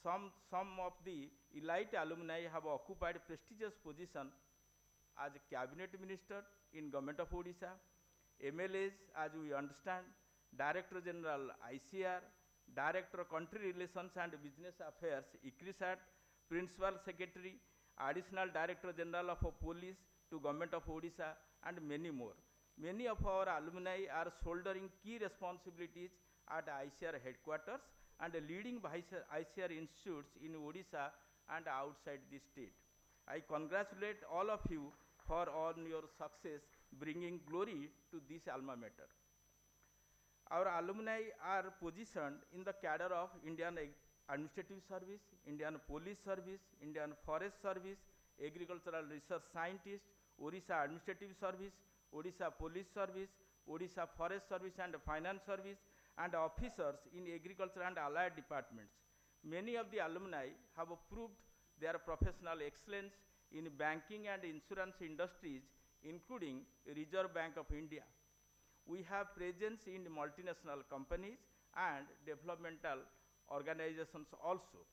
Some of the elite alumni have occupied prestigious positions as cabinet minister in government of Odisha, MLAs, as we understand, Director General ICR, Director Country Relations and Business Affairs ICRISAT, Principal Secretary, Additional Director General of Police to Government of Odisha, and many more. Many of our alumni are shouldering key responsibilities at ICR headquarters and leading ICR institutes in Odisha and outside the state. I congratulate all of you for on your success bringing glory to this alma mater. Our alumni are positioned in the cadre of Indian Administrative Service, Indian Police Service, Indian Forest Service, Agricultural Research Scientist, Odisha Administrative Service, Odisha Police Service, Odisha Forest Service and Finance Service, and officers in agriculture and allied departments. Many of the alumni have proved their professional excellence in banking and insurance industries, including Reserve Bank of India. We have presence in multinational companies and developmental organizations also.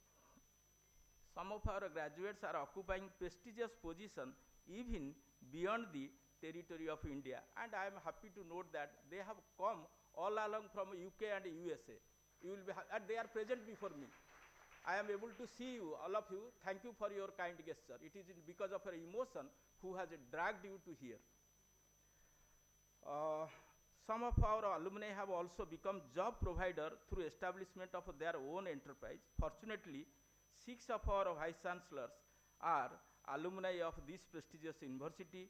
Some of our graduates are occupying prestigious positions even beyond the territory of India, and I am happy to note that they have come all along from UK and USA. You will be and they are present before me. I am able to see you, all of you. Thank you for your kind gesture. It is because of your emotion who has dragged you to here. Some of our alumni have also become job provider through establishment of their own enterprise. Fortunately, 6 of our vice chancellors are alumni of this prestigious university.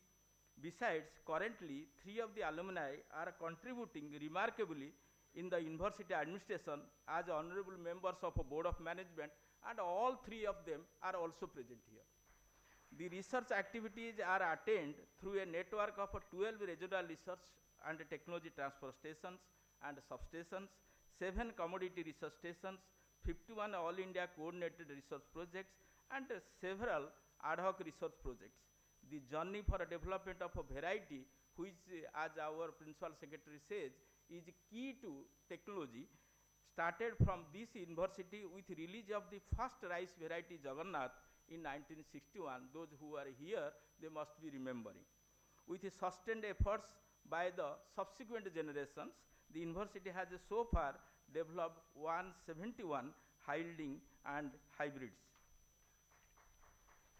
Besides, currently 3 of the alumni are contributing remarkably in the university administration as honorable members of a board of management, and all 3 of them are also present here. The research activities are attained through a network of 12 regional research and technology transfer stations and substations, 7 commodity research stations, 51 All India coordinated research projects, and several ad hoc research projects. The journey for a development of a variety, which, as our principal secretary says, is key to technology, started from this university with release of the first rice variety Jagannath in 1961. Those who are here, they must be remembering. With sustained efforts by the subsequent generations, the university has so far developed 171 yielding and hybrids.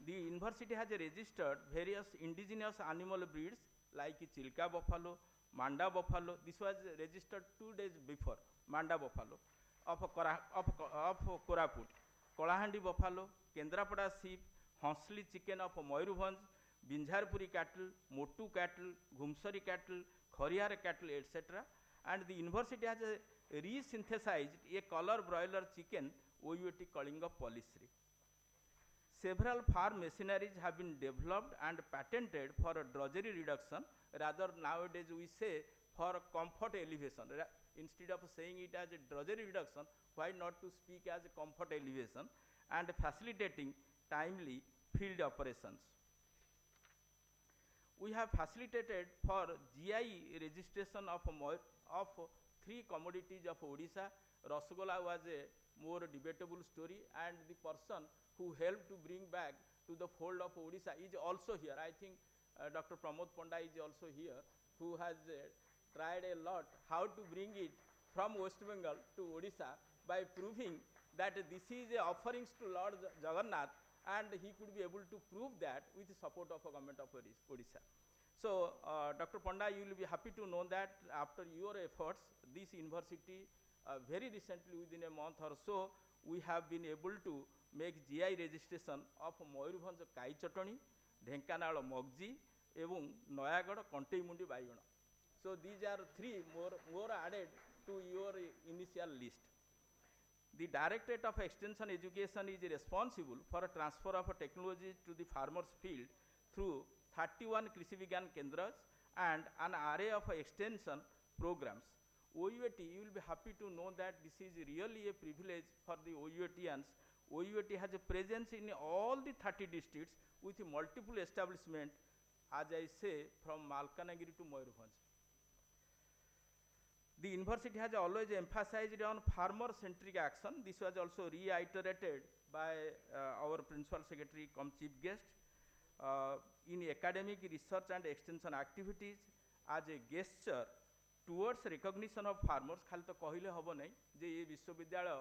The university has registered various indigenous animal breeds like Chilka buffalo, Manda buffalo. This was registered 2 days before. Manda buffalo of Koraput, Kolahandi buffalo, Kendrapada sheep, Hansli chicken of Moyurubhanj, Binjarpuri cattle, Motu cattle, Ghumsari cattle, Khoriar cattle, etc. And the university has resynthesized a color broiler chicken, OUT Kalinga Polisri. Several farm machineries have been developed and patented for drudgery reduction. Rather, nowadays we say for comfort elevation. Instead of saying it as a drudgery reduction, why not to speak as a comfort elevation, and facilitating timely field operations. We have facilitated for GI registration of 3 commodities of Odisha. Rasgulla was a more debatable story, and the person who helped to bring back to the fold of Odisha is also here. I think Dr. Pramod Panda is also here, who has tried a lot how to bring it from West Bengal to Odisha by proving that this is a offerings to Lord Jagannath, and he could be able to prove that with the support of a government of Odisha. So, Dr. Panda, you will be happy to know that after your efforts, this university very recently, within a month or so, we have been able to make GI registration of Moyurbhanj Kai Chotani, Dhenkanal Mogji, এবং Noyagad Konteimundi Baigana. So these are 3 more added to your initial list. The Directorate of Extension Education is responsible for a transfer of technology to the farmers field through 31 Krishi Vigyan Kendras and an array of extension programs. OUAT, you will be happy to know that this is really a privilege for the OUATians. OUAT has a presence in all the 30 districts with multiple establishments, as I say, from Malkanagiri to Moyurbhanj. The university has always emphasized on farmer-centric action. This was also reiterated by our principal secretary cum chief guest in academic research and extension activities as a gesture towards recognition of farmers. खाली तो कहले हबो नहीं जे ये विश्वविद्यालय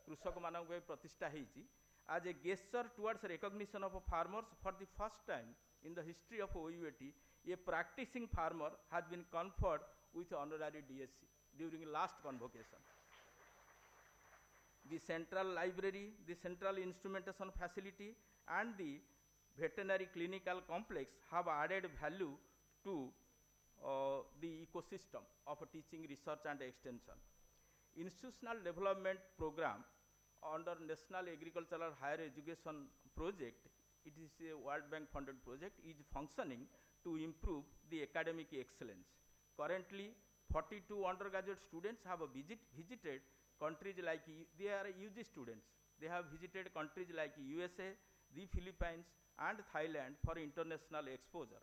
कृषक मानक पे प्रतिष्ठा हेची as a gesture towards recognition of farmers. For the first time in the history of OUAT, a practicing farmer has been conferred with honorary DSc during last convocation. The central library, the central instrumentation facility, and the veterinary clinical complex have added value to the ecosystem of teaching, research, and extension. Institutional development program under National Agricultural Higher Education Project, it is a World Bank funded project, is functioning to improve the academic excellence. Currently, 42 undergraduate students have visited countries like, they are UG students, they have visited countries like USA, the Philippines, and Thailand for international exposure.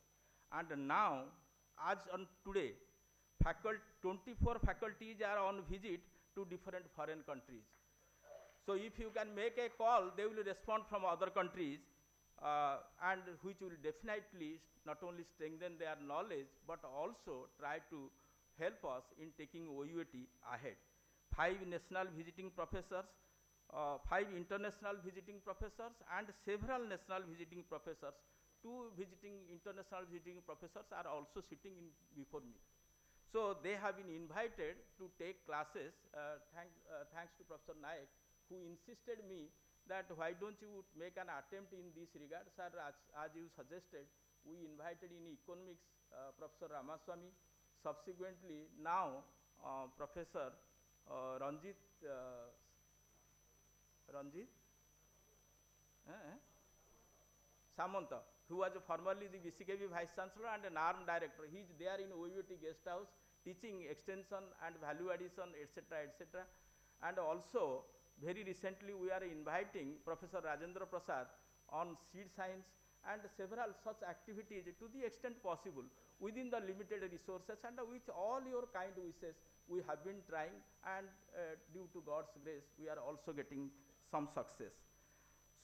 And now, as on today, 24 faculties are on visit to different foreign countries. So if you can make a call, they will respond from other countries, and which will definitely not only strengthen their knowledge, but also try to help us in taking OUAT ahead. 5 national visiting professors, 5 international visiting professors, and several national visiting professors. 2 international visiting professors are also sitting in before me. So they have been invited to take classes, thanks to Professor Naik, who insisted me that why don't you make an attempt in this regard. Sir, as you suggested, we invited in economics Professor Ramaswamy. Subsequently, now Professor Ranjit Samanta, who was formerly the BCKB Vice Chancellor and an ARM Director. He is there in OUAT Guest House teaching extension and value addition, etc., etc. And also, very recently, we are inviting Professor Rajendra Prasad on seed science and several such activities to the extent possible within the limited resources, and with all your kind wishes, we have been trying, and due to God's grace, we are also getting some success.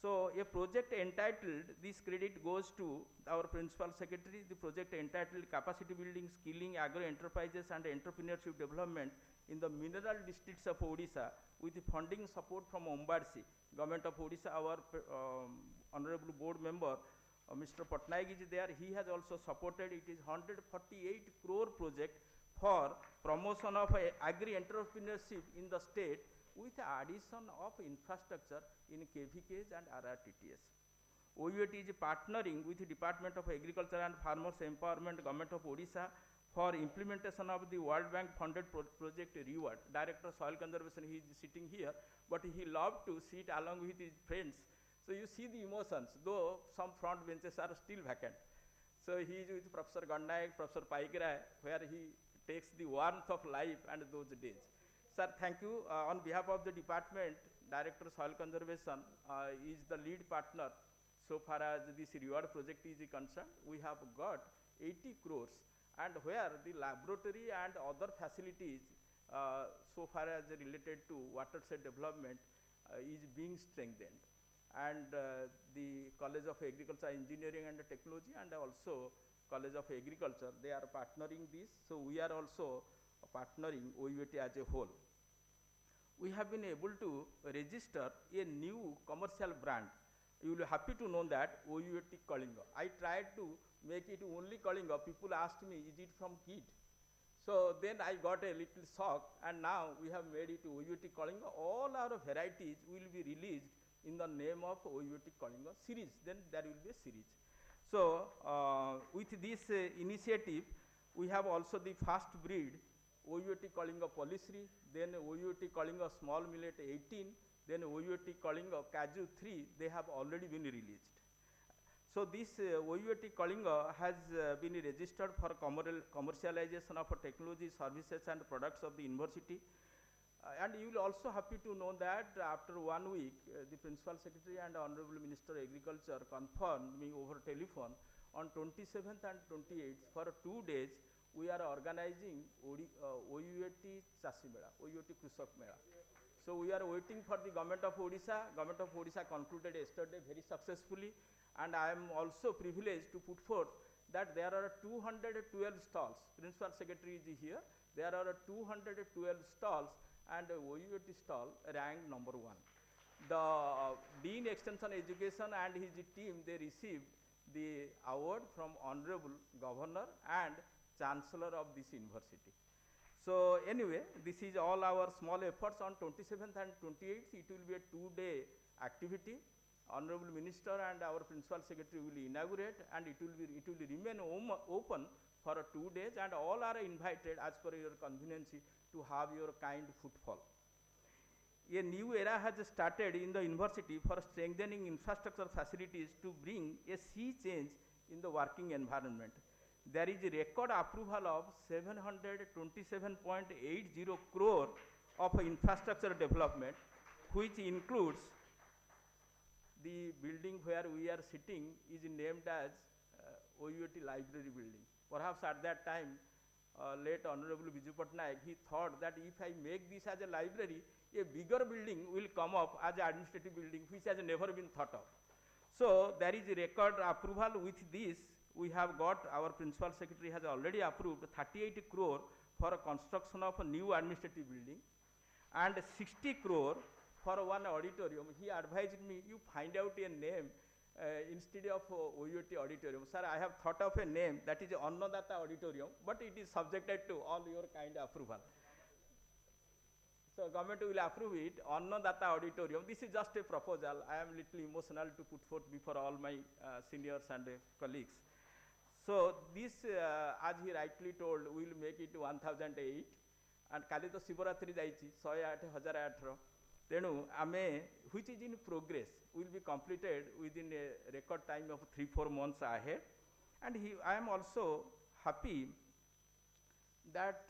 So a project entitled, this credit goes to our principal secretary, the project entitled Capacity Building, Skilling, Agro Enterprises and Entrepreneurship Development in the Mineral Districts of Odisha, with funding support from Ombarsi, Government of Odisha. Our Honorable Board Member, Mr. Patnaik is there. He has also supported. It is 148 crore project for promotion of agri-entrepreneurship in the state with addition of infrastructure in KVKs and RRTTS. OUAT is partnering with the Department of Agriculture and Farmers Empowerment, Government of Odisha for implementation of the World Bank funded project Reward. Director Soil Conservation, he is sitting here, but he loved to sit along with his friends. So you see the emotions, though some front benches are still vacant. So he is with Professor Gannayak, Professor Paikra, where he takes the warmth of life and those days. Sir, thank you. On behalf of the department, Director Soil Conservation is the lead partner so far as this reward project is concerned. We have got 80 crores, and where the laboratory and other facilities so far as related to watershed development is being strengthened. And the College of Agriculture, Engineering and Technology and also College of Agriculture, they are partnering this. So we are also partnering OUAT as a whole. We have been able to register a new commercial brand. You will be happy to know that OUAT Kalinga. I tried to make it only Kalinga. People asked me, is it from kid? So then I got a little shock, and now we have made it OUAT Kalinga. All our varieties will be released in the name of OUAT Kalinga series. Then there will be a series. So with this initiative, we have also the first breed OUAT Kalinga Polisri, then OUAT Kalinga Small Millet 18, then OUAT Kalinga Kaju 3, they have already been released. So this OUAT Kalinga has been registered for commercialization of technology, services and products of the university. And you will also happy to know that after 1 week, the Principal Secretary and Honorable Minister Agriculture confirmed me over telephone on 27th and 28th for 2 days. We are organizing OUAT Chasi Mela, OUAT Krushak Mela. So we are waiting for the Government of Odisha. Government of Odisha concluded yesterday very successfully, and I am also privileged to put forth that there are 212 stalls. Principal Secretary is here. There are 212 stalls, and OUAT stall ranked number 1. The Dean Extension Education and his team, they received the award from Honorable Governor and Chancellor of this university. So anyway, this is all our small efforts. On 27th and 28th, it will be a 2-day activity. Honorable Minister and our Principal Secretary will inaugurate, and it will remain open for 2 days, and all are invited as per your convenience to have your kind footfall. A new era has started in the university for strengthening infrastructure facilities to bring a sea change in the working environment. There is a record approval of 727.80 crore of infrastructure development, which includes the building where we are sitting is named as OUAT Library Building. Perhaps at that time, late Honorable Biju Patnaik, he thought that if I make this as a library, a bigger building will come up as an administrative building, which has never been thought of. So there is a record approval. With this, we have got, our Principal Secretary has already approved 38 crore for a construction of a new administrative building and 60 crore for one auditorium. He advised me, you find out a name instead of OUAT Auditorium. Sir, I have thought of a name, that is Annadatta Auditorium, but it is subjected to all your kind approval. So government will approve it, Annadatta Auditorium. This is just a proposal. I am little emotional to put forth before all my seniors and colleagues. So this, as he rightly told, we will make it 1008, and kali to Shivaratri jaichi 108,1018. Tenu ame, which is in progress, will be completed within a record time of 3-4 months ahead. And I am also happy that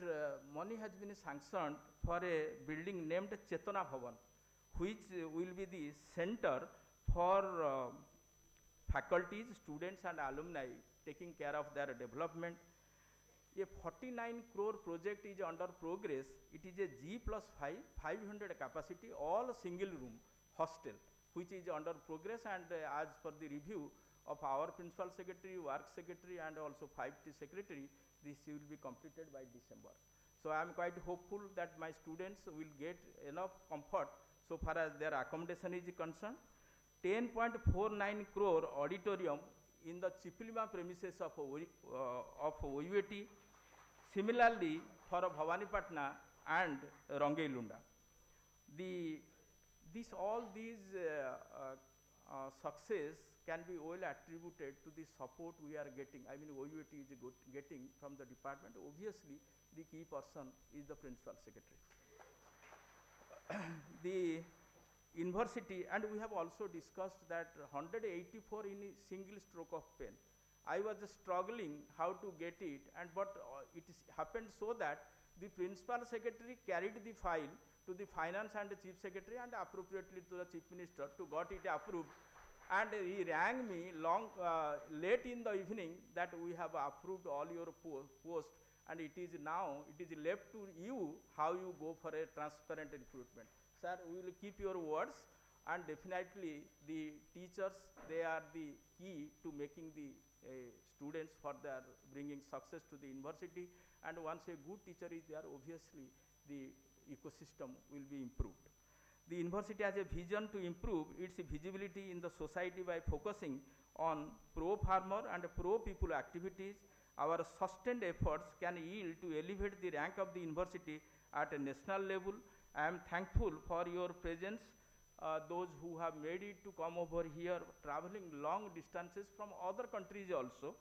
money has been sanctioned for a building named Chetana Bhavan, which will be the center for faculties, students and alumni taking care of their development. A 49 crore project is under progress. It is a G+5, 500 capacity, all single room hostel, which is under progress, and as per the review of our Principal Secretary, Work Secretary and also 5T Secretary, this will be completed by December. So I am quite hopeful that my students will get enough comfort so far as their accommodation is concerned. 10.49 crore auditorium in the Chipilima premises of OUAT, Similarly, for Bhavanipatna and Rangailunda. The, all these success can be well attributed to the support we are getting. I mean, OUAT is getting from the department. Obviously, the key person is the principal secretary. The university, and we have also discussed that 184 in a single stroke of pen. I was struggling how to get it, and but it happened so that the principal secretary carried the file to the finance and the chief secretary and appropriately to the chief minister to got it approved. And he rang me late in the evening that we have approved all your post, and it is now, it is left to you how you go for a transparent recruitment. Sir, we will keep your words, and definitely the teachers, they are the key to making the students for their bringing success to the university, and once a good teacher is there, obviously the ecosystem will be improved. The university has a vision to improve its visibility in the society by focusing on pro-farmer and pro-people activities. Our sustained efforts can yield to elevate the rank of the university at a national level. I am thankful for your presence, those who have made it to come over here, traveling long distances from other countries also.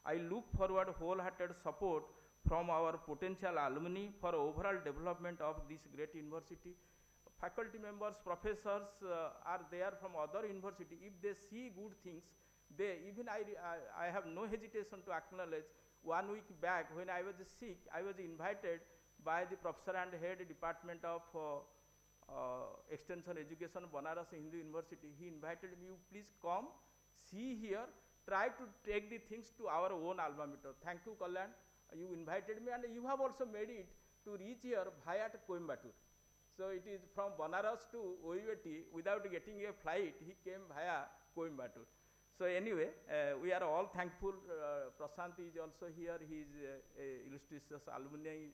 I look forward wholehearted support from our potential alumni for overall development of this great university. Faculty members, professors are there from other university. If they see good things, they, even I have no hesitation to acknowledge, 1 week back when I was sick, I was invited by the professor and head department of extension education, Banaras Hindu University. He invited me, you please come, see here, try to take the things to our own alma mater. Thank you, Kalyan. You invited me, and you have also made it to reach here via Coimbatore. So it is from Banaras to OUAT without getting a flight. He came via Coimbatore. So anyway, we are all thankful. Prashant is also here. He is illustrious alumni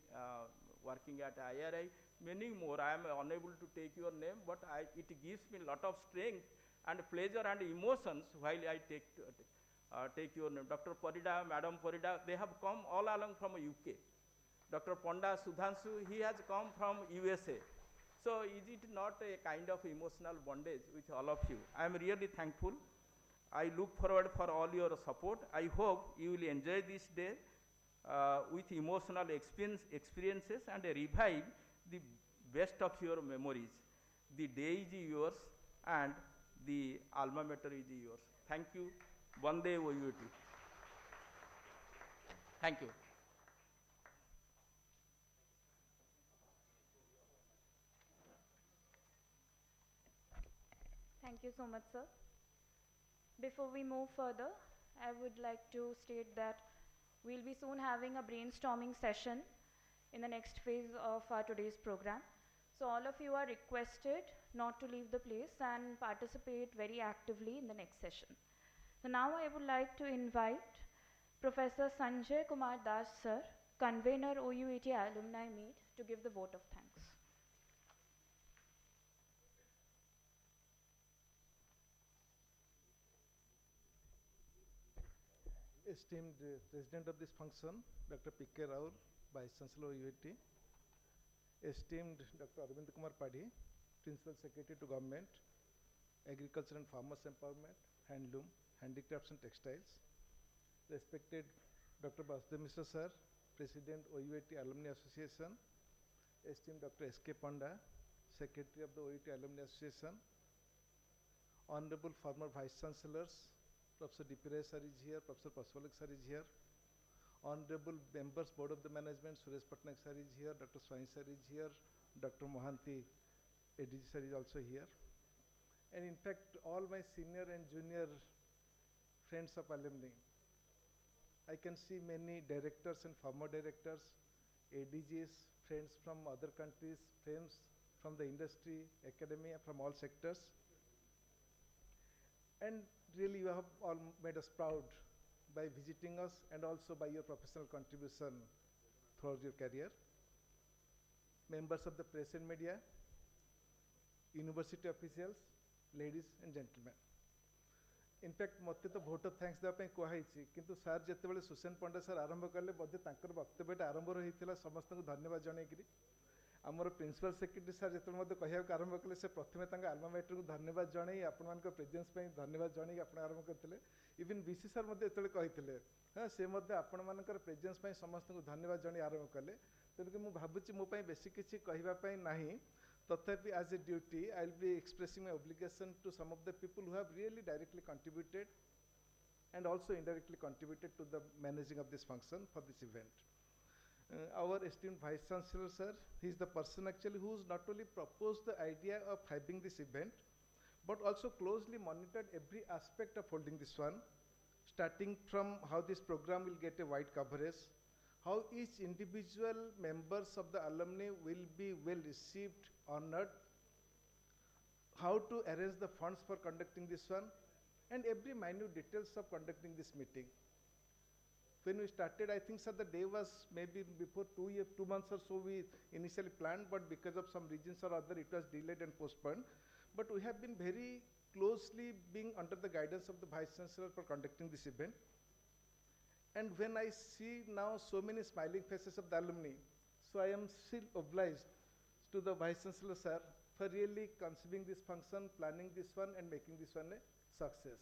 working at IRI. Many more. I am unable to take your name, but it gives me a lot of strength and pleasure and emotions while I take your name. Dr. Parida, Madam Parida, they have come all along from UK. Dr. Ponda Sudhanshu, he has come from USA. So is it not a kind of emotional bondage with all of you? I am really thankful. I look forward for all your support. I hope you will enjoy this day with emotional experiences and revive the best of your memories. The day is yours and the alma mater is yours. Thank you. Vande OUAT. Thank you. Thank you so much, sir. Before we move further, I would like to state that we'll be soon having a brainstorming session in the next phase of our today's program. So all of you are requested not to leave the place and participate very actively in the next session. So now I would like to invite Professor Sanjay Kumar Das, sir, convener OUAT Alumni Meet, to give the vote of thanks. Esteemed President of this function, Dr. P.K. Raul, Vice Chancellor OUAT, esteemed Dr. Arvind Kumar Padhi, Principal Secretary to Government, Agriculture and Farmers Empowerment, Handloom, Handicrafts and Textiles, respected Dr. Vasudev Mishra Sir, President OUAT Alumni Association, esteemed Dr. S.K. Panda, Secretary of the OUAT Alumni Association, Honorable former Vice Chancellors, Professor D.P. Ray sir is here, Professor Paswalik sir is here, Honorable Members Board of the Management, Suresh Patnaik sir is here, Dr. Swain sir is here, Dr. Mohanty, ADG sir is also here. And in fact, all my senior and junior friends of alumni. I can see many directors and former directors, ADGs, friends from other countries, friends from the industry, academia, from all sectors. And really you have all made us proud by visiting us and also by your professional contribution throughout your career. Members of the press and media, university officials, ladies and gentlemen. In fact मत तो vote of thanks देवाई कहुई किंतु sir जिते सुसेन पंडा sir आरंभ कले बोधे वक्तव्यटा आरंभ रही समस्त को धन्यवाद जनईकि आमर प्रिंसिपल सेक्रेटरी सर जो कहूँ आरंभ कले से प्रथम आल्मामेटर को धन्यवाद जन आपण प्रेजेन्स धन्यवाद जन आप आरंभ करते इवन बीसी सर जो कहते हाँ से आपण मान प्रेजेन्स समस्त को धन्यवाद जन आरंभ कले तेणुक मुझे भावुँ मोपाई बेसी किसी कहवाई ना तथापि as a duty I will be expressing my obligation to some of the people who have really directly contributed and also indirectly contributed to the managing of this function for this event. Our esteemed Vice Chancellor sir, he is the person actually who has not only proposed the idea of having this event but also closely monitored every aspect of holding this one, starting from how this program will get a wide coverage, how each individual members of the alumni will be well received, honored, how to arrange the funds for conducting this one, and every minute details of conducting this meeting. When we started, I think sir, the day was maybe before 2 months or so we initially planned, but because of some reasons or other, it was delayed and postponed. But we have been very closely being under the guidance of the Vice Chancellor for conducting this event. And when I see now so many smiling faces of the alumni, so I am still obliged to the Vice Chancellor sir for really conceiving this function, planning this one and making this one a success.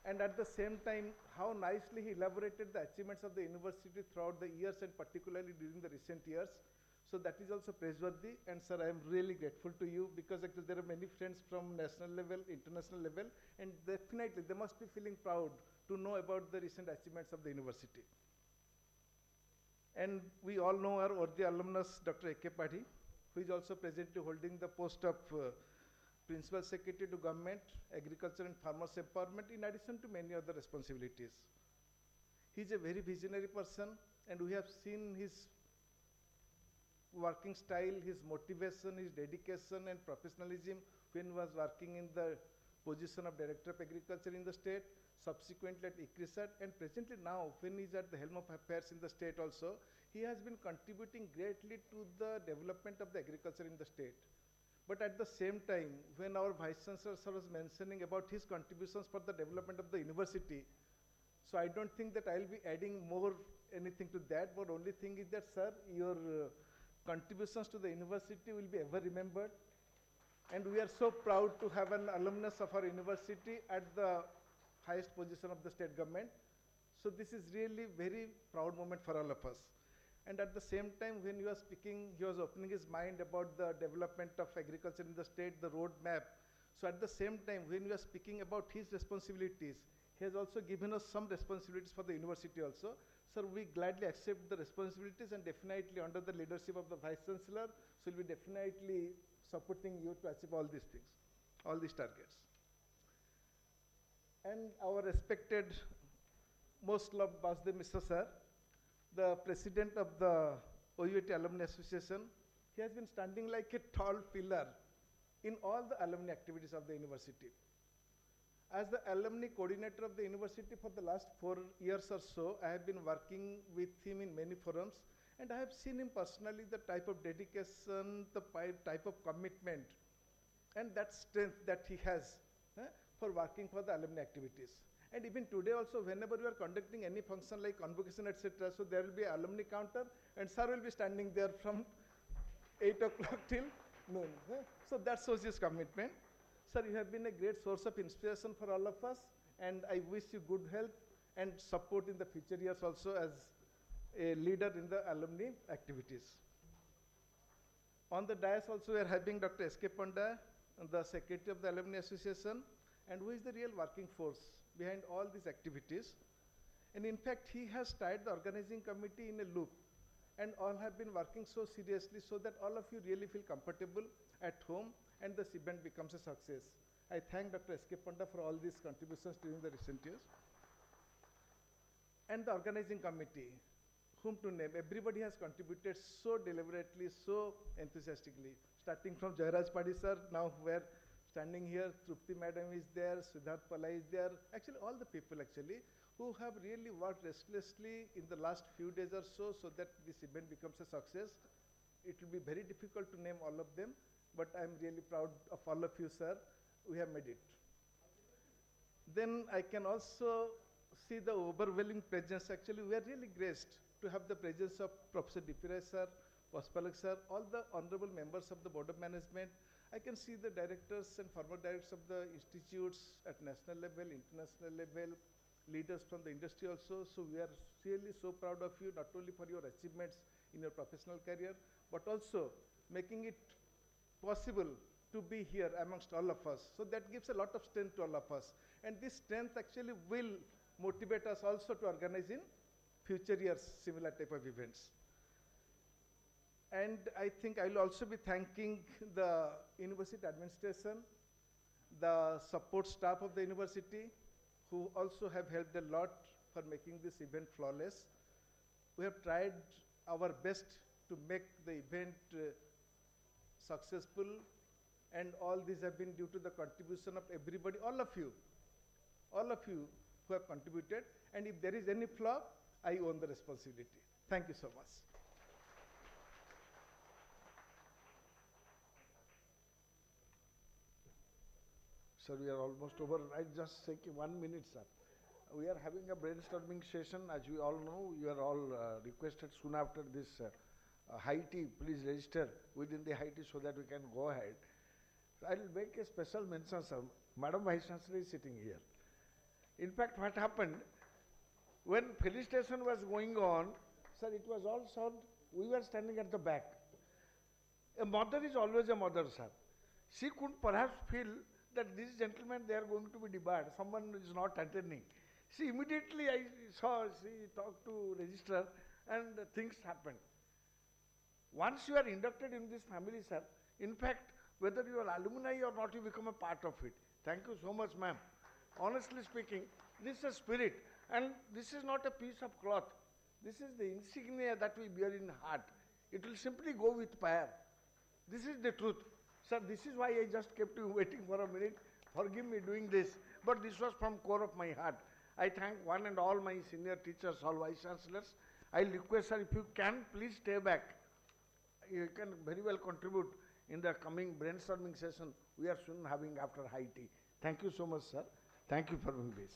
And at the same time, how nicely he elaborated the achievements of the university throughout the years and particularly during the recent years. So that is also praiseworthy, and sir, I am really grateful to you because actually there are many friends from national level, international level, and definitely they must be feeling proud to know about the recent achievements of the university. And we all know our worthy alumnus, Dr. A.K. Padhi, who is also presently holding the post of Principal Secretary to Government, Agriculture and Farmers Empowerment, in addition to many other responsibilities. He is a very visionary person, and we have seen his working style, his motivation, his dedication and professionalism when he was working in the position of Director of Agriculture in the state, subsequently at ICRISAT, and presently now when he is at the helm of affairs in the state also, he has been contributing greatly to the development of the agriculture in the state. But at the same time, when our Vice Chancellor sir was mentioning about his contributions for the development of the university, so I don't think that I'll be adding more anything to that, but only thing is that sir, your contributions to the university will be ever remembered, and we are so proud to have an alumnus of our university at the highest position of the state government. So this is really very proud moment for all of us. And at the same time, when he was speaking, he was opening his mind about the development of agriculture in the state, the roadmap. So at the same time, when he was speaking about his responsibilities, he has also given us some responsibilities for the university also. Sir, we gladly accept the responsibilities, and definitely under the leadership of the Vice Chancellor, so we'll be definitely supporting you to achieve all these things, all these targets. And our respected, most loved Basdev Mishra sir, the president of the OUAT Alumni Association, he has been standing like a tall pillar in all the alumni activities of the university. As the alumni coordinator of the university for the last 4 years or so, I have been working with him in many forums, and I have seen him personally, the type of dedication, the type of commitment, and that strength that he has for working for the alumni activities. And even today also, whenever we are conducting any function like convocation, etc., so there will be an alumni counter, and sir will be standing there from 8 o'clock till noon. So that shows his commitment. Sir, you have been a great source of inspiration for all of us, and I wish you good health and support in the future years also as a leader in the alumni activities. On the dais also we are having Dr. S.K. Panda, the Secretary of the Alumni Association, and who is the real working force behind all these activities. And in fact, he has tied the organizing committee in a loop, and all have been working so seriously so that all of you really feel comfortable at home and this event becomes a success. I thank Dr. S.K. Panda for all these contributions during the recent years. And the organizing committee, whom to name, everybody has contributed so deliberately, so enthusiastically, starting from Jairaj Padi sir, now who are standing here, Trupti madam is there, Siddharth Pala is there, actually all the people actually, who have really worked restlessly in the last few days or so, so that this event becomes a success. It will be very difficult to name all of them, but I am really proud of all of you, sir. We have made it. Then I can also see the overwhelming presence. Actually, we are really graced to have the presence of Professor Dipirai sir, Paspalak sir, all the honorable members of the Board of Management. I can see the directors and former directors of the institutes at national level, international level, leaders from the industry also. So we are really so proud of you, not only for your achievements in your professional career, but also making it possible to be here amongst all of us. So that gives a lot of strength to all of us. And this strength actually will motivate us also to organize in future years similar type of events. And I think I will also be thanking the university administration, the support staff of the university, who also have helped a lot for making this event flawless. We have tried our best to make the event successful, and all these have been due to the contribution of everybody, all of you who have contributed. And if there is any flaw, I own the responsibility. Thank you so much. Sir, we are almost over. I just take 1 minute, sir. We are having a brainstorming session. As we all know, you are all requested soon after this high tea. Please register within the high tea so that we can go ahead. I will make a special mention, sir. Madam Vice Chancellor is sitting here. In fact, what happened, when felicitation was going on, sir, it was all solved. We were standing at the back. A mother is always a mother, sir. She could perhaps feel that these gentlemen, they are going to be debarred. Someone is not attending. She immediately, I saw, she talked to registrar and things happened. Once you are inducted in this family, sir, in fact, whether you are alumni or not, you become a part of it. Thank you so much, ma'am. Honestly speaking, this is a spirit, and this is not a piece of cloth. This is the insignia that we bear in heart. It will simply go with fire. This is the truth. Sir, this is why I just kept you waiting for a minute. Forgive me doing this, but this was from core of my heart. I thank one and all my senior teachers, all vice chancellors. I request, sir, if you can, please stay back. You can very well contribute in the coming brainstorming session we are soon having after high tea. Thank you so much, sir. Thank you for doing this.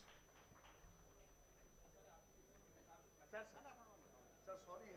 Sir, sorry.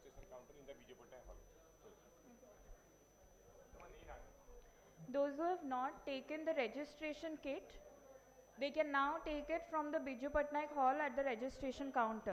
registration counter in the Biju Patnaik hall. Those who have not taken the registration kit, they can now take it from the Biju Patnaik hall at the registration counter.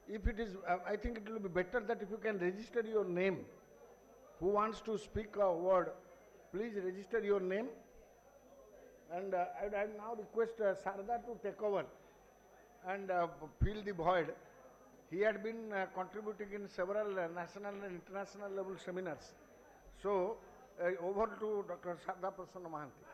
if it is, I think it will be better that if you can register your name. Who wants to speak a word, please register your name. And I would now request Sarda to take over and fill the void. He had been contributing in several national and international level seminars. So, over to Dr. Sarda Prasanna Mahanti.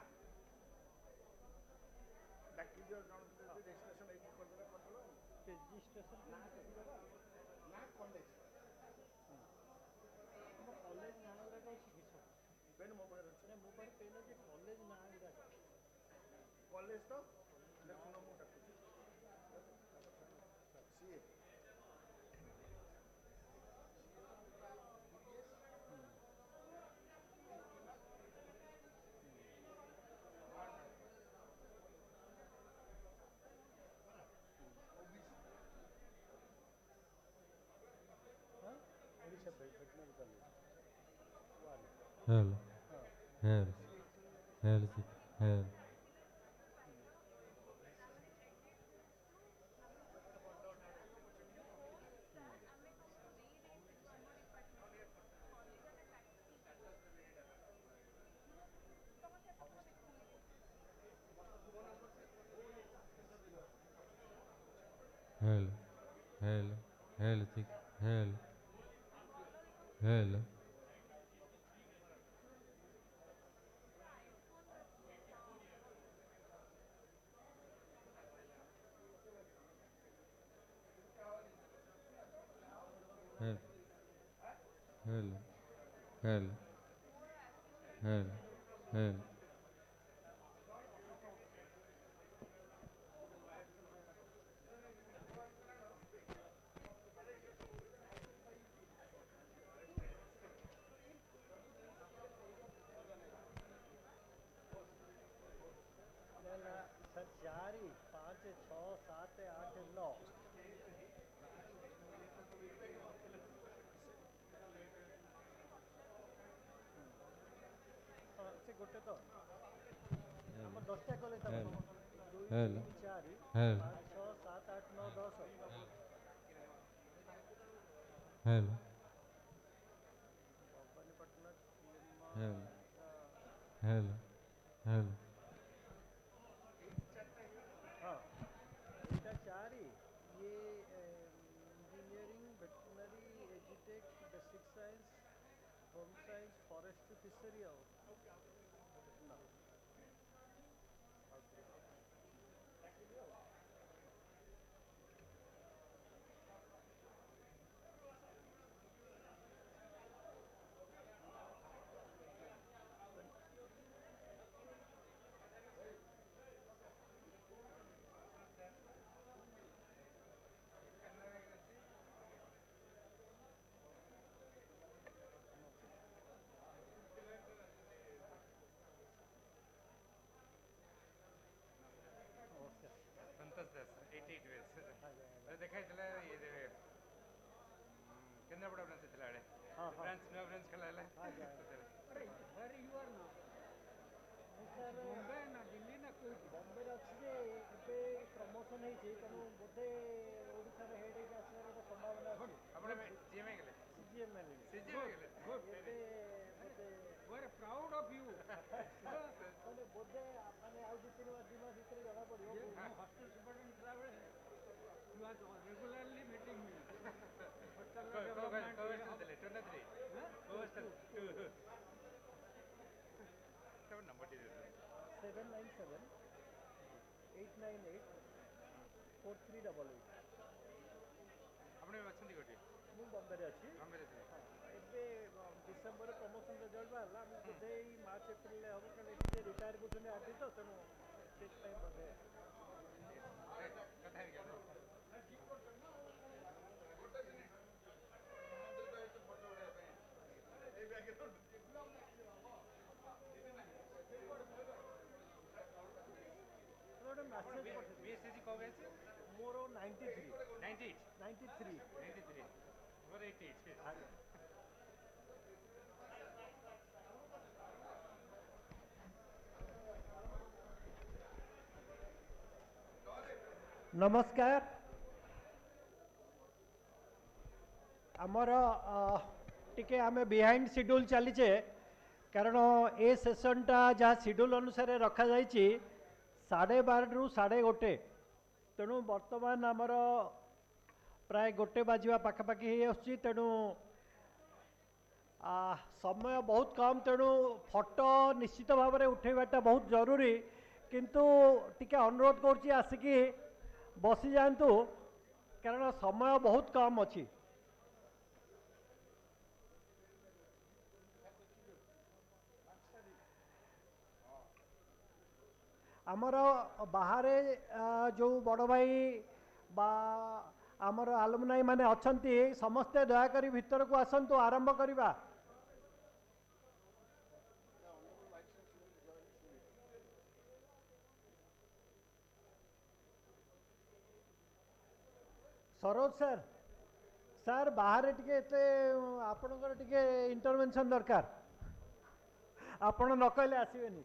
College to ଦେଖୁନ ମୁଁ ଡାକୁଛି ସିଏ Hell, hell, hell, hell. Hell, hell, hell, hell, hell. Hell, hell, hell, hell, hell. चारि पाँच छः सात आठ नौ से गोटे तो हम 10टा कॉलेज दुई तीन चार पाँच छः सात आठ नौ 10 Hell, हल hell, hell. हाँ एटा चारि ये इंजीनियरिंग वेटनरी एजुटेक basic science home science forest fishery और ना संतोष दास 88 वेस देखाइଥିଲା ये केन्द्रापड़ा ब्रांच ଥିଲା ଆଡ଼େ ବ୍ରାଞ୍ଚ ନୂଆ ବ୍ରାଞ୍ଚ ଖୋଲା ହେଲା Where you are now? Bombay na Delhi na କୋଉଠି? ବମ୍ବେରେ ଅଛି ଯେ ଏବେ ପ୍ରମୋସନ୍ ହେଇଛି ତେଣୁ ବୋଧେ ଓଡ଼ିଶାରେ ହେଡ୍ ହେଇକି ଆସିବାର ଗୋଟେ ସମ୍ଭାବନା ଅଛି ଆପଣ ଜିଏମ୍ଏ ଗଲେ ସିଜିଏମ୍ ହେଲେ ସିଜିଏମ୍ଏ ଗଲେ ଏବେ ବୋଧେ We're proud of you. ମାନେ ବୋଧେ ମାନେ ଆଉ ଦୁଇ ମାସ ଭିତରେ ଜଣା ପଡ଼ିବ Hostel superintendent ଥିଲା ବେଳେ you are regularly meeting me. Hostel development. ଥିଲେ 23 ହostel 2 ତମ ନମ୍ବର ଟି ଦେବେ 797 898 4388 ଆପଣ ଏବେ ଅଛନ୍ତି କୋଉଠି ମୁଁ ବମ୍ବେରେ ଅଛି ବମ୍ବେରେ ଥିଲେ ଏବେ ଡିସେମ୍ବରରେ ପ୍ରମୋସନ୍ ରେଜଲ୍ଟ ବାହାରିଲା ଆମେ ବୋଧେ ଏଇ ମାର୍ଚ୍ଚ ଏପ୍ରିଲରେ ହେବ କାରଣ ଏଠି ଯେ ରିଟାୟାର କରୁଛନ୍ତି ଆଜି ତ ତେଣୁ ସେଥିପାଇଁ ବୋଧେ କଥା ହେଇଗଲେ ଗୋଟେ ମେସେଜ ବିଏସସି କଣ ଅଛି ମୋର 93 98 93 93 ମୋର 88 नमस्कार आमर टिके आमे बिहाइंड शेड्यूल चलीचे कारण ए सेसनटा जहाँ शेड्यूल अनुसार रखा जाइए 12:30 रु 1:30 तेणु बर्तमान आमर प्राय 1 बाजिवा पाखापाखि हो तेणु समय बहुत कम तेणु फोटो निश्चित भाव में उठेबाटा बहुत जरूरी किंतु टिके अनुरोध करुच्ची आसिकी बसी जातु कारण समय बहुत कम अच्छी आमर बाहर जो बड़ भाई बा आमर आलुमनाई माने अच्छंती समस्ते दयाकरी भितर को आसंतु आरंभ करिबा। सरोज सर सर बाहर टिके एते आपनकर टिके इंटरवेंशन दरकार आपण न कहले आसीबेनी।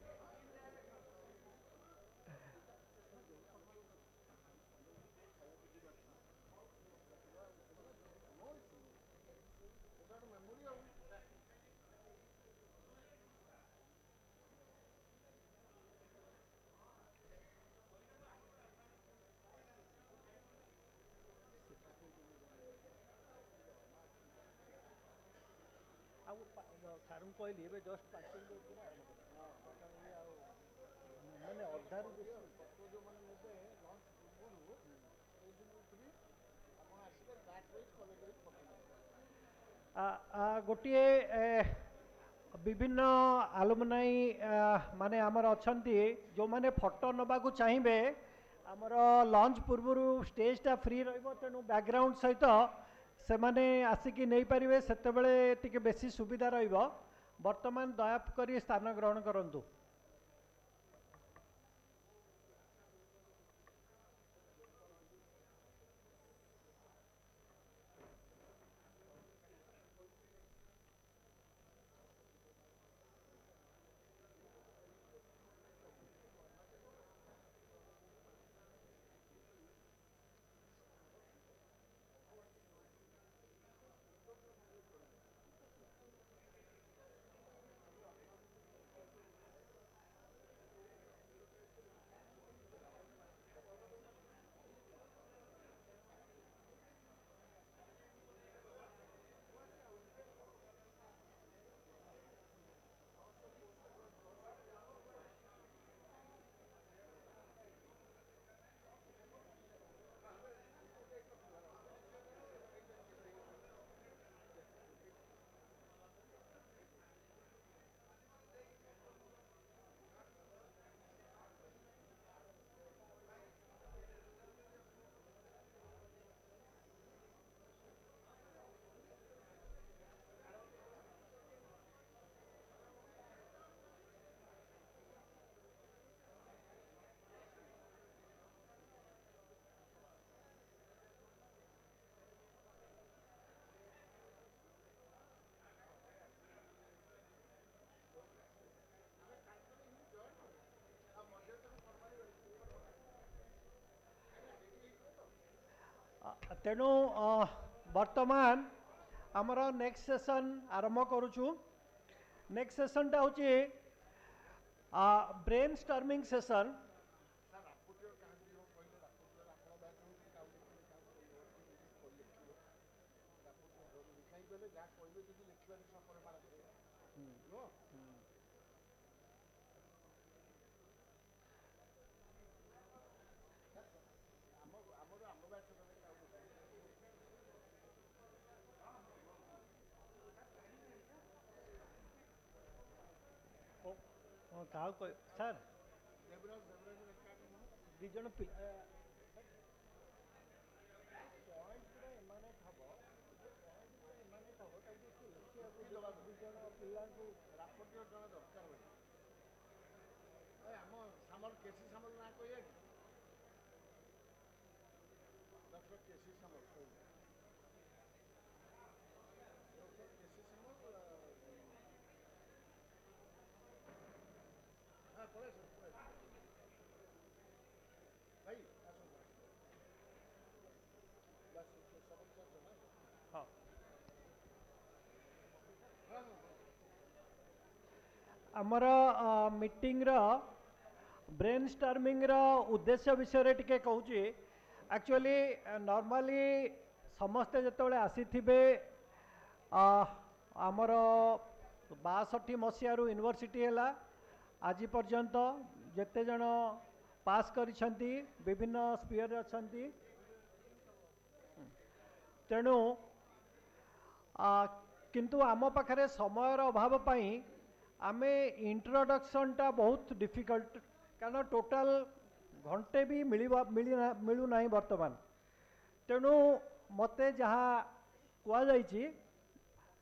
सारू कहली ए जस्ट पार्टिंग मैंने अधारू गोटे विभिन्न आलुमनाई माने आमर अच्छंती जो माने फोटो नबा को चाहिए आमर लंच पूर्व स्टेजटा फ्री रहिबो तेणु बैकग्राउंड सहित से माने आसिकी नहीं पारिबे सेतेबेले टिके बेसी सुविधा रहिबो। वर्तमान दयाकरी स्थान ग्रहण करंतु। तेणु वर्तमान आमर नेक्स्ट सेशन आरंभ करुचु। नेक्स्ट सेशनटा होची ब्रेन स्टॉर्मिंग सेशन। सर दी जन हाँ आमर मीटिंग रो ब्रेन स्टॉर्मिंग रो उद्देश्य विषय टिके कहूँ एक्चुअली नॉर्मली समस्ते जितेबाला आसीथिबे आमर 62 मसीहारू यूनिवर्सिटी है आज पर्यंत जेते जन पास करिसेंती विभिन्न स्पीयर अछंती तेणु किंतु आम पाखरे समय अभाव पाई आमे इंट्रोडक्शन टा बहुत डिफिकल्ट कारण टोटल घंटे भी मिलू ना वर्तमान तेणु मते जहाँ कहुई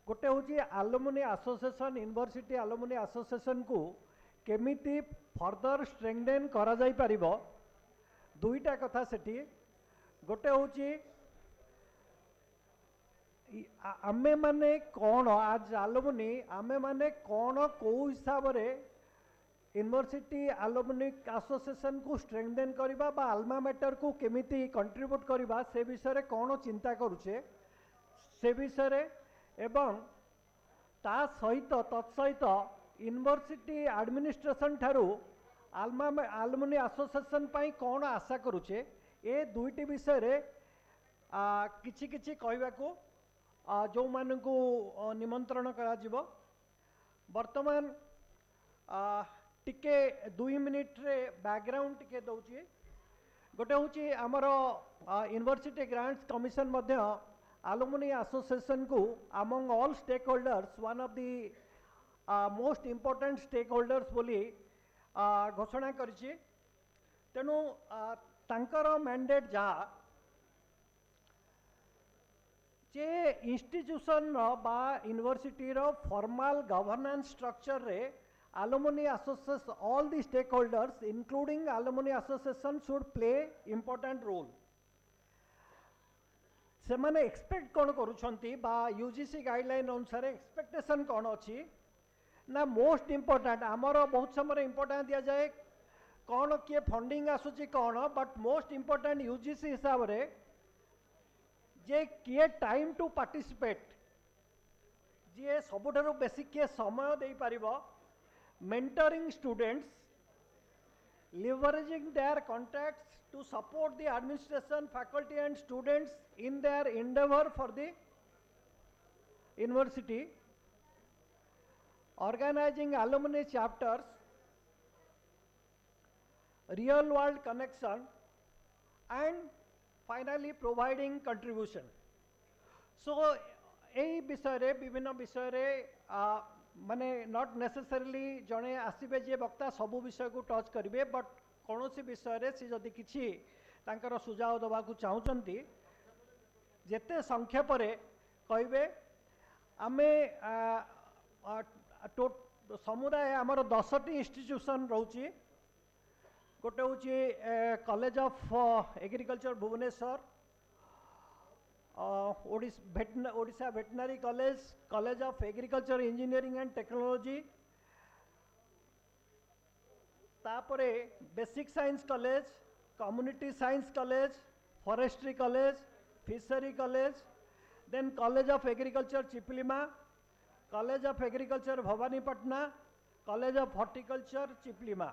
गोटे हूँ आलुमिनी एसोसिएशन यूनिवर्सिटी आलुमिनी एसोसिएशन को केमिति फर्दर स्ट्रेंथेन करा जाई परिबो दुईटा कथा सेठी गोटे हूँ आमे माने कौन आज आलुमिनी आमे माने कौन कौ हिसाब रे यूनिवर्सिटी आलुमिनी एसोसिएशन को स्ट्रेंथेन करबा बा आल्मा मैटर को केमिति कंट्रीब्यूट करबा से विषय कौन चिंता करुचे से विषय एवं ता सहित तत्सहित यूनिवर्सिटी एडमिनिस्ट्रेशन ठारू आलुमिनी एसोसिएशन पाई कौन आशा करुचे ए दुईटी विषय रे किछि किछि कहबा को जो मानकु निमंत्रण करा जिवो वर्तमान टिके 2 मिनिट रे बैकग्राउंड टिके दउची गोटे हूँ आमर यूनिवर्सिटी ग्रांट्स कमिशन मध्य Alumni Association को among all stakeholders one of the most important stakeholders बोली घोषणा करिछि तेणु तांकर मैंडेट जहाँ जे इंस्टीट्यूशन बा यूनिवर्सिटी रो फॉर्मल गवर्नेंस स्ट्रक्चर रे alumni association all the stakeholders including alumni association should play important role से माने एक्सपेक्ट कौन करुछंती बा यूजीसी गाइडलाइन अनुसार एक्सपेक्टेशन कौन अच्छी ना मोस्ट इम्पोर्टाट आमर बहुत समय इम्पोर्टाट दिया जाए कौन किए फंडिंग आसूची कौन बट मोस्ट इम्पोर्टाट यूजीसी हिसाब रे जे किए टाइम टू पार्टिसिपेट जी सबुठारु बेसी किए समय दे पारिबो mentoring students leveraging their contacts to support the administration, faculty and students in their endeavor for the university, organizing alumni chapters, real world connection and finally providing contribution. So यही विषय रे विभिन्न विषय रे माने नॉट नेसेसरीली जड़े आसबे जे वक्ता सबू विषय को टच करेंगे बट कौन सी विषय रे सी जदि किछि तांकर सुझाव दबा को चाहूचंती जेते संक्षेप रे कहबे आमे समुदाय आमर 10टी इंस्टीट्यूशन रोची गोटे हूँ college of agriculture Bhubaneswar Odisha veterinary college college of agriculture engineering and technology तापरे basic science college community science college forestry college fishery college then college of agriculture Chiplima college of agriculture Bhawanipatna college of horticulture Chiplima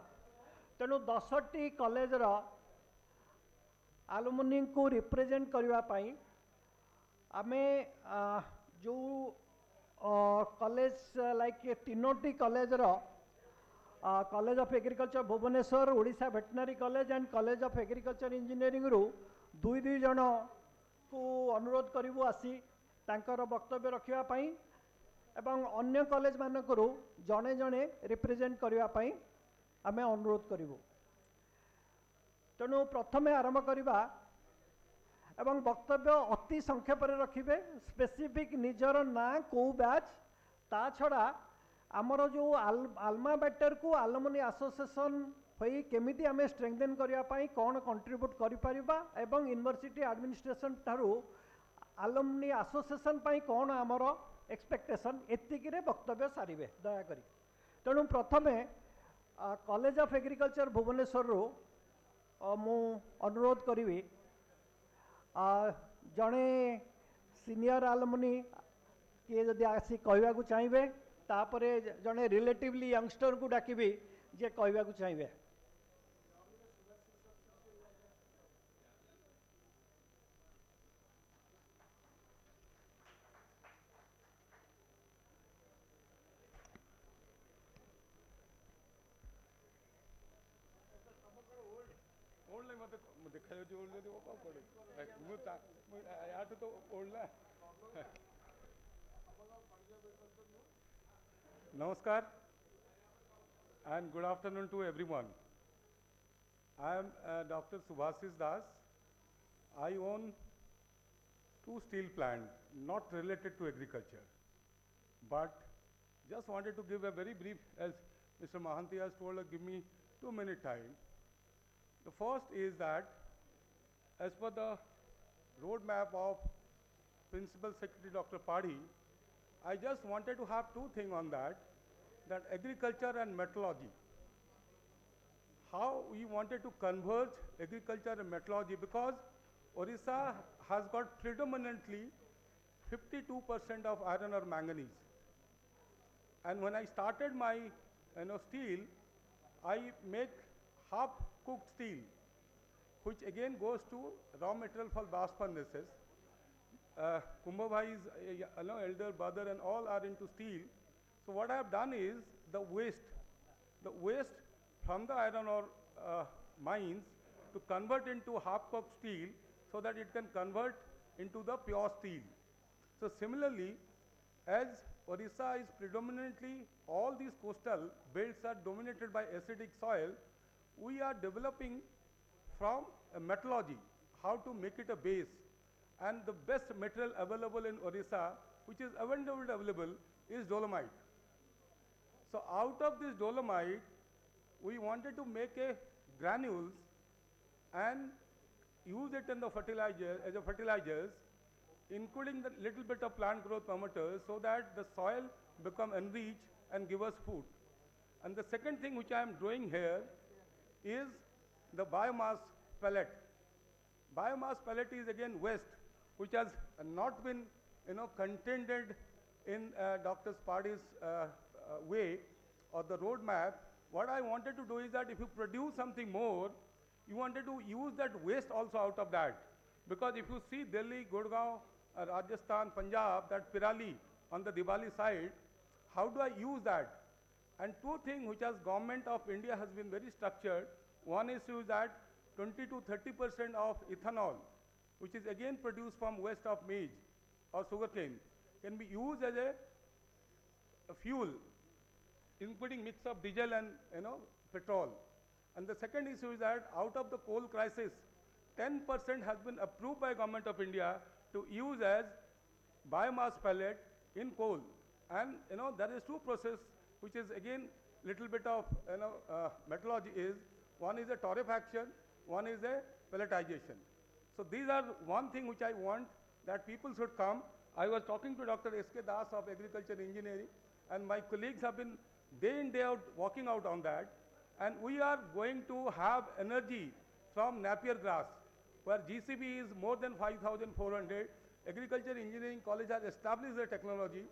तेणु 10टी college रो आलुमिनी को represent करबा पाई आमे जो college like 3टी college रो college of agriculture Bhubaneswar Odisha veterinary college and college of agriculture engineering रु दुई जन को अनुरोध करूँ आसी तांकर वक्तव्य रखा पाई एवं अन्य कॉलेज मानकरू जड़े जड़े रिप्रेजेंट करने आमे अनुरोध करूँ तेणु प्रथमे आरंभ करवा एवं वक्तव्य अति संक्षेप रखिए स्पेसिफिक निजर ना कौ बैच ता छड़ा आमर जो आल्मा बैटर को आलुमिनी एसोसिएशन होई केमिति आमे स्ट्रेंथेन करने कौन कंट्रीब्यूट करिपरिबा एवं यूनिवर्सिटी एडमिनिस्ट्रेशन ठारू आलुमिनी एसोसिएशन पाई कौन आमर एक्सपेक्टेशन एतिकिरे वक्तव्य सारिबे दयाकरी तेणु प्रथमे कॉलेज ऑफ एग्रीकल्चर भुवनेश्वर रो मु अनुरोध करी जड़े सीनियर आलुमिनी किए जदि आसी कहवाक चाहिए तापरे जड़े रिलेटिवली यंगस्टर को डाकिबी जे कहवा को चाहिए। ओल्ड नहीं मत देखा जो ओल्ड जो वो पड़े मु यार तो ओल्ड ना Namaskar and good afternoon to everyone. I am Dr. Subhasis Das. I own 2 steel plants, not related to agriculture, but just wanted to give a very brief, as Mr. Mahanti has told, give me 2-minute time. The first is that, as per the roadmap of Principal Secretary Dr. Padhi, I just wanted to have 2 things on that agriculture and metallurgy. How we wanted to converge agriculture and metallurgy, because Odisha has got predominantly 52% of iron or manganese. And when I started my steel, I make half cooked steel, which again goes to raw material for blast furnaces. Kumbha Bhai's elder brother and all are into steel. So what I have done is the waste from the iron ore mines to convert into half cooked steel so that it can convert into the pure steel. So similarly, as Odisha is predominantly, all these coastal belts are dominated by acidic soil, we are developing from metallurgy, how to make it a base. And the best material available in Odisha, which is available, is dolomite. So out of this dolomite, we wanted to make a granules and use it in the fertilizer, as a fertilizers, including the little bit of plant growth promoters, so that the soil become enriched and give us food. And the second thing which I am doing here is the biomass pellet. Biomass pellet is again waste, which has not been contended in Dr. Padhi's way or the roadmap. What I wanted to do is that if you produce something more, you wanted to use that waste also out of that. Because if you see Delhi, Gurgaon, Rajasthan, Punjab, that Pirali on the Diwali side, how do I use that? And 2 things which as government of India has been very structured. One issue is that 20 to 30% of ethanol, which is again produced from waste of maize or sugarcane, can be used as a fuel, including mix of diesel and petrol. And the second issue is that out of the coal crisis, 10% has been approved by Government of India to use as biomass pellet in coal. And there is 2 process, which is again little bit of metallurgy is, one is a torrefaction, one is a pelletization. So these are one thing which I want that people should come. I was talking to Dr. S.K. Das of Agriculture Engineering, and my colleagues have been day in, day out working out on that. And we are going to have energy from Napier grass, where GCB is more than 5,400. Agriculture Engineering College has established the technology,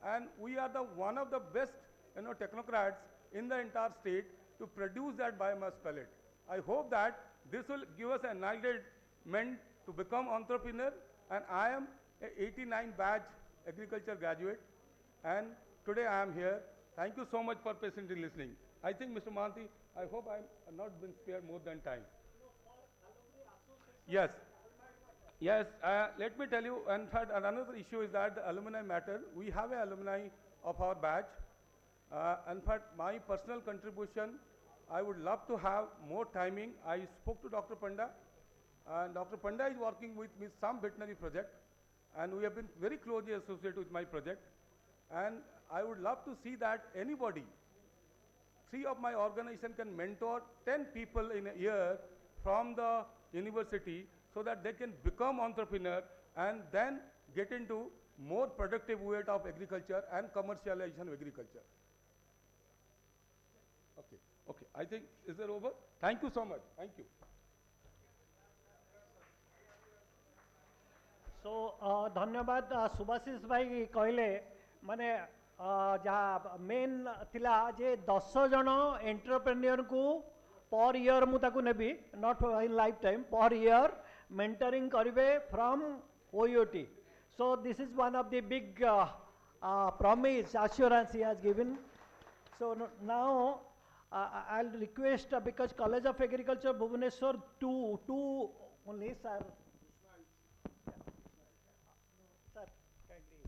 and we are one of the best technocrats in the entire state to produce that biomass pellet. I hope that this will give us an enlightenment to become entrepreneur, and I am a 89 batch agriculture graduate, and today I am here. Thank you so much for patiently listening. I think, Mr. Mahanti, I hope I have not been spared more than time. Yes. Yes, let me tell you, in fact, another issue is that the alumni matter. We have an alumni of our batch. In fact, my personal contribution, I would love to have more timing. I spoke to Dr. Panda, and Dr. Panda is working with me some veterinary project, and we have been very closely associated with my project. And I would love to see that anybody, 3 of my organization can mentor 10 people in a year from the university so that they can become entrepreneur and then get into more productive way of agriculture and commercialization of agriculture. Okay, okay. I think, is it over? Thank you so much. Thank you. So धन्यवाद सुभाषिष भाई कहले माने जहाँ main थिला जे 10 जन entrepreneur को पर year मु ताकू नेबी not in life time per year mentoring करिवे from OUT. So this is one of the big promise assurance he has given. So now I'll request because College of Agriculture Bhubaneswar two only sir. Sir, kindly.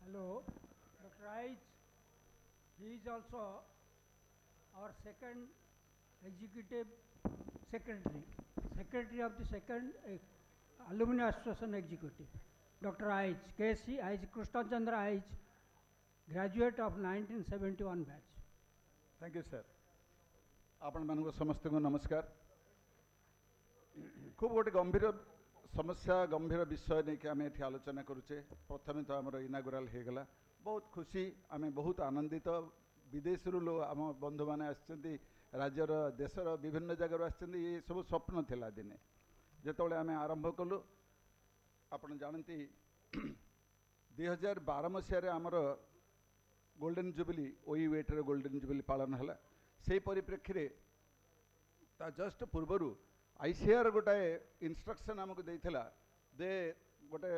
Hello, Dr. Raj. He is also our second executive secretary of the second Alumni Association Executive. Dr. Aij, KC Aij, Krishna Chandra Aij, graduate of 1971 batch. Thank you sir. आपण मानक समस्त को नमस्कार. खूब गोटे गंभीर समस्या गंभीर विषय नहीं कि आम ये आलोचना करुचे. प्रथम तो आमर इनागुराल हो गला बहुत खुशी आम बहुत आनंदित. विदेश लोग आम बंधु मैंने आसछन्ति राज्यर देशर विभिन्न जगार आसछन्ति. ये सब स्वप्न थिला दिने जेतबेले आम आरंभ कलु. आपण जानती 2012 मसीह आमर golden jubilee OUAT golden jubilee पालन है. से परिप्रेक्षी रे ता जस्ट पूर्वर आईसीआर गोटाए इंस्ट्रक्शन आमको देइथिला दे गोटे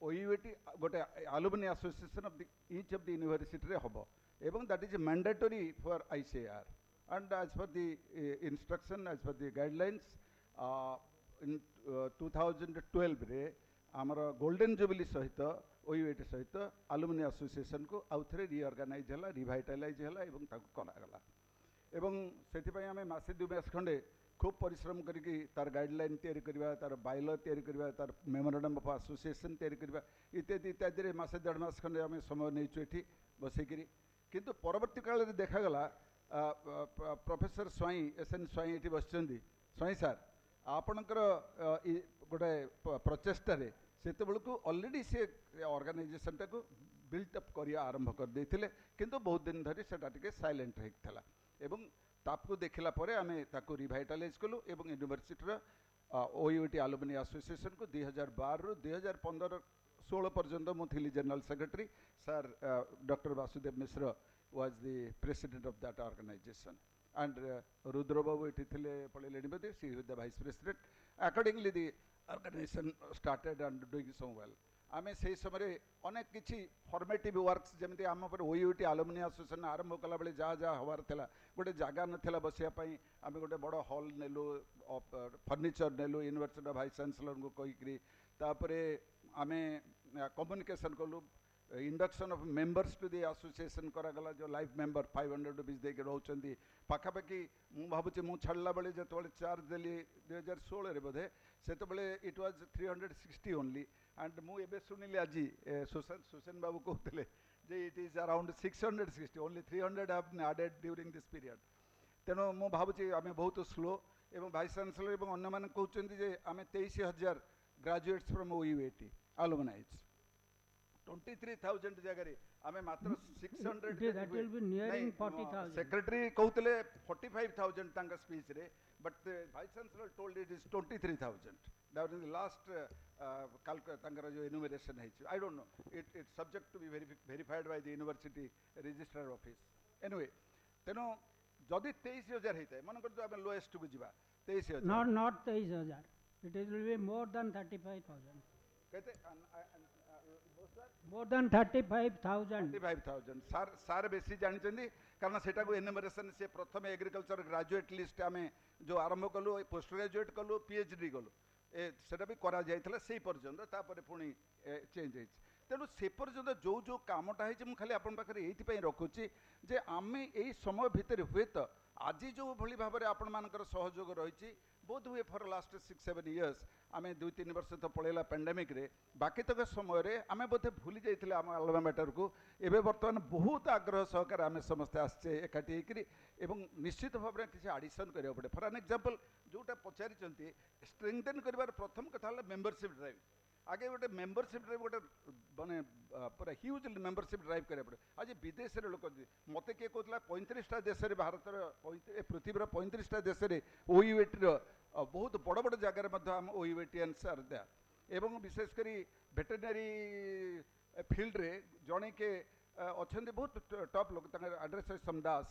ओयूएटी गोटे alumni association of each of the university रे हबो एवं that is mandatory for ICR and as per the instruction as per the guidelines in 2012 रे आमर गोल्डन जुबिली सहित ओयूएटी सहित अलुमनी एसोसिएशन को आउ थे रिअर्गानाइज है रिभाइटालाइज है एवं करागला. एवं से आम मसे 2 मास खंडे खूब परिश्रम करके तार गाइडलाइन तैयारी करवा तार बाइल तैयारी करवा तार मेमोरेंडम ऑफ एसोसिएशन तैयारी करवा इत्यादि इत्यादि मसे 1.5 मास खंडे आम समय नहीं ये बसईकरी. किंतु परवर्ती काल में देखागला प्रोफेसर स्वाई एसएन स्वाई ये बस स्वाई सार आपणकर गोटे प्रचेष्टार से अलरेडी से ऑर्गेनाइजेशन टाक बिल्टअप करिया आरंभ कर देथिले. किंतु बहुत दिन धरी सेटा टिके साइलेंट होता एवं तापको देखला परे आमे ताको रिवाइटलाइज कलु एवं यूनिवर्सिटी ओयूटी अलुमनी एसोसिएशन को 2012 रु 2015-16 पर्यंत मु थिली general secretary. Sir doctor Vasudev Mishra was the president of that organisation and Rudra Babu ये थे पड़े सी the vice president. Accordingly the organisation started and doing so well. आमे से समय अनेक किसी फॉर्मेटिव वर्क्स जमी आम ओयूटी अलुमनी एसोसिएशन आरंभ कला बेले जहाँ जहाँ हबार थिला गोटे जगह नाला बसापी आम गोटे बड़ हॉल नेलु फर्निचर नेलु यूनिवर्सिटी वाइस चांसलर को कहीकि तापरे आमे कम्युनिकेशन कलु. Induction of members to the association करागला जो लाइफ मेंबर 500 रुपीज देके रोचंती पाखापाखि मु भावुची मु छाड़ला बेले जो चार्ज देली 2016 रे बोधे से इट वाज 360 ओनली एंड मु एबे सुनिली आज सुसेन बाबू कहते जे it is around 660 only 300 have been added during this period. तेणु मु भावुची आमे बहुत स्लो एवं वाइस चांसलर एवं अन्य माने कहउचंती जे आमे 23,000 ग्रेजुएट्स फ्रॉम ओयूएटी अलुमनाइज 23,000 जगह आमे मात्र 600 that will be nearing 40,000. Secretary कहते 45,000 तांका स्पीच रे but vice chancellor told it is 23,000 during the last तांकर जो एनुमरेशन है. I don't know it subject to be verified by the university registrar office. Anyway तेनो जदि 23,000 होता है मन कर आम लोएस्ट को जीवा 23,000 not 23,000. It will be more than 35,000. कहते More than 35,000. 35,000 सार बेसी जानते कारण से एनुमरेशन से प्रथम एग्रीकल्चर ग्रेजुएट लिस्ट आम जो आरंभ कलु पोस्ट ग्रेजुएट कलु पीएचडी कलु सेटा भी करा जाइथिला से पर्यंत तापर पुणी चेंज होइछ. तेणु से पर्यंत जो जो कामटा है खाली आपन पाखरे एइथि रखुची जे आमे एई समय भितर हुए तो आज जो भली भाव में आपण मानकर सहयोग रही बोध हुए फॉर लास्ट 6-7 इयर्स आम 2-3 वर्ष तो पड़ेगा पेंडेमिक रे बाकी तक समय आम बोधे भूली जाइए आम अल्मा मैटर को एवं बर्तमान बहुत आग्रह सहकार आम समस्ते आसचे एकाठी होकर निश्चित भाव में किसी आडिशन करा पड़े. फॉर एन एग्जांपल जोटा पचारि स्ट्रेंथन कर प्रथम कथा मेंबरशिप ड्राइव आगे गोटे मेंबरशिप ड्राइव गोटे माने पूरा ह्यूज मेंबरशिप ड्राइव करा पड़े. आज विदेश लोक मत किए कहला 35टा देश भारत पृथ्वीर 35टा देश ओयूएटी बहुत बड़ बड़ जगार ओयूएटीएन्स आर दैट. एवं विशेषकर भेटेरिनरी फील्ड रे जड़े के अच्छा बहुत टॉप लोक एड्रेस सम दास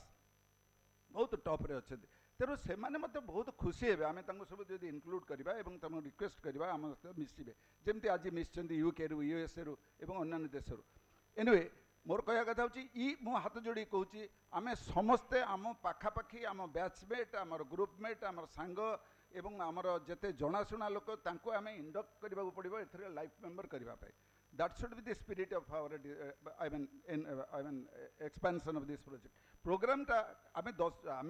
बहुत टॉप रे अच्छा तेणु से बहुत खुशी हे आम सब जब इनक्लूड करवा तुम रिक्वेस्ट करवा आम मिसिबे जमती आज मिशन यूके रु यूएसए रु एवं अन्य देश एनिवे मोर कह कथा हूँ मो हाथ जोड़ी कहूँ आम समस्ते आम पाखापाखि आम बैचमेट आम ग्रुपमेट आम सांग एवं आमर जिते जनाशुना लोक तांको आम इंडक्ट करने पड़ो ए लाइफ मेंबर करने that should be the spirit of our I mean expansion of this project program ta ame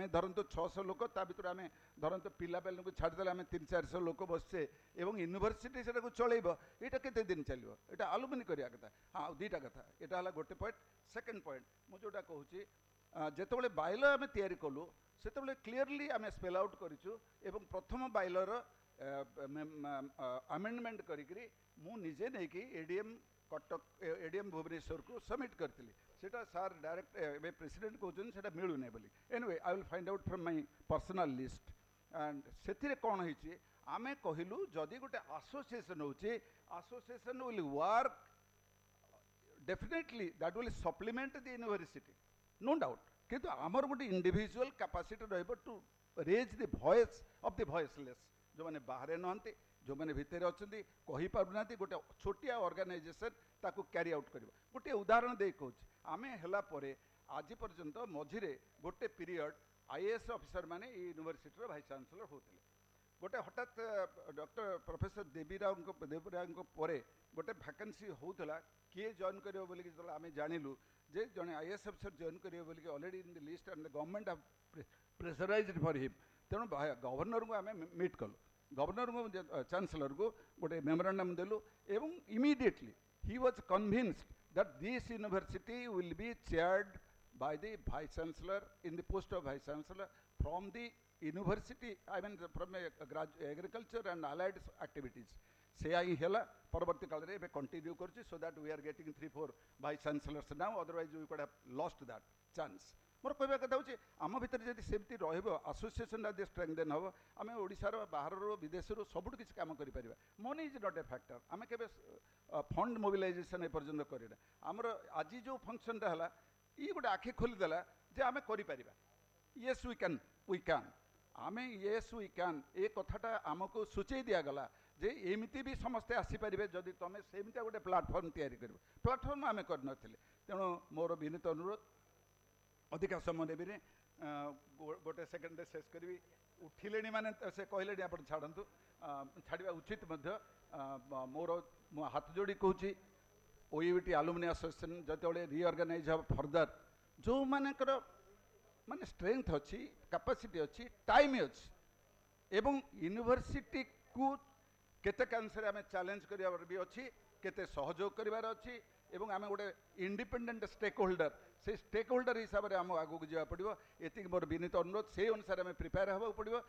dharanto 600 lok ta bitor ame dharanto pila pela ko chhadi dele ame 300-400 lok bosche ebong university seta ko choleibo eta kete din chalibo eta alumni kariya katha ha dita katha eta hala gote point second point mo jota kahuchi ଯେତେବେଳେ ବାଇଲ ଆମେ ତିଆରି କଲୁ ସେତେବେଳେ clearly ଆମେ spell out କରିଛୁ ଏବଂ ପ୍ରଥମ ବାଇଲର amendment କରିକିରି ମୁଁ ନିଜେ ନେଇକି ଏଡିଏମ୍ କଟକ ଏଡିଏମ୍ ଭୁବନେଶ୍ୱରକୁ ସବମିଟ୍ କରିଥିଲି ସେଇଟା ସାର୍ ଡାଇରେକ୍ଟ ଏବେ ପ୍ରେସିଡେଣ୍ଟ କହୁଛନ୍ତି ସେଇଟା ମିଳୁନି ବୋଲି anyway I will find out from my personal list and ସେଥିରେ କ'ଣ ହେଇଛି ଆମେ କହିଲୁ ଯଦି ଗୋଟେ ଆସୋସିଏସନ୍ ହେଉଛି association will work definitely that will supplement the university no doubt किंतु आमर गोटे इंडिविजुअल कैपेसिटी रहिबो to raise the voice of the voiceless जो माने बाहर नहंती जो माने भितर अछंती कहि पारुनांती गोटे छोटिया ऑर्गेनाइजेशन ताकू कैरी आउट करिवो गोटे उदाहरण दे कहूँ आमे हला परे आज पर्यंत मझिरे गोटे पीरियड आईएएस ऑफिसर माने यूनिवर्सिटी रो वाइस चांसलर होतले गोटे हठात डॉक्टर प्रोफेसर देवीराव परे गोटे वैकेंसी होतला किए जॉइन करिवो बोली कि आमे जानिलु जे जने आईएएस ऑफिसर जॉइन करिवो बोली कि already in the list and the government have pressurised for him तेणु गवर्नर को आमे मीट कलु गवर्नर को चांसलर को गोटे मेमोरेंडम देलु एवं immediately he was convinced that this university will be chaired by the vice chancellor in the post of vice chancellor from the university I mean from agriculture and allied activities से आई है परवर्ती काल में continue कर so that we are getting 3-4 vice chancellors now otherwise we could have lost that chance more कहवा कथा हूँ आम भितर जब सेमती रसोसीएसन आदि स्ट्रेंथन हम आम ओडिशार बाहर विदेश सब किसी कम कर money is not A factor आम के फंड मोबिलाइजेशन ए पर्यंत करना आमर आज जो फंक्शनटा है ये गोटे आखि खोलीदेला जे आम कर येस वी कैन आम येस वी कैन ए कथाटा आमको सूचई दिगला जे एमती भी समस्ते आसीपारे जदि तुम सेमती गोटे प्लाटफर्म तैयारी कर प्लाटफर्म आम कर तेणु मोर विनीत अनुरोध अधिका समय देवी गोटे सेकेंड शेष करी उठिले माने से कहले आप छाड़ू छाड़ा उचित मोर मो हाथ जोड़ी कहूँ ओयूटी आलुमिनी एसोसिएशन जो रिअर्गानाइज हम फर्दर जो मानकर माने स्ट्रेंथ अच्छी कैपेसिटी अच्छी टाइम अच्छी एवं यूनिवर्सिटी को केते कैंसर आम चैलेंज करार भी अच्छी केते सहयोग करार अच्छी एवं आम गोटे इंडिपेंडेंट स्टेक होल्डर से स्टेक होल्डर हिसाब से आम आगू जावा पड़ो ये मोर विनीत अनुरोध से अनुसार आम प्रिपेयर होगा पड़ो और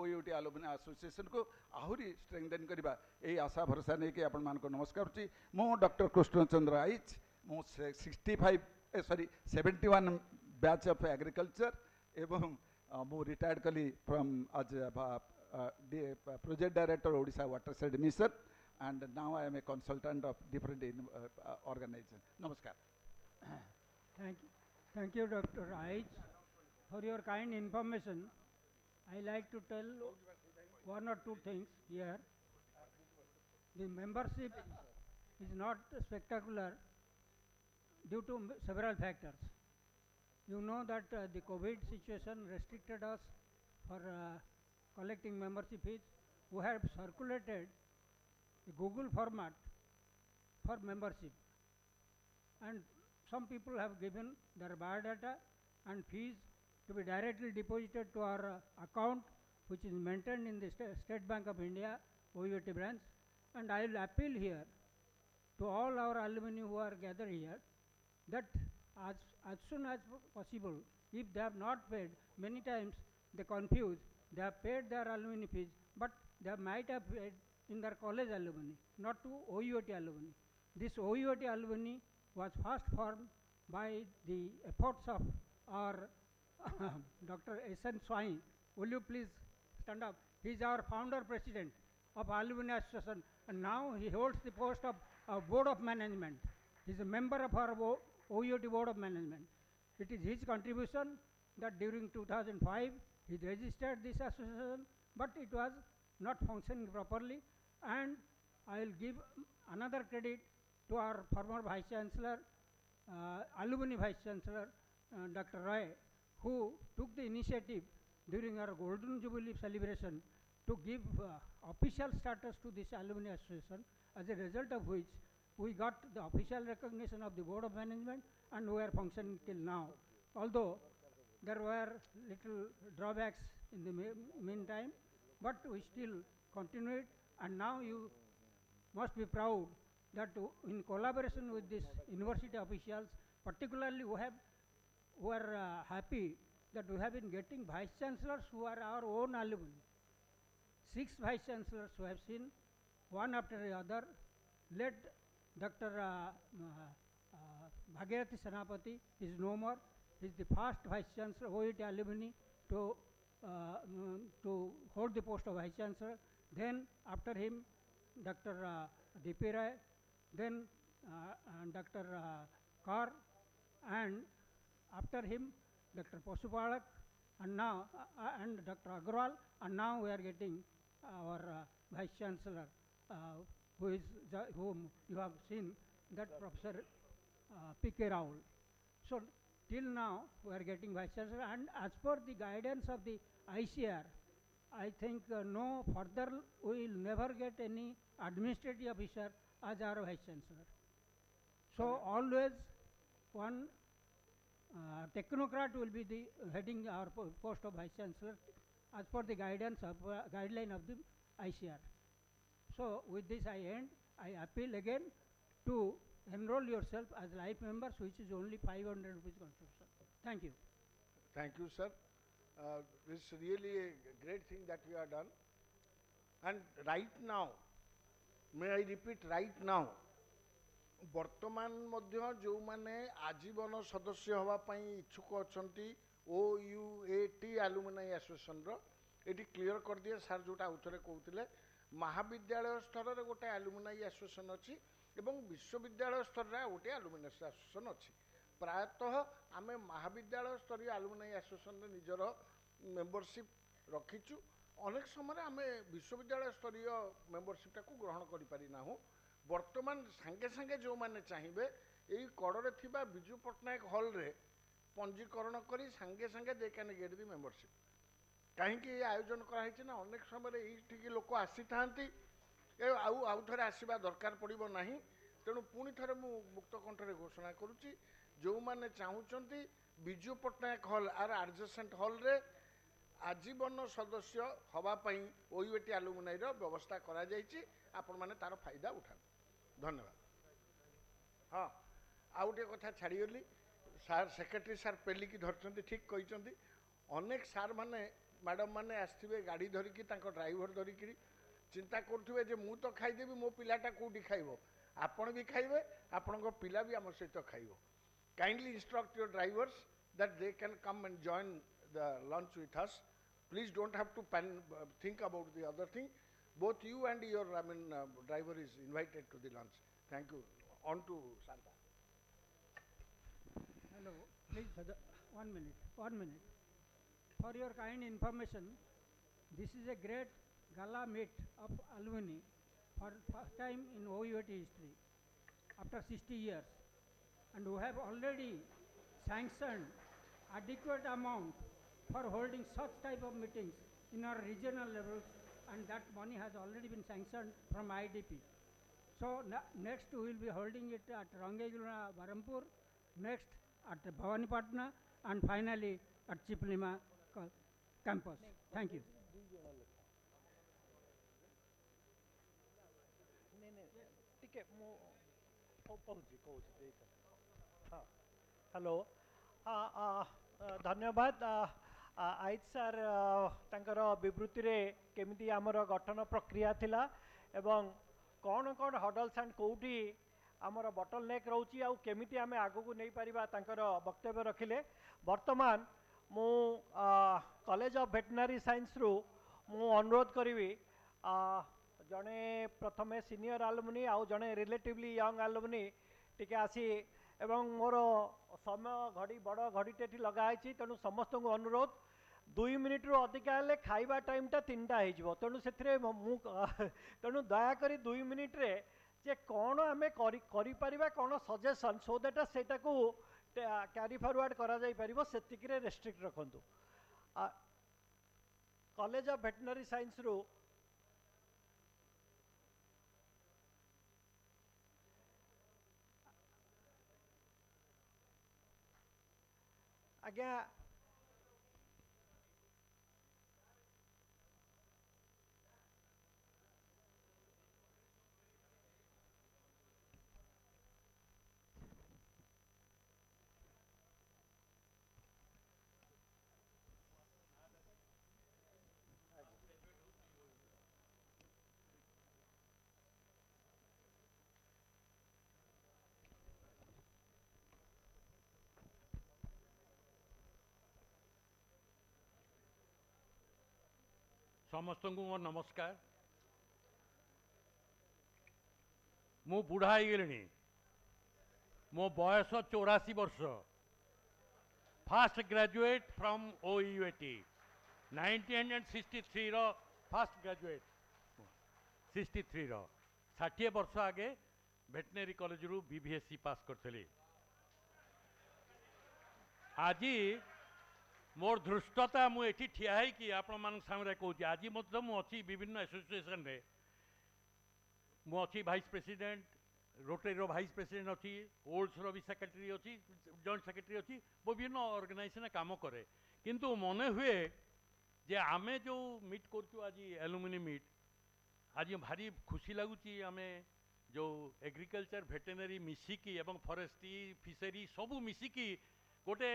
ओयूटी आलुमिनी एसोसिएशन को आहरी स्ट्रेंथन करवा यही आशा भरोसा नहीं कि आपण मानक नमस्कार होची मो डॉक्टर कृष्णचंद्र आइच मो 71 बैच ऑफ एग्रीकल्चर एवं मु रिटायर्ड कली फ्रॉम आज project director Odisha watershed mission and now I am a consultant of different organizations. Namaskar. Thank you, Dr. Aich, for your kind information. I like to tell one or two things here. The membership is not spectacular due to several factors. You know that the COVID situation restricted us for collecting membership fees. We have circulated the Google format for membership, and some people have given their biodata and fees to be directly deposited to our account, which is maintained in the State Bank of India OUT branch. And I will appeal here to all our alumni who are gathered here that as soon as possible, if they have not paid, many times they confuse, they have paid their alumni fees, but they might have paid in their college alumni, not to OUT alumni. This OUT alumni was first formed by the efforts of our Dr. S.N. Swai. Will you please stand up? He is our founder president. of Alumni Association, and now he holds the post of Board of Management. He is a member of our OUT Board of Management. It is his contribution that during 2005 he registered this association, but it was not functioning properly, and I will give another credit to our former Vice Chancellor, Alumni Vice Chancellor, Dr. Roy, who took the initiative during our Golden Jubilee celebration to give official status to this Alumni Association, as a result of which we got the official recognition of the Board of Management and we are functioning till now. Although there were little drawbacks in the meantime, but we still continued, and now you must be proud that in collaboration with these university officials, particularly we are happy that we have been getting vice chancellors who are our own alumni. 6 vice chancellors who have seen, one after the other, led Dr. Bhagirathi Senapati is no more. He is the first vice chancellor OUT alumni to hold the post of vice chancellor. Then after him, Dr. D.P. Rai, then Dr. Kar, and after him Dr. Pasupalak, and now and Dr. Agrawal, and now we are getting our vice chancellor, whom you have seen, that Professor P.K. Raul. So till now we are getting vice chancellor, and as per the guidance of the ICR, I think no further we will never get any administrative officer as our vice chancellor. So always one technocrat will be the heading our post of vice chancellor as per the guidance of guideline of the ICR. So with this I end. I appeal again to enroll yourself as life members, which is only 500 rupees contribution. Thank you. Thank you, sir. This is really a great thing that we have done. And right now, may I repeat, right now, ବର୍ତ୍ତମାନ ମଧ୍ୟ ଯେଉଁମାନେ ଆଜୀବନ ସଦସ୍ୟ ହେବା ପାଇଁ ଇଚ୍ଛୁକ ଅଛନ୍ତି OUAT alumni ଆସୋସିଏସନର, ଏଠି କ୍ଲିୟର କରିଦିଏ ସାର୍ ଯେଉଁଟା ଆଉଥରେ କହୁଥିଲେ, ମହାବିଦ୍ୟାଳୟ ସ୍ତରରେ ଗୋଟେ ଆଲୁମିନାଇ ଆସୋସିଏସନ ଅଛି ଏବଂ ବିଶ୍ୱବିଦ୍ୟାଳୟ ସ୍ତରରେ ଆଉ ଗୋଟେ ଆଲୁମିନାଇ ଆସୋସିଏସନ ଅଛି। ପ୍ରାୟତଃ ଆମେ ମହାବିଦ୍ୟାଳୟ ସ୍ତରୀୟ ଆଲୁମିନାଇ ଆସୋସିଏସନରେ ନିଜର ମେମ୍ବରସିପ୍ ରଖିଛୁ। ଅନେକ ସମୟରେ ଆମେ ବିଶ୍ୱବିଦ୍ୟାଳୟ ସ୍ତରୀୟ ମେମ୍ବରସିପ୍ଟାକୁ ଗ୍ରହଣ କରିପାରିନାହୁଁ। ବର୍ତ୍ତମାନ ସାଙ୍ଗେ ସାଙ୍ଗେ ଯେଉଁମାନେ ଚାହିଁବେ ଏଇ କଡ଼ରେ ଥିବା ବିଜୁ ପଟ୍ଟନାୟକ ହଲ୍ରେ ପଞ୍ଜୀକରଣ କରି ସାଙ୍ଗେ ସାଙ୍ଗେ they can gate the membership. କାହିଁକି ଏ ଆୟୋଜନ କରାହେଇଛି ନା, ଅନେକ ସମୟରେ ଏଇଠିକି ଲୋକ ଆସିଥାନ୍ତି, ଆଉ ଥରେ ଆସିବା ଦରକାର ପଡ଼ିବ ନାହିଁ। ତେଣୁ ପୁଣି ଥରେ ମୁଁ ମୁକ୍ତ କଣ୍ଠରେ ଘୋଷଣା କରୁଛି, ଯେଉଁମାନେ ଚାହୁଁଛନ୍ତି ବିଜୁ ପଟ୍ଟନାୟକ ହଲ୍ ଆର ଆଡଜସେଣ୍ଟ ହଲ୍ରେ ଆଜୀବନ ସଦସ୍ୟ ହେବା ପାଇଁ OUAT ଆଲୁମିନାଇର ବ୍ୟବସ୍ଥା କରାଯାଇଛି। ଆପଣମାନେ ତା'ର ଫାଇଦା ଉଠାନ୍ତୁ। ଧନ୍ୟବାଦ। ହଁ, ଆଉ ଗୋଟିଏ କଥା ଛାଡ଼ିଗଲି, ସାର୍ ସେକ୍ରେଟାରୀ ସାର୍ ପେଲିକି ଧରିଛନ୍ତି, ଠିକ୍ କହିଛନ୍ତି। ଅନେକ ସାର୍ ମାନେ ମ୍ୟାଡ଼ାମ୍ ମାନେ ଆସିଥିବେ ଗାଡ଼ି ଧରିକି, ତାଙ୍କ ଡ୍ରାଇଭର ଧରିକିରି ଚିନ୍ତା କରୁଥିବେ ଯେ ମୁଁ ତ ଖାଇଦେବି, ମୋ ପିଲାଟା କେଉଁଠି ଖାଇବ। ଆପଣ ବି ଖାଇବେ, ଆପଣଙ୍କ ପିଲା ବି ଆମ ସହିତ ଖାଇବ। Kindly instruct your drivers that they can come and join the lunch with us. Please don't have to think about the other thing. Both you and your driver is invited to the lunch. Thank you. On to Santa. Hello, please, 1 minute, 1 minute. For your kind information, this is a great gala meet of alumni for first time in OUAT history after 60 years. And we have already sanctioned adequate amount for holding such type of meetings in our regional levels, and that money has already been sanctioned from IDP. So next we will be holding it at Rangegula, Barampur, next at Bhavanipatna, and finally at Chiplima campus. Thank you. Hello धन्यवाद eyes sir तांकर विवृत्ति रे केमिति आमर गठन प्रक्रिया थिला एवं कौन कौन हडल्स एंड कोठी आमर बटल नेक रोची आउ केमिति आमे आगो को नहीं परिबा तांकर वक्तव्य रखिले। वर्तमान मु कॉलेज ऑफ वेटनरी साइंस रु मु अनुरोध करिवि जड़े प्रथमे सीनियर आलुमनी आउ जड़े रिलेटिवली यंग आलुमनी टिके आसी एवं मोर समय घड़ी बड़ घड़ीटे लगाई तेणु समस्त को अनुरोध 2 मिनिट रु अधिका हेले खाइबा टाइमटा 3टा हो तेणु से तेणु दयाकोरी 2 मिनिट रे जे कौन आम कर कौन सजेसन सो दैट सेटा को कैरी फॉरवर्ड करा जाई परिबो सेतिक रे रेस्ट्रिक्ट रखंतु कॉलेज ऑफ वेटनरी साइंस रु आज्ञा समस्त को मोर नमस्कार मु बुढ़ा गली मो बयस 84 वर्ष फास्ट ग्रेजुएट फ्रॉम ओयूएटी 1963 रो फास्ट ग्रेजुएट 63 रो 60 वर्ष आगे वेटनरी कॉलेज रु बीबीएससी पास करथली आज मोर धृष्टता मुझे ठिया है कि आपण मान सामने कहूँ आज अच्छी विभिन्न एसोसिएशन रे मुझे वाइस प्रेसिडेंट रोटरी रो वाइस प्रेसिडेंट अच्छी ओल्ड्स रो भी सेक्रेटरी अच्छी जॉइंट सेक्रेटरी अच्छी विभिन्न ऑर्गेनाइजेशन काम करे किंतु मन हुए जे आमे जो मीट करछु आज एलुमिनी मीट आज भारी खुशी लगुच आम जो एग्रीकल्चर वेटरनरी मिसिकी एवं फॉरेस्ट्री फिशरी सबू मिसिकी गोटे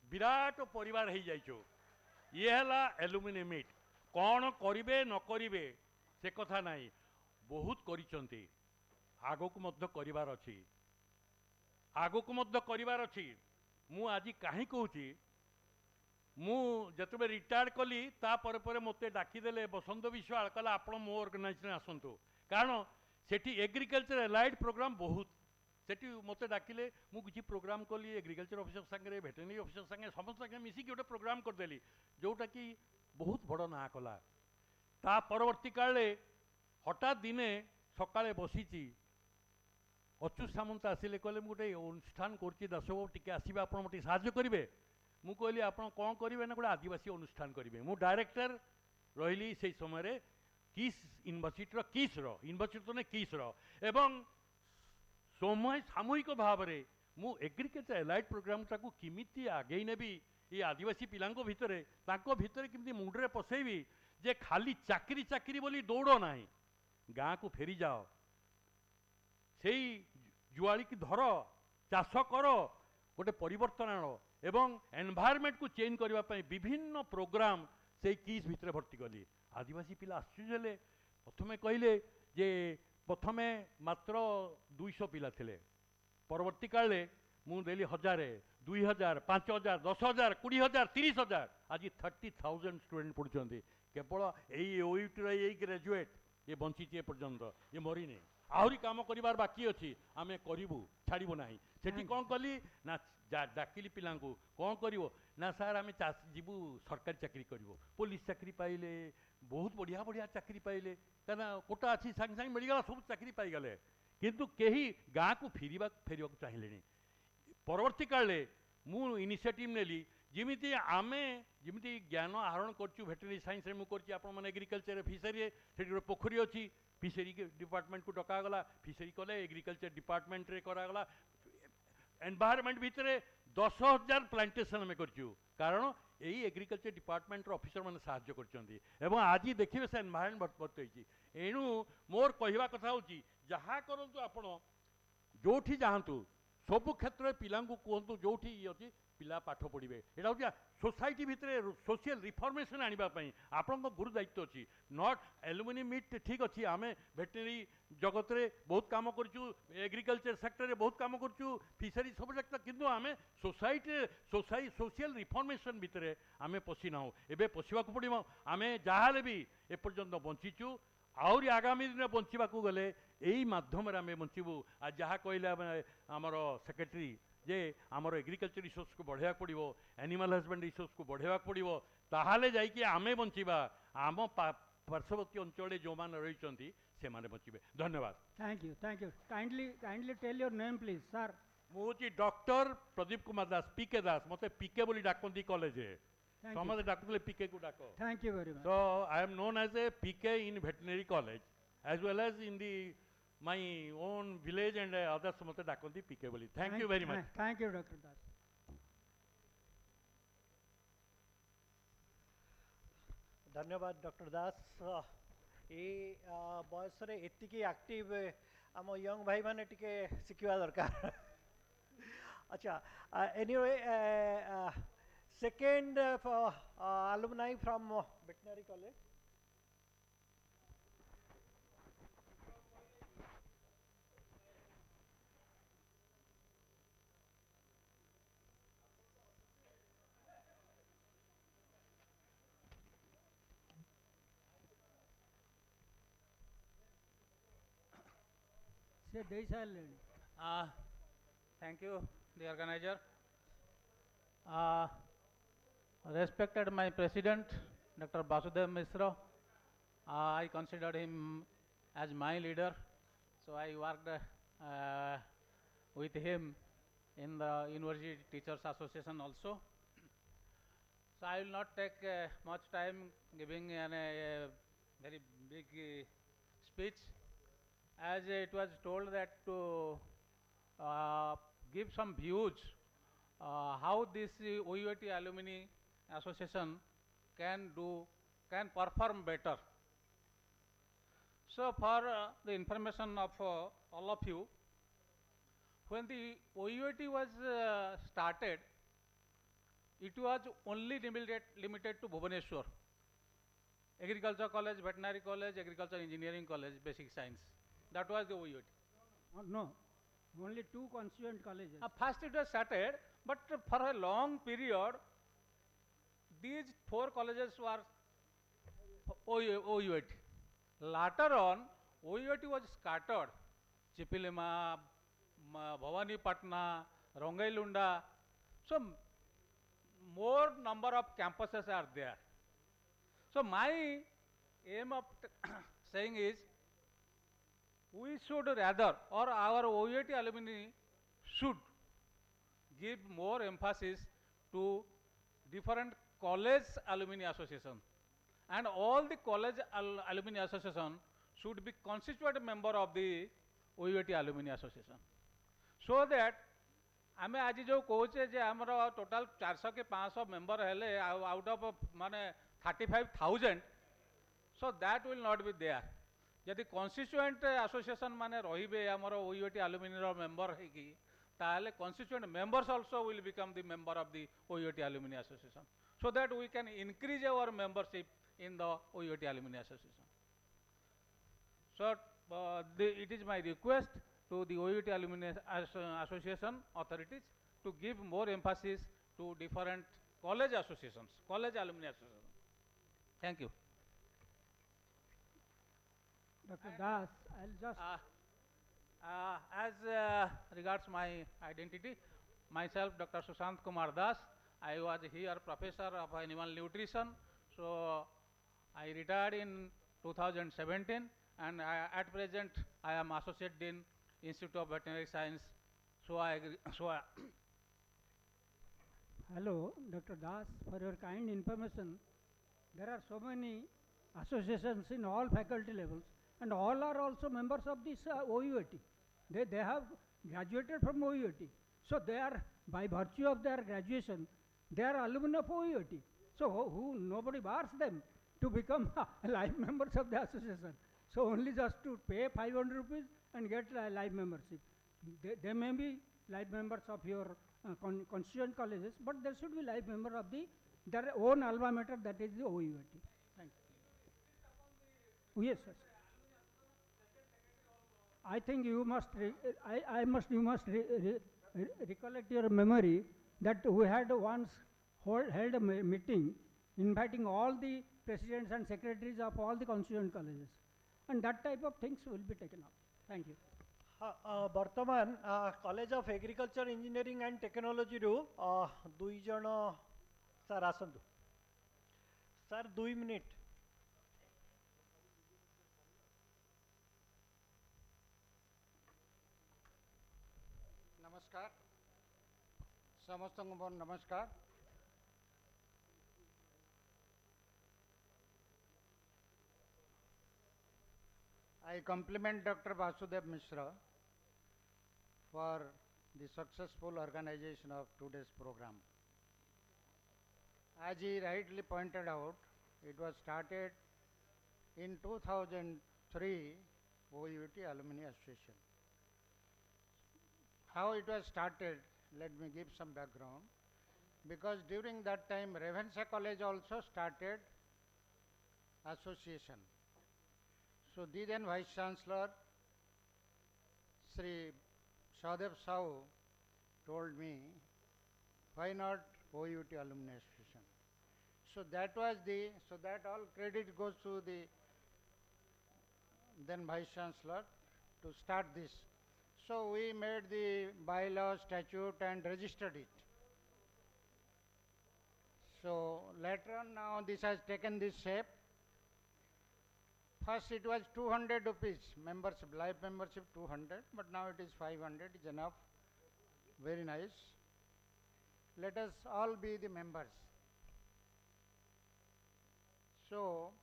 विराट परिवार हो जाइछो ये है एलुमिनी मीट कौन करिवे न करिवे से कथा नहीं बहुत करिसंती आगो को मध्य करिवार अछि आगो को मध्य करिवार अछि मु आज काहे कहूची मु जतबे रिटायर्ड कली ता पर मते डाकी देले बसंत विश्वाल कहला आपण मो ऑर्गेनाइजेशन आसंतु कारण सेठी एग्रीकल्चर एलाइड प्रोग्राम बहुत सेठी मते डाकिले मु किछि प्रोग्राम कली एग्रीकल्चर ऑफिसर संगे वेटरनरी ऑफिसर संगे समस्त संगे मिसी गोटे प्रोग्राम करदेली जोटा कि बहुत बड़ ना कला ता परवर्ती काले हठात दिने सकाळे बसीची अच्युत सामंत आसिले कहले मु गोटे अनुष्ठान करछि दासबाबू टिके आसीबे आपण मते साहाय्य करिवे मु कहली आपण कोन करिवे ना गोटे आदिवासी अनुष्ठान करिवे मु डायरेक्टर रहिली सेई समय रे किस यूनिवर्सिटी रो किस रो यूनिवर्सिटी तो ने किस रो एवं समय सामूहिक भाव में मु एग्रीकल्चर एलाइड प्रोग्राम टाकू किमिति आगे नेबी ये आदिवासी पिलांको भितरे तांको भितरे किमिति मुंडरे पसेबी जे खाली चाकरी चाकरी बोली दौड़ ना गाँ को फेरी जाओ सेई जुआली की धर चाष कर गोटे परिवर्तन आण एवं एनवायरमेंट को चेंज करने विभिन्न प्रोग्राम से किस भितर भर्ती कली आदिवासी पिला आश्चर्य प्रथमे कहले जे प्रथमे मात्र 200 पिला थिले परवर्ती काले मु देली 1000 2000 5000 10000 20000 30000 आज 30,000 स्टूडेंट पढ़ुचंती केवल एई ओयूटी रे ग्रेजुएट ये बंची पर्यंत ये मरीने आहरी काम करिवार बाकी अच्छी आम करूँ छाड़ू ना सेठी कौन कली ना डाकिली पिला कौन कर ना सार आम जीवु सरकारी चाकरी करूँ पुलिस चाकरी पाइले बहुत बढ़िया बढ़िया चाकरी पाइले कहीं कोटा अच्छी सागे सागे मिलगला सब चाकरी पाईगले किंतु कहीं गाँ को फेर चाहिए परवर्ती काले मु इनिशिएटिव नेली जिमिति आमे जिमिति ज्ञान आहरण करछु वेटरनरी साइंस रे मु करछि आपण माने एग्रीकल्चर फिशरी सेठी रो पोखरी अछि फिशरी के डिपार्टमेंट को डका गला फिशरी कले एग्रीकल्चर डिपार्टमेंट रे करा गला एनवायरमेंट भितरे 10,000 प्लांटेशन में करछु कारण यही एग्रीकल्चर डिपार्टमेंट ऑफिसर मैंने साहाय्य करछंती एवं आज देखिए से एनवायरमेंट बतई एणु मोर कहवा कथा होची जहा करंतु आपण जोठी जाहंतु सबु क्षेत्र में पिला कहतु जोठी अच्छी पिला पाठ पढ़े यहाँ हूँ सोसाइटी भितर सोशल रिफॉर्मेशन आने आपण गुरु दायित्व अच्छी नॉट एलुमिनी मीट ठीक अच्छी आम वेटनरी जगत रे बहुत काम करचु एग्रीकल्चर सेक्टर रे बहुत काम करचु फिशरी सब जगत किंतु आम सोसाइटी सोशल रिफॉर्मेशन भितर आम पशि ना एवं पशिवाक पड़ो आम जहाँ भी एपर्यंत बंचीचु आहरी आगामी दिन बंचवाक गले यही माध्यम आम बंचबू आ जहाँ कहले आमर सेक्रेटरी जे आमर एग्रीकल्चर रिसोर्स को बढ़ावा पड़ो एनिमल हजबेंड रिसोर्स को बढ़ावा पड़ो ताहले जाइए आमे बंचिबा आम पार्श्ववर्ती अंचल जो मैंने रही से माने बंचिबे। धन्यवाद। Thank you, thank you. Kindly tell your name, please, sir. मुझे डॉक्टर प्रदीप कुमार दास पीके दास मते पीके बोली डाकती कॉलेज Thank you. समझे डाकुले पीके को डाको। Thank you very much. So I am known as a PK in veterinary college as well as in the my own village and others मते डाकती पीके बोली। Thank you very much. Thank you, Dr. Das. धन्यवाद doctor दास ये बयस एतिकी active आम young भाई माने टिके शिखा दरकार अच्छा anyway second alumni from veterinary college. Say Deisal. Thank you, the organizer. Respected my president, Dr. Basudev Misra, I consider him as my leader. So I worked with him in the University Teachers Association also. So I will not take much time giving a very big speech. As it was told that to give some views how this OUAT Alumni Association can perform better. So for the information of all of you, when the OUAT was started, it was only limited to Bhubaneswar. Agriculture College, Veterinary College, Agriculture Engineering College, Basic Science. That was the OUAT. No, only 2 constituent colleges. First it was started, but for a long period, these 4 colleges were OUAT. Later on, OUAT was scattered. Chipilima, Bhavani Patna, Rongailunda. So, more number of campuses are there. So, my aim of saying is, we should rather, or our OUAT alumni should give more emphasis to different college alumni association, and all the college alumni association should be constituent member of the OUAT alumni association, so that आमे आज जो कहे जे आमर total 400 के 500 member हेले out of माने 35,000, so that will not be there. यदि constituent association माने रहिबे आमर OUAT alumni रो मेंबर है कि ताले constituent members also will become the member of the OUAT alumni association, so that we can increase our membership in the OUAT alumni association. So it is my request to the OUAT alumni association authorities to give more emphasis to different college associations, college alumni associations. Thank you. Dr. Das, I'll just... as regards my identity, myself Dr. Sushant Kumar Das, I was here professor of animal nutrition, so I retired in 2017, and at present I am associate dean Institute of Veterinary Science. Hello, Dr. Das, for your kind information, there are so many associations in all faculty levels, and all are also members of this OUAT. They have graduated from OUAT. So they are, by virtue of their graduation, they are alumni of OUAT. So nobody bars them to become life members of the association. So only just to pay 500 rupees and get life membership. They may be life members of your constituent colleges, but they should be life member of their own alma mater, that is the OUAT. Thank you. Yes, sir. I think you must recollect your memory that we had once held a meeting inviting all the presidents and secretaries of all the constituent colleges. and that type of things will be taken up. Thank you. ବର୍ତ୍ତମାନ college of agriculture engineering and ଟେକ୍ନୋଲୋଜିରୁ 2 ଜଣ sir ଆସନ୍ତୁ। Sir 2 minute. नमस्कार समस्त को नमस्कार। I compliment Dr. Vasudev Mishra for the successful organization of today's program. As he rightly pointed out, it was started in 2003 OUT Alumni Association. How it was started, let me give some background. Because during that time Ravenshaw College also started association. So the then Vice Chancellor Sri Sadev Sahu told me, why not OUT Alumni Association? So that all credit goes to the then Vice Chancellor to start this. So we made the bylaw, statute and registered it. So later on now this has taken this shape. First it was 200 rupees membership, life membership 200, but now it is 500, is enough. Very nice. Let us all be the members. So,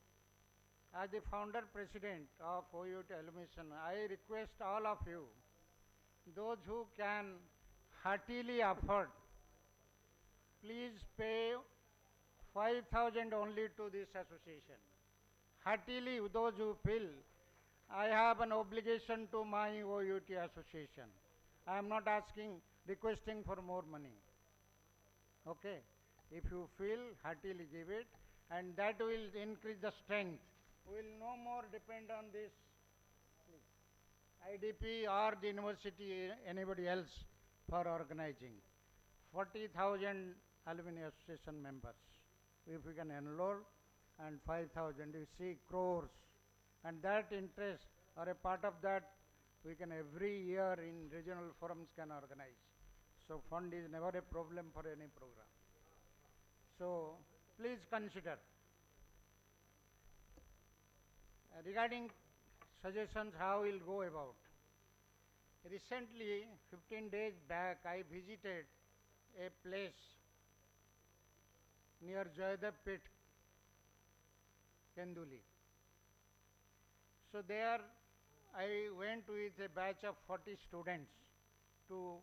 as the founder president of OUT Alumni, I request all of you, those who can heartily afford, please pay 5,000 only to this association. Heartily, those who feel, I have an obligation to my OUT association. I am not requesting for more money. Okay? If you feel, heartily give it, and that will increase the strength. We will no more depend on this IDP or the university, anybody else for organizing. 40,000 alumni association members. If we can enroll, and 5,000, you see crores, and that interest or a part of that we can every year in regional forums can organize. So fund is never a problem for any program. So please consider. Regarding suggestions how we'll go about. Recently, 15 days back, I visited a place near Joydev Pit, Kenduli. So there I went with a batch of 40 students to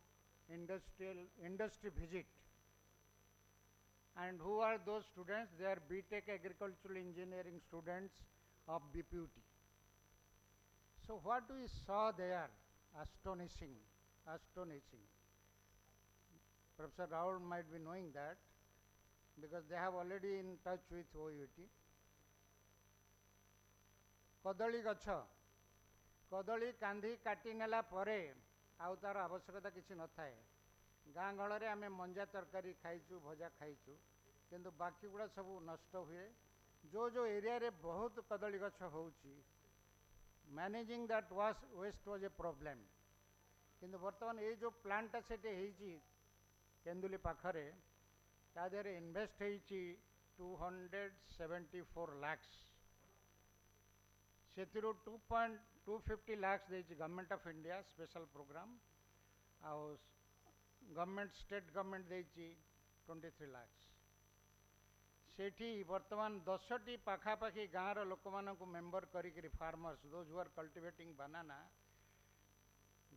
industry visit. And who are those students? They are B.Tech Agricultural Engineering students of BPUT. So what we saw there, astonishing. Professor Raul might be knowing that because they have already in touch with OUT. कदली गछ कदली कांधी काटी नेला परे आउ तार आवश्यकता किसी न थाए गाँ गहल आम मंजा तरकारी खाइचु भजा खाइचु किंतु बाकी गुड़ा सब नष्ट हुए जो जो एरिया रे बहुत कदली गछ होउची managing that waste was a problem किंतु वर्तमान ये जो प्लांटा सेटे हेची केंदुली पाखरे ता देरे इन्वेस्ट हेची 274 lakhs से 2.250 lakhs देची government of India special programme और गवर्नमेंट स्टेट गवर्नमेंट देची 23 lakhs सेठी वर्तमान 10टी पाखापाखी गाँव लोक मानक मेंबर करी farmers those who are cultivating banana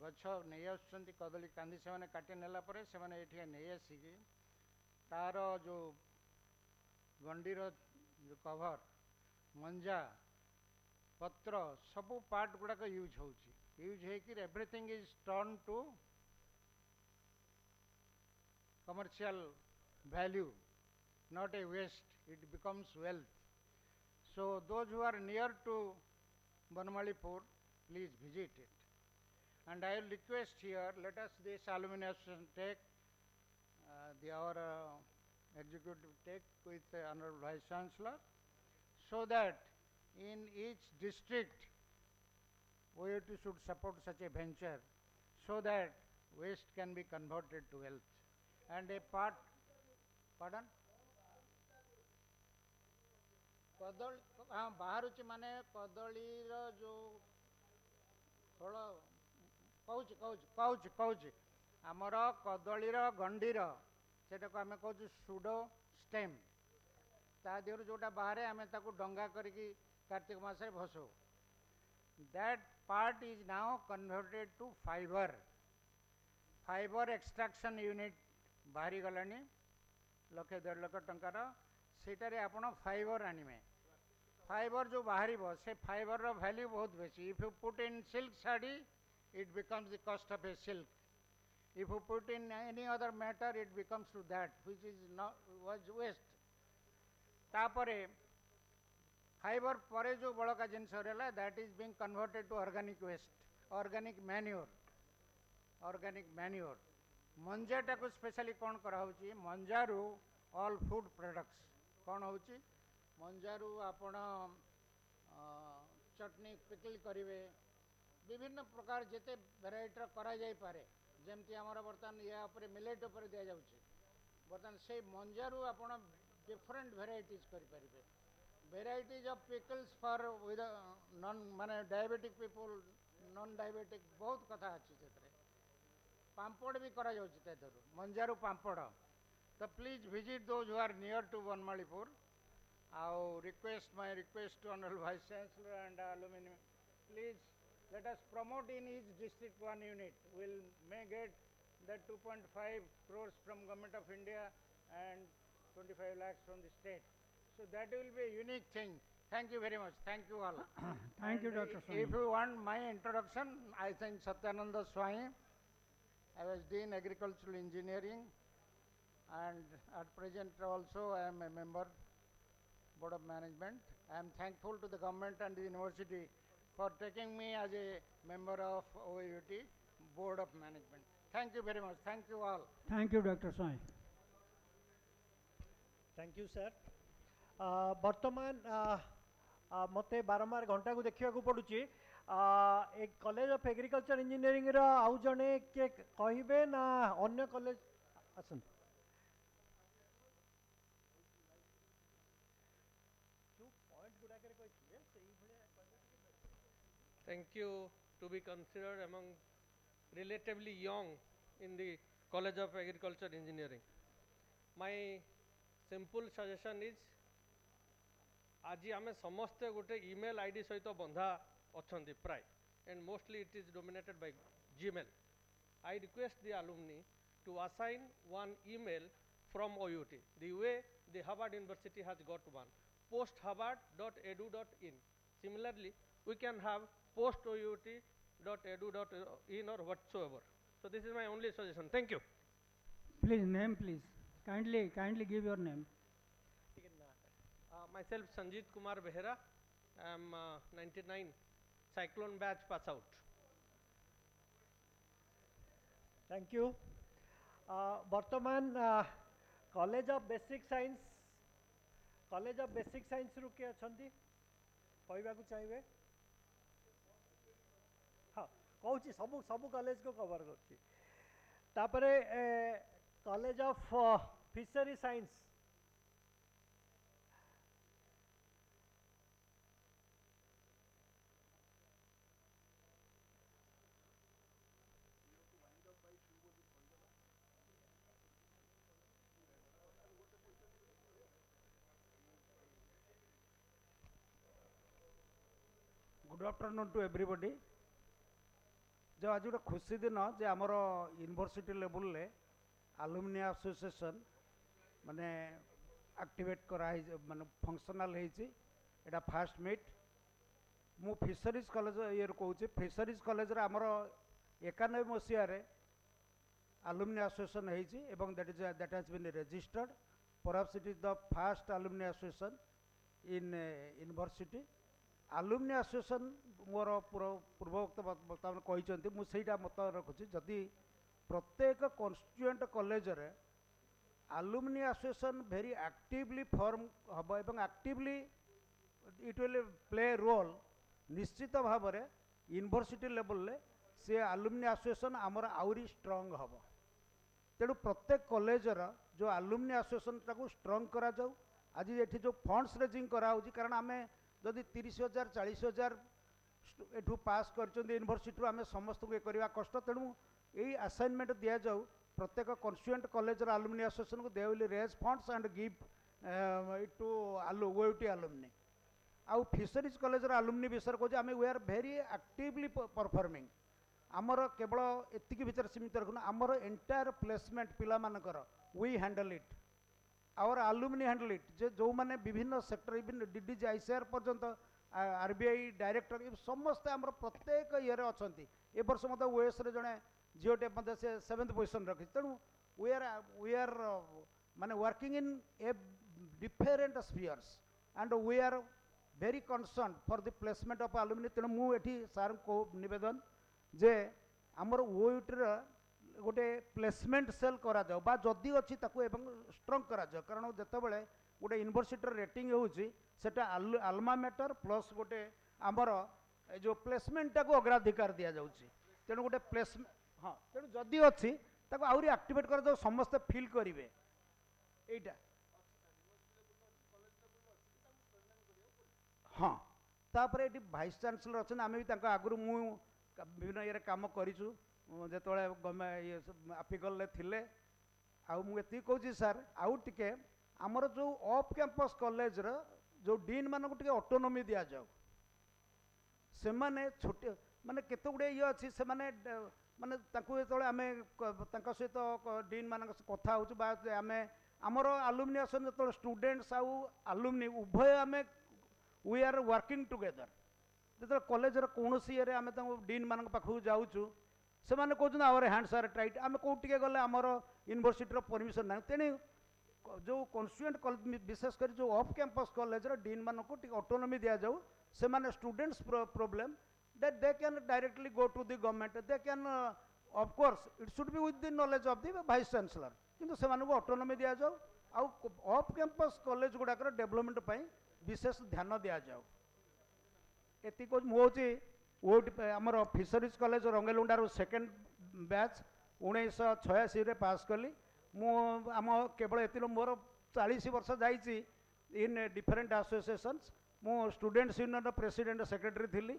गछ नहीं आसुचंती कदली कांदी से काटी नेला परे से माने एठी नहीं आसिकी तार जो गंडीर जो कवर मंजा पत्र सबू पार्ट गुड़ाक यूज होकर everything is turn to commercial value not a waste, it becomes wealth. So those who are near to Banmalipur, please visit it. And I will request here, let us this alumni association take our executive take with the Honorable Vice Chancellor, so that in each district OUT should support such a venture so that waste can be converted to wealth. And a part, pardon? କଦଳୀ ହଁ ବାହାରୁଛି ମାନେ କଦଳୀର ଯେଉଁ ଫଳ କହୁଛି ଆମର କଦଳୀର ଗଣ୍ଡିର ସେଟାକୁ ଆମେ କହୁଛୁ ସୁଡୋ ଷ୍ଟେମ୍ ତା ଦେହରୁ ଯେଉଁଟା ବାହାରେ ଆମେ ତାକୁ ଡଙ୍ଗା କରିକି କାର୍ତ୍ତିକ ମାସରେ ଭସଉ that part is now converted to fiber extraction unit ବାହାରି ଗଲାଣି ଲକ୍ଷେ 1.5 ଲକ୍ଷ ଟଙ୍କାର ସେଇଟାରେ ଆପଣ फाइबर ଆଣିବେ फाइबर जो बाहरी से फाइबर रो वैल्यू बहुत बेसी if you put in silk sari it becomes the cost of a silk if you put in any other matter it becomes to that which is not was waste तापरे fibre परे जो बड़का जिनस रहला that is being converted to organic waste organic manure मंजाटा को specially कौन करा होची मंजारू all food products कौन होची मंजारू आपण चटनी पिकल करिवे विभिन्न प्रकार जेते वेराइटी करा जाई पारे जेमती हमर बर्तन या ऊपर मिलेट ऊपर दिया जाउची बर्तन से मंजारू आपण डिफरेंट वेराइटीज करि परिबे varieties of pickles for with non माने डायबिटिक पीपल नॉन डायबिटिक बहुत कथा अछि जेतरे पांपड़ भी करा जाउची तेदरु मंजारू पांपड़ तो please visit those who are near to Banamalipur my request to Honorable Vice Chancellor and alumni, please let us promote in each district one unit. We'll may get that 2.5 crores from Government of India and 25 lakhs from the state. So that will be a unique thing. Thank you very much. Thank you all. Thank you, Dr. Swami. If you want my introduction, I think Satyananda Swami. I was Dean Agricultural Engineering and at present also I am a member Board of Management. I am thankful to the government and the university for taking me as a member of OUT Board of Management. Thank you very much. Thank you all. Thank you, Dr. Swami. Thank you, sir. वर्तमान मते बारंबार घंटा को देखा पड़ुची एक college of agriculture engineering रो आउ जने के कहिबे ना अन्य कॉलेज आसन Thank you to be considered among relatively young in the College of Agriculture Engineering. My simple suggestion is आज आम समस्ते गोटे ईमेल आईडी सहित बंधा अच्छा प्राय and mostly it is dominated by Gmail. I request the alumni to assign one email from OUT. The way the Harvard University has got one, postharvard.edu.in. Similarly, we can have postout.edu.in or whatsoever. So this is my only suggestion. Thank you. Please, name please. Kindly give your name. Myself Sanjit Kumar Behera. I am 99 Cyclone batch pass out. Thank you. वर्तमान college of basic science रु के अछंती कहबा को चाहिए हाँ कहूँ सबू college को कवर करछि तापरे college of fishery science good afternoon to everybody जो आज गोटे खुशी दिन जे आमर यूनिवर्सिटी लेवल ले आलुमनी एसोसिएशन माने एक्टिवेट करा माने फंक्शनल एटा फास्ट मीट मु फिशरीज कॉलेज ये कहूँ फिशरीज कॉलेज रे आमर 91 मसीह alumni association that has been registered perhaps it is the first alumni association in university alumni association more पूर्वोक्त वक्ता कहते मुझे मत रखुच्छी जदि प्रत्येक कन्स्टिट्यूएंट कॉलेज रे alumni association very actively form हम एवं actively it will play role निश्चित भाव में यूनिवर्सिटी लेवल रे से आलुमनी एसोसिएशन आमर आउरी स्ट्रांग हम तेणु प्रत्येक कॉलेज जो आलुमनी एसोसिएशन टाको स्ट्रांग करा जाऊ आज ये जो फंड्स रेजिंग करा कारण आम जदि 30,000 40,000 एठू पास कर यूनिवर्सिटी आम समस्त को ये करवा कष्ट तेणु यही असाइनमेंट दि जाऊ प्रत्येक कन्स्टिट्यूएंट कॉलेज आलुमनी एसोसिएशन को they will raise funds and give it to OUT alumni आउ फिशरीज कॉलेज आलुमनी विषय कहे आम we are very actively performing आमर केवल एतिकी भीतर सीमित रखुना आमर एंटायर प्लेसमेंट पिला मानकर we handle it our alumni handle it जे जो माने विभिन्न सेक्टर इवन डीडीजी आईसीआर पर्यंत आरबीआई डायरेक्टर ये समस्ते आमर प्रत्येक ये अच्छा ए वर्ष मत ओएस रे जड़े झीटे मत से 7th पोजिशन रखी तेणु वी आर माने working in a different spheres and we are very concern for the placement of alumni तेणु मुझे सार को निवेदन जे आमर ओयूटी गोटे प्लेसमेंट सेल करा जाओ बा जदि अच्छी स्ट्रंग करा जाओ कारण जितेबाला गोटे यूनिवर्सिटी रेटिंग होची सेटा आल्मा मैटर प्लस गोटे आमर जो प्लेसमेंट टाको अग्राधिकार दिया जाउची तेणु गोटे प्लेसमेंट हाँ तेणु जदि अच्छी ताको आउरी एक्टिवेट कर जाओ समस्त फील करिवे एटा हाँ तापर ये भाइस चांसलर अच्छा आम भी आगु मु विभिन्न ये कम करूँ जो गवर्नमेंट ये आपिकल थिले आती कहूँ सार आउ टे आमर जो ऑफ कैंपस कॉलेज जो डीन मान को ऑटोनोमी दि जाऊ से माने छोटे माने केते गुडे ये अच्छी से माने माने जो आम सहित डीन मान कथा आम आमर आलुमनी आसन जो स्टूडेंट्स आउ आलुमनी उभय आम वी आर वर्किंग टुगेदर जो कॉलेज कौन ये आम डीन मान पाखु जाऊँ से मैंने कहते आवर हैंड्स आर टाइट आम कौटे गले आमर यूनिवर्सिटी परमिशन ना तेणु जो कन्स्टिट्यूएंट विशेषकर जो ऑफ कैंपस कॉलेज डीन मान को ऑटोनोमी दि जाऊ से माने students problem that they can directly go to the government they can of course it should be with the knowledge of the vice chancellor किंतु से माने को ऑटोनोमी दि जाऊ आउ ऑफ कैंपस कॉलेज गुड़ाकर डेवलपमेंट पई विशेष ध्यान दि जाऊ एति को मुझे आमर फिशरीज कॉलेज रंगेलुंडार सेकेंड बैच 1986 रे पास कली आम केवल ये मोर 40 वर्ष जाइए इन डिफरेंट एसोसिएशंस मु स्टूडेंट्स यूनियन प्रेसिडेंट सेक्रेटरी थी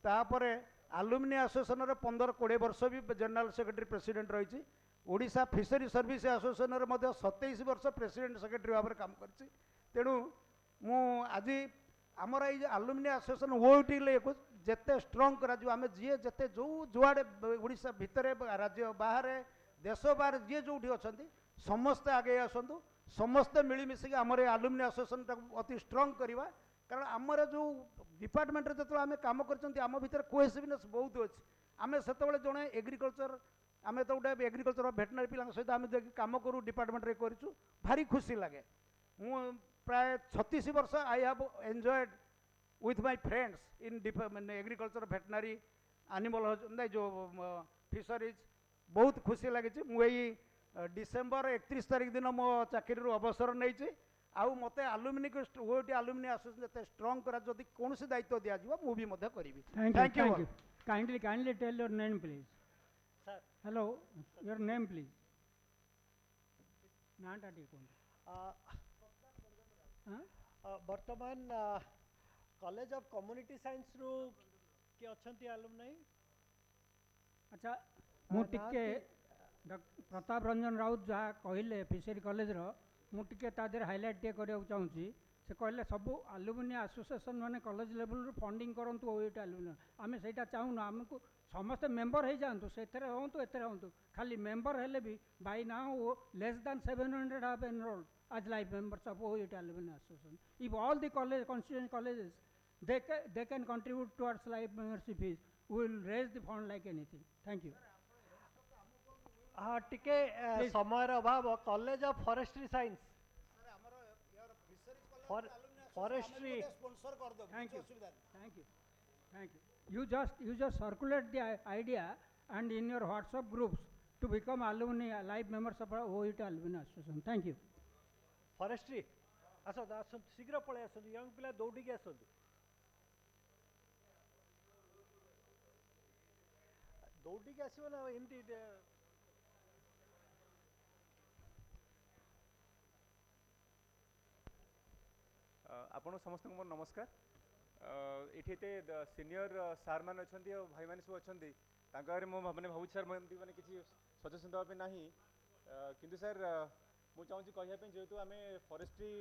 तापर आलुमनी एसोसिएशन 15-20 वर्ष भी जनरल सेक्रेटरी प्रेसिडेंट रही ओडिशा फिशरी सर्विस एसोसिएशन 27 वर्ष प्रेसिडेंट सेक्रेटरी भाव में काम कर तेणु मु आज आमर ये आलुमनी एसोसिएशन ओयूटी जिते स्ट्रंग करा आम जी जिते जो जुआड़े ओडिशा भितर राज्य बाहर देश बाहर जी जो अच्छा समस्ते आगे आसतु समस्ते मिलमिशिक आमर आलुमनी एसोसिएशन अति स्ट्रंग करवा कारण आमर जो डिपार्टमेंट जो आम कम कर भीतर कोहेसिवनेस बहुत अच्छे आम से जड़े एग्रिकल्चर आम तो गोटे एग्रिकल्चर भेटनारी पिला सहित आम कम करूँ डिपार्टमेंट रे करूँ भारी खुशी लगे मु प्राय 36 वर्ष I have enjoyed with my friends in agriculture veterinary animal जो फिशरीज बहुत खुशी लगी मुझे डिसेम्बर 31 तारीख दिन मो चाकरी अवसर नहीं आउ मत आलुमिनी को ओयूटी आलुमिनी एसोसिएशन जिते स्ट्रंग करा जदि कौन दायित्व दि जाव मुझे करी thank you kindly tell your name please sir hello your name please नाटा टी वर्तमान कॉलेज ऑफ कम्युनिटी साइंस रु के अच्छंती आलुमनाई अच्छा मुझे प्रताप रंजन राउत जहाँ कहले फिशरी कॉलेज मुझे तादेर हाइलाइट टे करने चाहूँगी से कहले सब आलुमिनी एसोसिएशन माने कॉलेज लेवल फंडिंग करूँ ओयूटी आलुमिनी आम से चाहूना आमको समस्ते मेंबर हो जातु से हूँ खाली मेंबर हेले भी by now less than 700 have enrolled as life members of OUT Alumni Association. If all the constituent colleges, they can contribute towards life membership fees, we will raise the fund like anything. Thank you. हाँ टिके समय अभाव college of forestry science forestry Thank you. Thank you. Thank you. You just circulate the idea and in your WhatsApp groups to become alumni, life members of OUT Alumni Association. Thank you. Forestry आस शीघ्र पलि आस young पिला दौड़ी आस दौड़ी के आसो ना एमती आपण समस्त मोर नमस्कार ये सीनियर सार मान अच्छा भाई मैंने सब अच्छा मैंने भाव सर मुझे मैंने किसी सजेसन देवाई ना किंतु सर मुझे चाहूँगी कहवाई जेहेतु आम फरेस्ट्री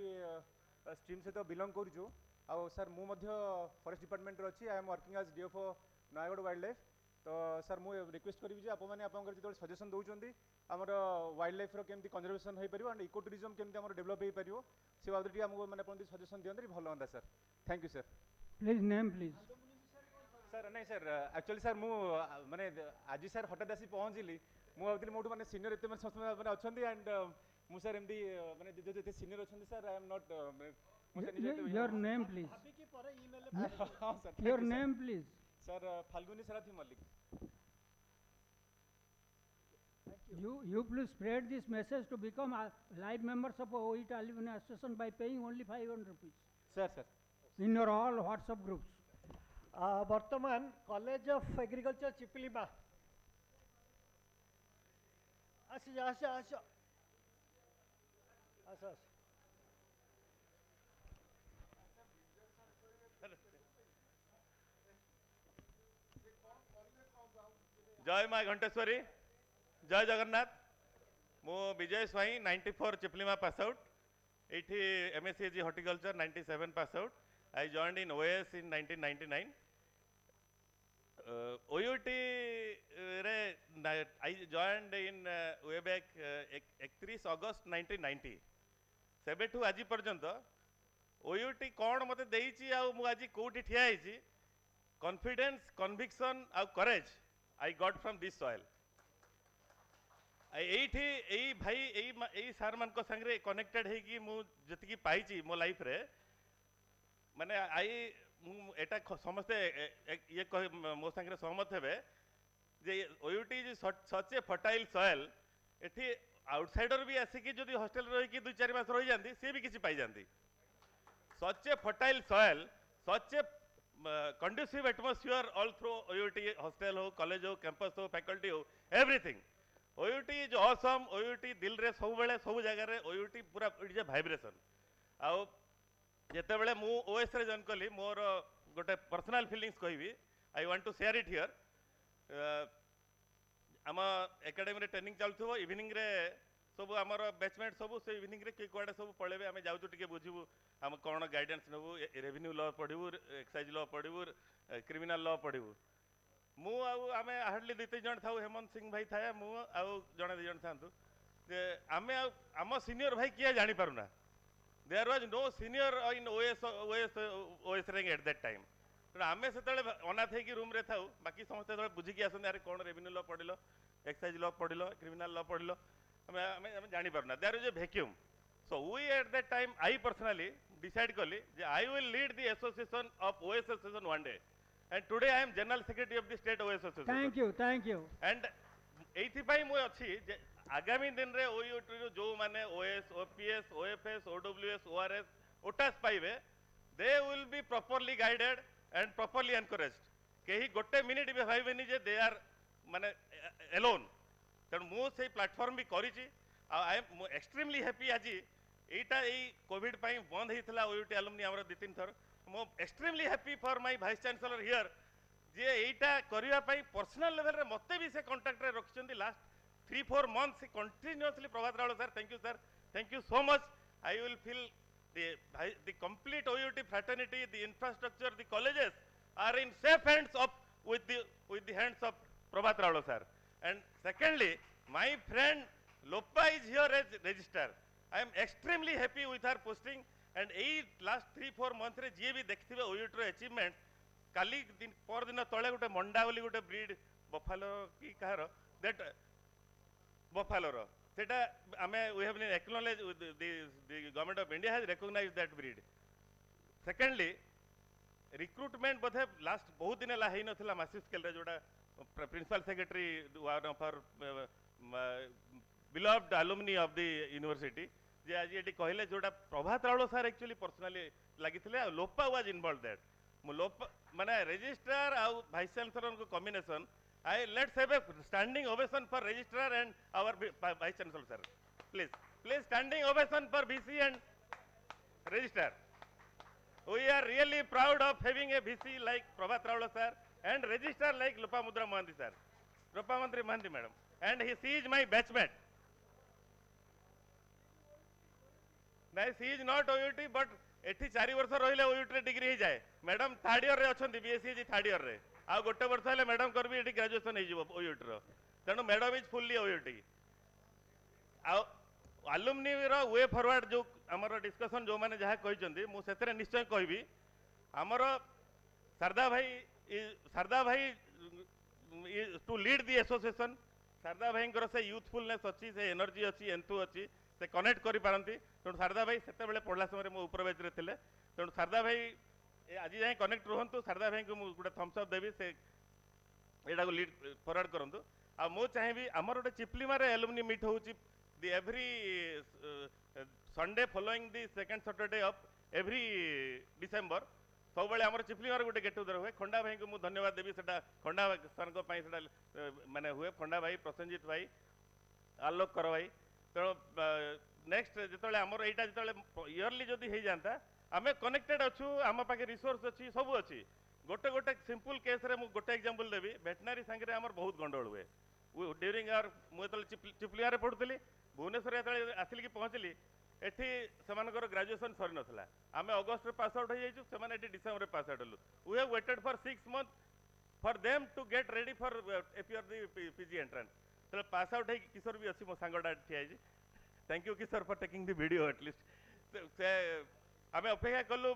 स्ट्रीम सहित बिलंग करूँ आउ सर मुझे फरेस्ट डिपार्टमेंट अच्छी I am working as DFO Nayagarh wildlife तो सर मुझे रिक्वेस्ट करी जे आपने जो सजेसन दौरान आमर वाइल्ड लाइफ केमती कंजर्वेशन हो पार एंड इको टूरिज्म केमती डेभलप हो पार से बाबद आमको मैंने आप सजेसन दिखते भल हाँ sir thank you sir please name please sir नहीं सर एक्चुअली सर मैंने आज सर हठात आसी पहुँचली मुझे मोटू मैंने सीनियर एत समस्त मैंने अच्छा एंड मु सर एमती मैंने जो सीनियर अच्छा sir I am not your name please हाँ sir your name please sir Falguni Sarathi Mallick You please spread this message to become live members of OET Alumni Association by paying only 500 rupees. Sir, sir. In your all WhatsApp groups. वर्तमान college of agriculture चिपलिमा आस आस आस आस आस जय माँ घंटेश्वरी जय जगन्नाथ मु विजय स्वाई 94 चिपलिमा pass out ये MSc horticulture 97 pass out I joined in OS in 1999 OUT रे I joined in way back 31 अगस्त 1990 सेबेठू आज पर्यंत OUT कौन मते देइची आ मु आज कोठी ठिया आइची कॉन्फिडेंस कन्विक्शन आ courage I got from this soil यही भाई यही सार मान संगे कनेक्टेड है मुझे पाई मो लाइफ रे माने आई एटा समस्ते ये मो संगे सहमत हे जे OUT such a fertile soil एठी आउटसाइडर भी आसिक जदि हॉस्टेल रही 2-4 मास रही जाती सी भी किसी पाई जाती such a fertile soil such a conducive atmosphere all through OUT hostel हो कॉलेज हो कैंपस हो फैकल्टी हो everything OUT is awesome OUT दिल रे सब बेले सब जगह रे OUT पूरा इट इज ए वाइब्रेशन आउ जेते बेले मु ओएस रे जॉइन कली मोर गोटे पर्सनल फीलिंग्स कहबी I want to share it here आम एकेडमी रे ट्रेनिंग चलथबो इवनिंग रे सब आमर बैचमेट सब से इवनिंग रे के कुआडे सब पळेबे आमे जाउछु टिके बुझिबु हम कोन गाइडेंस नेबु रेवेन्यू लॉ पढिबु एक्साइज लॉ पढिबु क्रिमिनल लॉ पढिबु मु आमे हार्डली 2-3 जन था हेमंत सिंह भाई था मु जड़े 2 जन था जे आमे आम सीनियर भाई किए जानी पारुना there was no senior in OS rank at that time आमे से अनाथ है रूम रे था बाकी समस्त बुझी की आसते अरे कौन रेवेन्यू लॉ पढ़िल एक्साइज लॉ पढ़िल क्रिमिनल लॉ पढ़िल आमे जानी पारुना there is a vacuum so we at that time I personally decide कली जे I will lead the association of OS association one day and today I am general secretary of the state OS association thank you and एथि पई मु अछि जे आगामी दिन रे OUT रो जो माने OS OPS OFS OWS ORS ओटास पाइबे they will be properly guided and properly encouraged केही गोटे मिनिट भी भाइबेनी जे they are माने alone तण मु से प्लेटफॉर्म भी करिछि आई एम एक्सट्रीमली हैप्पी आज एटा ए कोविड पई बंद हेतला OUT alumni हमर 2-3 थर मो extremely happy for my vice chancellor here जे एटा करिया पई पर्सनल लेवल रे मते भी से कांटेक्ट रे रखछंदी लास्ट 3-4 मंथ्स से continuously Prabhat Rawal sir thank you so much I will feel the complete OUT fraternity the infrastructure the colleges are in safe hands of with the hands of Prabhat Rao sir and secondly my friend Lopa is here as registrar I am extremely happy with her posting and last 3-4 months रे जी भी देखिबे OUT रो achievement काली दिन पर दिन तळे गोटे मंडा बोली गोटे breed Buffalo की कहार दैट बफालो रो सेटा आमे we have acknowledge the government of India has recognized that breed secondly recruitment बोधे लास्ट बहुत दिन ला हेई नथिला मासिव स्केल रे जोटा principal secretary one of our beloved alumni of the university जे आज ये कहले जोटा Prabhat Rawal sir actually personally लगी लोपा वाज इनवॉल्व दैट लोपा माने रजिस्ट्रार आ वाइस चांसलर को combination let's have a standing ovation for registrar and our vice chancellor, sir. Please, please standing ovation for VC and registrar. We are really proud of having a VC like Prabhat Raula sir and registrar like Lopamudra Mohanty sir, Lopamantri Mohanty madam, and he is my batchmate. Nice, he is not OUT, but एठी 4 वर्ष रहिले OUT रे degree ही जाए. Madam third year रे अछंती BSc third year रे. आ गोटे वर्ष हेले मैडम करबी एठी ग्रेजुएशन हे जिवो OUT रो. तेनु मैडम इज फुल्ली OUT. आ alumni रो वे फॉरवर्ड जो हमर डिस्कशन जो माने जहा कहिसंती मु सेतरे निश्चय कहबी. हमर सरदा भाई टू लीड द एसोसिएशन. सरदा भाई कर से यूथफुलनेस अच्छी से एनर्जी अच्छी एंथु अच्छी से कनेक्ट करि पारंती. तेणु शारदा भाई सेते बेले पढ़ला समय मो ऊपर बेच रे थिले. तेणु शारदा भाई आज जाए कनेक्ट रुहंतु. शारदा भाई को गोटे थम्स अप देवी से एटा को लीड फॉरवर्ड करंतु. आ मो चाहेबी हमर गोटे चिपलीमा रे एलुमनी मीट होउची the every Sunday following the second Saturday of every December. सब बेले हमर चिपलीमा रे गोटे गेट टुगेदर हुए. खंडा भाई को मु धन्यवाद देवी. सेटा खंडा सर को पई सेटा माने हुए. खंडा भाई, प्रसन्नजीत भाई, आलोक कर भाई. तेणु नेक्स्ट जिते आमर यहाँ जो इयरली जदि हो जाता आम कनेक्टेड अच्छु. आम पाखे रिसोर्स अच्छी सब अच्छी. गोटे गोटे सिंपल केस रे मु गोटे एग्जांपल देवी. वेटनरी सांगे आमर बहुत गंडगोल हुए ड्यूरिंग आवर मुझे चिपलिया रे पढ़ुली. भुवनेश्वर जो आसिल कि पहुँचली एठी सेमानकर ग्रेजुएशन सरी नथिला. आम अगस्ट रे पास आउट हो जाइछु. सेमाने एठी डिसेंबर रे पास आउट हलु. We have waited for 6 months for them to get ready for appear the PG entrance. तो पास आउट है किशोर भी अच्छी मो सांगटा ठिया है. Thank you Kishore for taking the video at least. से आम अपेक्षा कलु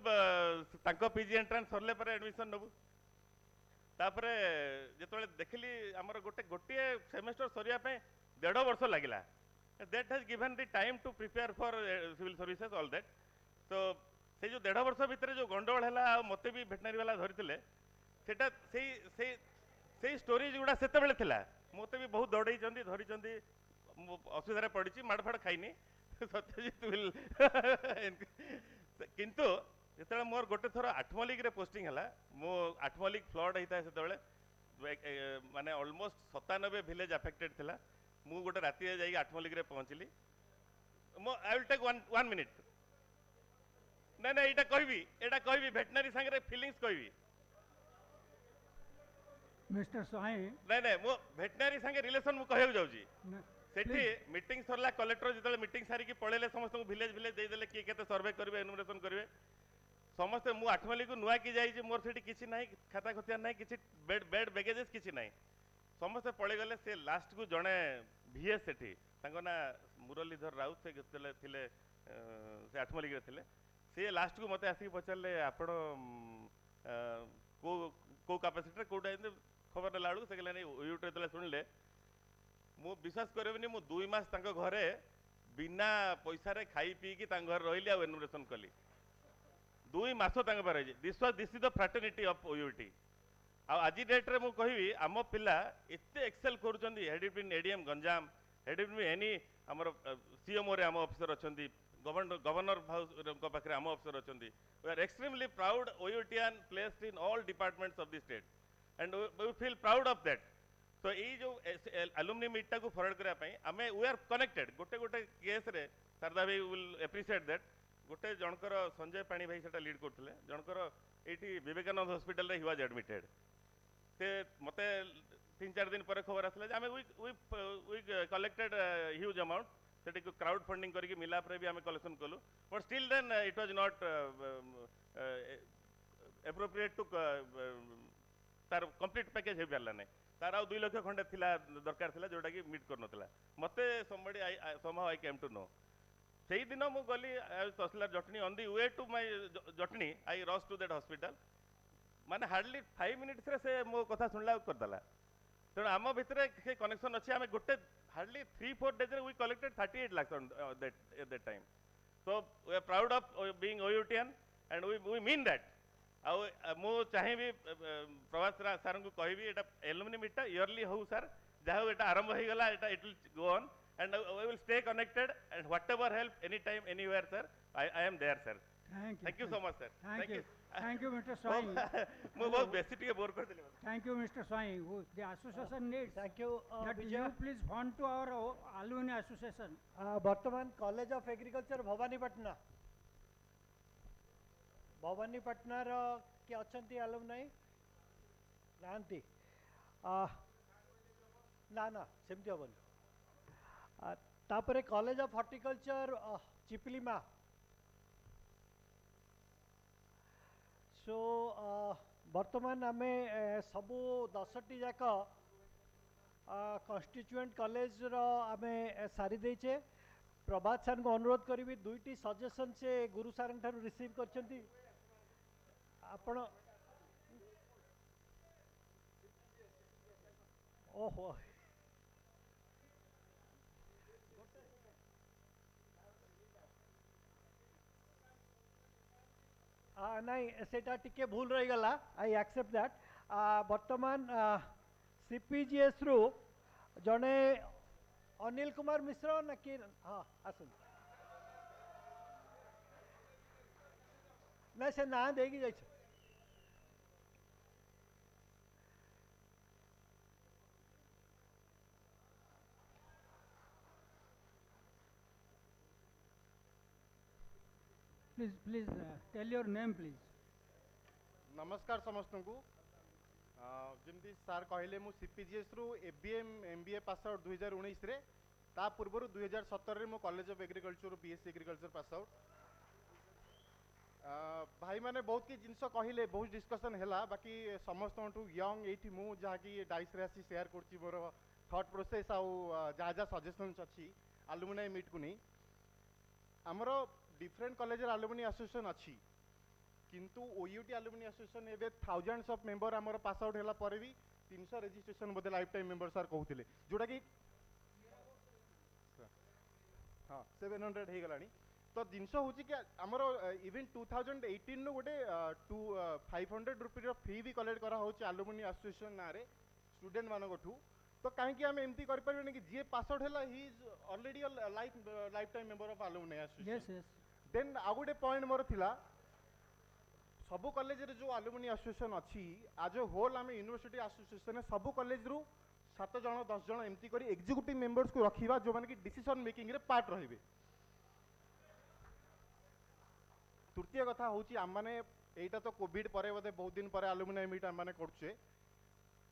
तांको पीजी एंट्रेंस सरले पर एडमिशन नबु. तापरे जेतले देखली हमर गोटे सेमेस्टर सरिया पे 1.5 वर्ष लागिला. That has given the time to prepare for civil services all that. तो से जो 1.5 वर्ष भितर जो गंडगोल हैला मते भी वेटनरी वाला धरिथिले सेटा से स्टोरीज गुडा सेते बेले थिला. मते भी बहुत दौड़ैचंदी धरिचंदी. असुविधा पड़ी माड़ खाईनी सत्यजित विल किंतु जो मोर गोटे थर आठमल्लिक रे पोस्टिंग है. मो आठमल्लिक फ्लड होता है से माने ऑलमोस्ट 97 विलेज अफेक्टेड थिला. मु गोटे राति जाई आठमल्लिक रे पहुंचली. मो आई विल टेक 1 मिनिट. ना ना एटा कहबी वेटनरी संगे फीलिंग्स कहबी. मिस्टर साई नहीं नहीं मो वेटनरी संगे रिलेशन मु कहउ जाउची. सेठी मीटिंग सरला कलेक्टर जितले मीटिंग सारी की पळेले समस्त विलेज दे देले कि केते सर्वे करबे एनुमरेशन करबे. समस्त मु आठमल्ली को नुआ की जाई जे मोर सेठी किछि नाही खाता खतिया नाही किछि बेड बैगेजेस किछि नाही. समस्त पळे गले. से लास्ट को जणे भीएस सेठी तांको ना मुरलीधर राउत से गतले थिले से आठमल्ली के थिले. से लास्ट को मते आसी पचले आपण को कैपेसिटी कोडा खबर लाडू से गले नहीं यूट्यूब तले सुनले. मु विश्वास करबेनी मु 2 मास तांको घरे बिना पैसा रे खाई पी की तांको घर रहिली आ एनुमरेशन कली. 2 मास तांको पर this is the fraternity of OUT. आज डेट रे मु कहबी आम पिला एते एक्सेल करूचंदी. Head in ADM Ganjam, head in any हमर सीएमओ रे आम ऑफिसर अछंदी, गवर्नर हाउस को पाखरे आम ऑफिसर अछंदी. We are extremely proud OUTian placed in all departments of the state and we feel proud of that. तो ये जो alumni meet को फॉरवर्ड करा पई आमे वी आर कनेक्टेड. गोटे गोटे केस रे शारदा भाई विल एप्रिशिएट दैट. गोटे जनकर संजय पाणी भाई सेटा लीड करथिले. जनकर एठी विवेकानंद हॉस्पिटल रे ही वाज एडमिटेड. से मते 3-4 दिन पर खबर आसला जे आमे वी कलेक्टेड ह्यूज अमाउंट. सेठी क्राउड फंडिंग करके मिला पर भी आमे कलेक्शन कलु. But still then it was not appropriate to तार कंप्लीट पैकेज हे परला नै. तार आ 2 लाख खंडे थिला दरकार थिला जोटा कि मीट कर नथिला. मते somebody somehow I came to know. सेही दिन मु गली tahsildar Jatni on the way to my Jatni I rush to that hospital. माने हार्डली 5 मिनिट्स रे से मो कथा सुनला कर दला. तेणु आम भितर से कनेक्शन अच्छे. आम गोटे हार्डली 3-4 days रे we collected 38 lakhs on that time. So we are proud of being OUTian and we mean that. मु चाहिए प्रभात सर को कहबी एटा एलुमनी मीट इयरली हो सर जहाँ एटा आरंभ हो गला एटा it will go on and we will stay connected and whatever help any time anywhere sir I am there sir. Thank you so much, sir. Thank you. Thank you, Mr. Swing. ମୁଁ ବହୁତ ବେଶୀ ଟିକେ bore କରିଦେଲି ବୋଧେ। Thank you, Mr. Swing. The association needs Thank you, that Vijay. you please fund to our alumni association. ବର୍ତ୍ତମାନ college of agriculture Bhawanipatna ଭବାନୀପାଟଣାର କିଏ ଅଛନ୍ତି ଆଲୁମନାଇ ନାହାନ୍ତି ନା ନା ସେମିତି ହେବନି ତାପରେ college of horticulture Chiplima so ବର୍ତ୍ତମାନ ଆମେ ସବୁ 10ଟି ଯାକ କନଷ୍ଟିଚ୍ୟୁଏଣ୍ଟ କଲେଜର ଆମେ ସାରି ଦେଇଛେ प्रभात सर को अनुरोध करी 2टी सजेशन से गुरु सर रिसीव करछंती आपण ओहो नहीं सेटा टिके भूल रही गला आई एक्सेप्ट दैट वर्तमान सीपीजीएस रु जने अनिल कुमार मिश्र ना कि हाँ आसन ना से ना देगी जाइए Please tell your name, please. नमस्कार समस्त को जमती सार कहले मु सीपीजीएस रु एबीएम एमबीए पास आउट 2019 रे ता पूर्व 2017 रे मो college of agriculture BSc agriculture pass out भाई माने बहुत की जिनस कहले बहुत डिस्कशन हैला बाकी समस्त यंग एठी मु जहा की डाइस रे आसी शेयर करची मोर थॉट प्रोसेस आउ जहा जहा सजेशंस अछि अलुमिनाई मीट को नहीं हमरो डिफरेंट कॉलेज अलुमिनी एसोसिएशन अच्छी किंतु ओयूटी अलुमिनी एसोसिएशन एबे थाउजेंड्स ऑफ मेंबर हमर पास आउट हैला पर भी 300 रजिस्ट्रेशन बोधे लाइफ टाइम मेंबर सर कहउथिले जोटा कि हां 700 हे गलानी तो जिनस होची कि हमर इवन 2018 नो गोटे 500 रुपीस फी भी कलेक्ट करा होची अलुमिनी एसोसिएशन नारे स्टूडेंट मानकठू तो कहीं आम एमती करें कि जी पास आउट है he is already life time member of alumni association then आ गोटे पॉइंट मोर थिला सबु कॉलेज रे जो अलुमिनी एसोसिएशन अच्छी आज होल आम यूनिवर्सिटी एसोसिएशन सबु कॉलेज रु 7 जन 10 जन एमती करी एग्जीक्यूटिव मेंबर्स को रखिबा जो माने कि डिसीजन मेकिंग रे पार्ट रहिबे तृतीय कथा होची आम माने एटा तो कोविड परे बोधे बहुत दिन परे अलुमिनी मीट आम माने करछे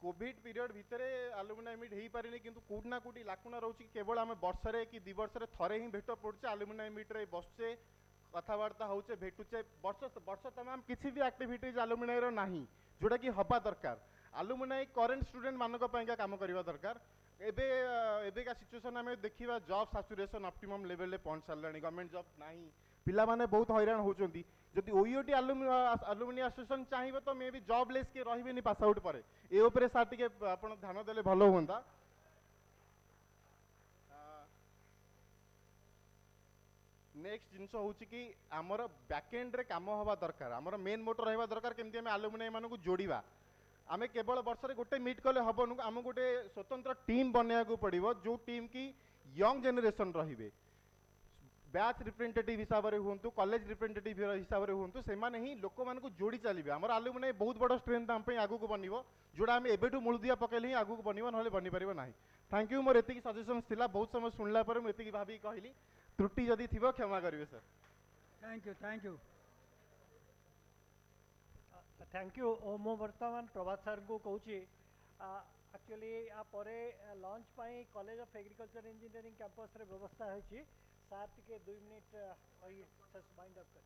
कोविड पीरियड भितर अलुमिनी मीट हो पारे किंतु कोड ना कोटी लाकुना रोची केवल आम वर्षरे कि 2 वर्षरे थरे ही भेट पड़ुचे अलुमिनी मीट रे बसचे कथबार्ता होचे भेटुचे वर्ष तमाम किसी भी एक्टिविटीज अलुमिनी रो नाही जोटा कि हबा दरकार अलुमिनी करेंट स्टूडेंट मानक पयका काम करबा दरकार एबे एबे का सिचुएशन हमें देखिबा जॉब सैचुरेशन ऑप्टिमम लेवल ले पहुंच सारलानी गवर्नमेंट जॉब नाही पिला माने बहुत हैरान होचंती जदि ओयूटी अलुमिनी एसोसिएशन चाहिए तो मे भी जॉबलेस के रहिबेनी पास आउट परे ए ऊपर सार टिके आपण ध्यान देले भलो होंदा नेक्स्ट जिनस होची कि हमर बैकएंड रे काम होबा दरकार हमर मेन मोटर रहबा दरकार केमती हम अलुमिनी मानू को जोड़ीबा आमे केवल वर्ष रे गोटे मीट कले हबनु हम गोटे स्वतंत्र टीम बनेया को पड़िबो जो टीम की यंग जनरेशन रहिबे बैच रिप्रेजेंटेटिव हिसाब से हूँ कॉलेज रिप्रेजेंटेटिव हिसाब से हूँ से माने ही लोक मान जोड़ी चलिए आम अलुमिनी बहुत बड़ स्ट्रेंथ आम आगू को बनब जोड़ा आम एबेठू मूलदुआ पकेले ही आगू को बनब ना बनी पार ना थैंक यू मोर एति सजेशन थिला बहुत समय सुनला पर मुझे भाभी कहली त्रुटि जदि थी क्षमा करेंगे sir thank you thank you मो वर्तमान प्रभात सर को कहूँ एक्चुअली या परे lunch pi college of agriculture engineering campus रे व्यवस्था होची सार टिके 2 मिनिट माइंड अप कर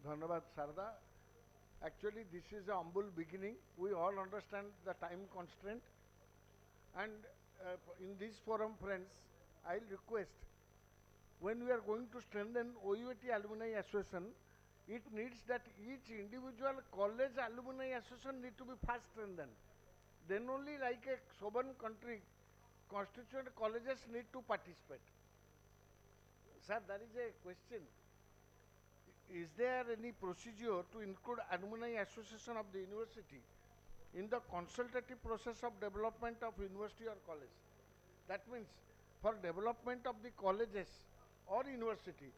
धन्यवाद Sharda actually this is a humble beginning we all understand the time constraint and in this forum friends I'll request when we are going to strengthen OUAT alumni association it needs that each individual college alumni association need to be first strengthened then only like a sovereign country constituent colleges need to participate sir there is a question is there any procedure to include alumni association of the university in the consultative process of development of university or college. That means for development of the colleges or university,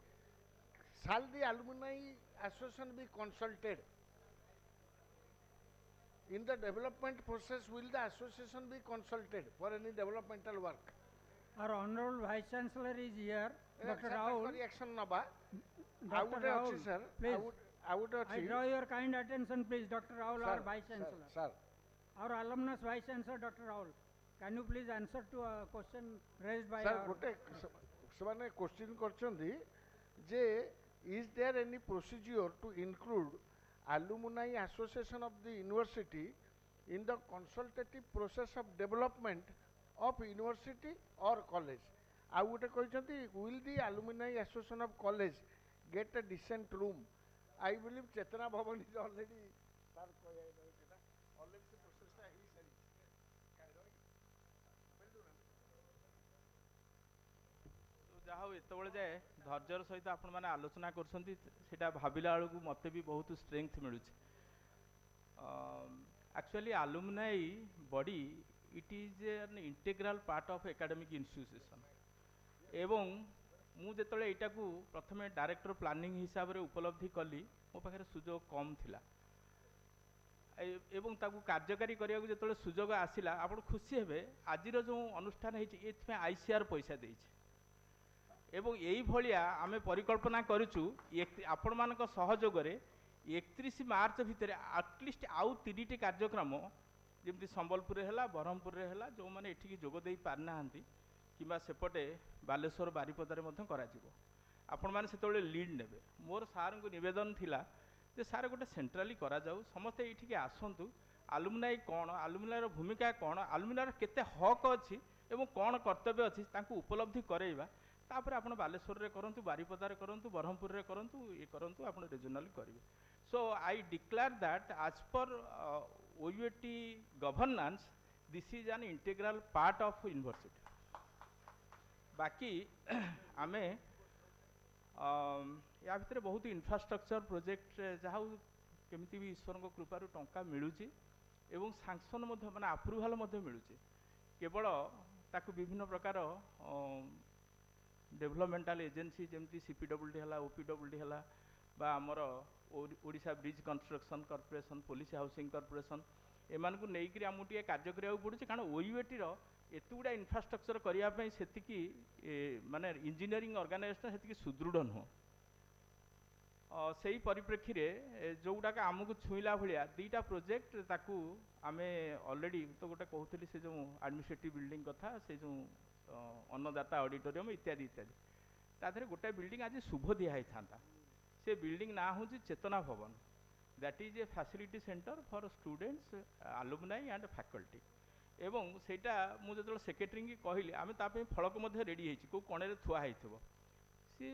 shall the alumni association be consulted? In the development process, will the association be consulted for any developmental work? Our Honorable Vice Chancellor is here, Dr. Rahul. Reaction naba. Dr. Rahul, sir. please. I I draw your kind attention, please, Dr. Rahul, Sir, our Vice sir, Chancellor. sir. Our alumnus Vice Chancellor, Dr. Rahul. Can you please answer to a question raised by Sir, our... gote semane question korchandi je is there any procedure to include alumni association of the university in the consultative process of development of university or college? I would କହିଛନ୍ତି, will the alumni association of college get a decent room? I believe Chetana Bhavan is already already the process ଯାହା ହଉ ଏତେବେଳେ ଯାଏ ଧୈର୍ଯ୍ୟର ସହିତ ଆପଣମାନେ ଆଲୋଚନା କରୁଛନ୍ତି ସେଇଟା ଭାବିଲା ବେଳକୁ ମୋତେ ବି ବହୁତ ଷ୍ଟ୍ରେଙ୍ଗଥ୍ ମିଳୁଛି। Actually alumni body it is an integral part of academic institution ଏବଂ ମୁଁ ଯେତେବେଳେ ଏଇଟାକୁ ପ୍ରଥମେ ଡାଇରେକ୍ଟର ପ୍ଲାନିଂ ହିସାବରେ ଉପଲବ୍ଧି କଲି ମୋ ପାଖରେ ସୁଯୋଗ କମ୍ ଥିଲା ଏବଂ ତାକୁ କାର୍ଯ୍ୟକାରୀ କରିବାକୁ ଯେତେବେଳେ ସୁଯୋଗ ଆସିଲା ଆପଣ ଖୁସି ହେବେ ଆଜିର ଯେଉଁ ଅନୁଷ୍ଠାନ ହେଇଛି ଏଥିପାଇଁ ଆଇସିଆର୍ ପଇସା ଦେଇଛି ଏବଂ ଏଇଭଳିଆ ଆମେ ପରିକଳ୍ପନା କରୁଛୁ ଆପଣମାନଙ୍କ ସହଯୋଗରେ 31 ମାର୍ଚ୍ଚ ଭିତରେ ଆଟଲିଷ୍ଟ ଆଉ 3ଟି କାର୍ଯ୍ୟକ୍ରମ ଯେମିତି ସମ୍ବଲପୁରରେ ହେଲା ବ୍ରହ୍ମପୁରରେ ହେଲା ଯେଉଁମାନେ ଏଠିକି ଯୋଗ ଦେଇ ପାରିନାହାନ୍ତି କିମ୍ବା ସେପଟେ ବାଲେଶ୍ୱର ବାରିପଦାରେ ମଧ୍ୟ କରାଯିବ। ଆପଣମାନେ ସେତେବେଳେ ଲିଡ୍ ନେବେ। ମୋର ସାର୍ଙ୍କୁ ନିବେଦନ ଥିଲା ଯେ ସାର୍ ଗୋଟେ ସେଣ୍ଟ୍ରାଲି କରାଯାଉ ସମସ୍ତେ ଏଇଠିକି ଆସନ୍ତୁ ଆଲୁମିନାଇ କ'ଣ ଆଲୁମିନାଇର ଭୂମିକା କ'ଣ ଆଲୁମିନାଇର କେତେ ହକ୍ ଅଛି ଏବଂ କ'ଣ କର୍ତ୍ତବ୍ୟ ଅଛି ତାଙ୍କୁ ଉପଲବ୍ଧି କରାଇବା ତାପରେ ଆପଣ ବାଲେଶ୍ୱରରେ କରନ୍ତୁ ବାରିପଦାରେ କରନ୍ତୁ ବ୍ରହ୍ମପୁରରେ କରନ୍ତୁ ଇଏ କରନ୍ତୁ ଆପଣ ରିଜନାଲି କରିବେ। So I declare that as per OUAT governance this is an integral part of university. ବାକି ଆମେ ୟା ଭିତରେ ବହୁତ ଇନଫ୍ରାଷ୍ଟ୍ରକ୍ଚର ପ୍ରୋଜେକ୍ଟ ଯାହା ହଉ କେମିତି ବି ଈଶ୍ୱରଙ୍କ କୃପାରୁ ଟଙ୍କା ମିଳୁଛି ଏବଂ ସାଙ୍କସନ୍ ମଧ୍ୟ ମାନେ ଆପ୍ରୁଭାଲ୍ ମଧ୍ୟ ମିଳୁଛି କେବଳ ତାକୁ ବିଭିନ୍ନ ପ୍ରକାର ଡେଭଲପମେଣ୍ଟାଲ ଏଜେନ୍ସି ଯେମିତି CPWD ହେଲା OPWD ହେଲା ବା ଆମର Odisha bridge construction corporation police housing corporation ଏମାନଙ୍କୁ ନେଇକରି ଆମକୁ ଟିକେ କାର୍ଯ୍ୟ କରିବାକୁ ପଡ଼ୁଛି କାରଣ OUATର ଏତେ ଗୁଡ଼ା ଇନଫ୍ରାଷ୍ଟ୍ରକ୍ଚର କରିବା ପାଇଁ ସେତିକି ମାନେ ଇଞ୍ଜିନିୟରିଂ ଅର୍ଗାନାଇଜେସନ୍ ସେତିକି ସୁଦୃଢ଼ ନୁହଁ। ସେହି ପରିପ୍ରେକ୍ଷୀରେ ଯେଉଁଗୁଡ଼ାକ ଆମକୁ ଛୁଇଁଲା ଭଳିଆ ଦୁଇଟା ପ୍ରୋଜେକ୍ଟ ତାକୁ ଆମେ ଅଲରେଡ଼ି ତ ଗୋଟେ କହୁଥିଲି ସେ ଯେଉଁ ଆଡମିନିଷ୍ଟ୍ରେଟିଭ୍ ବିଲ୍ଡିଂ କଥା ସେ ଯେଉଁ ଅନ୍ନଦାତା ଅଡିଟୋରିୟମ୍ ଇତ୍ୟାଦି ଇତ୍ୟାଦି ତା ଦେହରେ ଗୋଟାଏ ବିଲ୍ଡିଂ ଆଜି ଶୁଭ ଦିଆ ହେଇଥାନ୍ତା ସେ ବିଲ୍ଡିଂ ନାଁ ହେଉଛି Chetana Bhavan that is a facility centre for students alumni and faculty ଏବଂ ସେଇଟା ମୁଁ ଯେତେବେଳେ ସେକ୍ରେଟେରୀଙ୍କୁ କହିଲି ଆମେ ତା ପାଇଁ ଫଳକ ମଧ୍ୟ ରେଡ଼ି ହେଇଛି କେଉଁ କଣରେ ଥୁଆ ହେଇଥିବ ସିଏ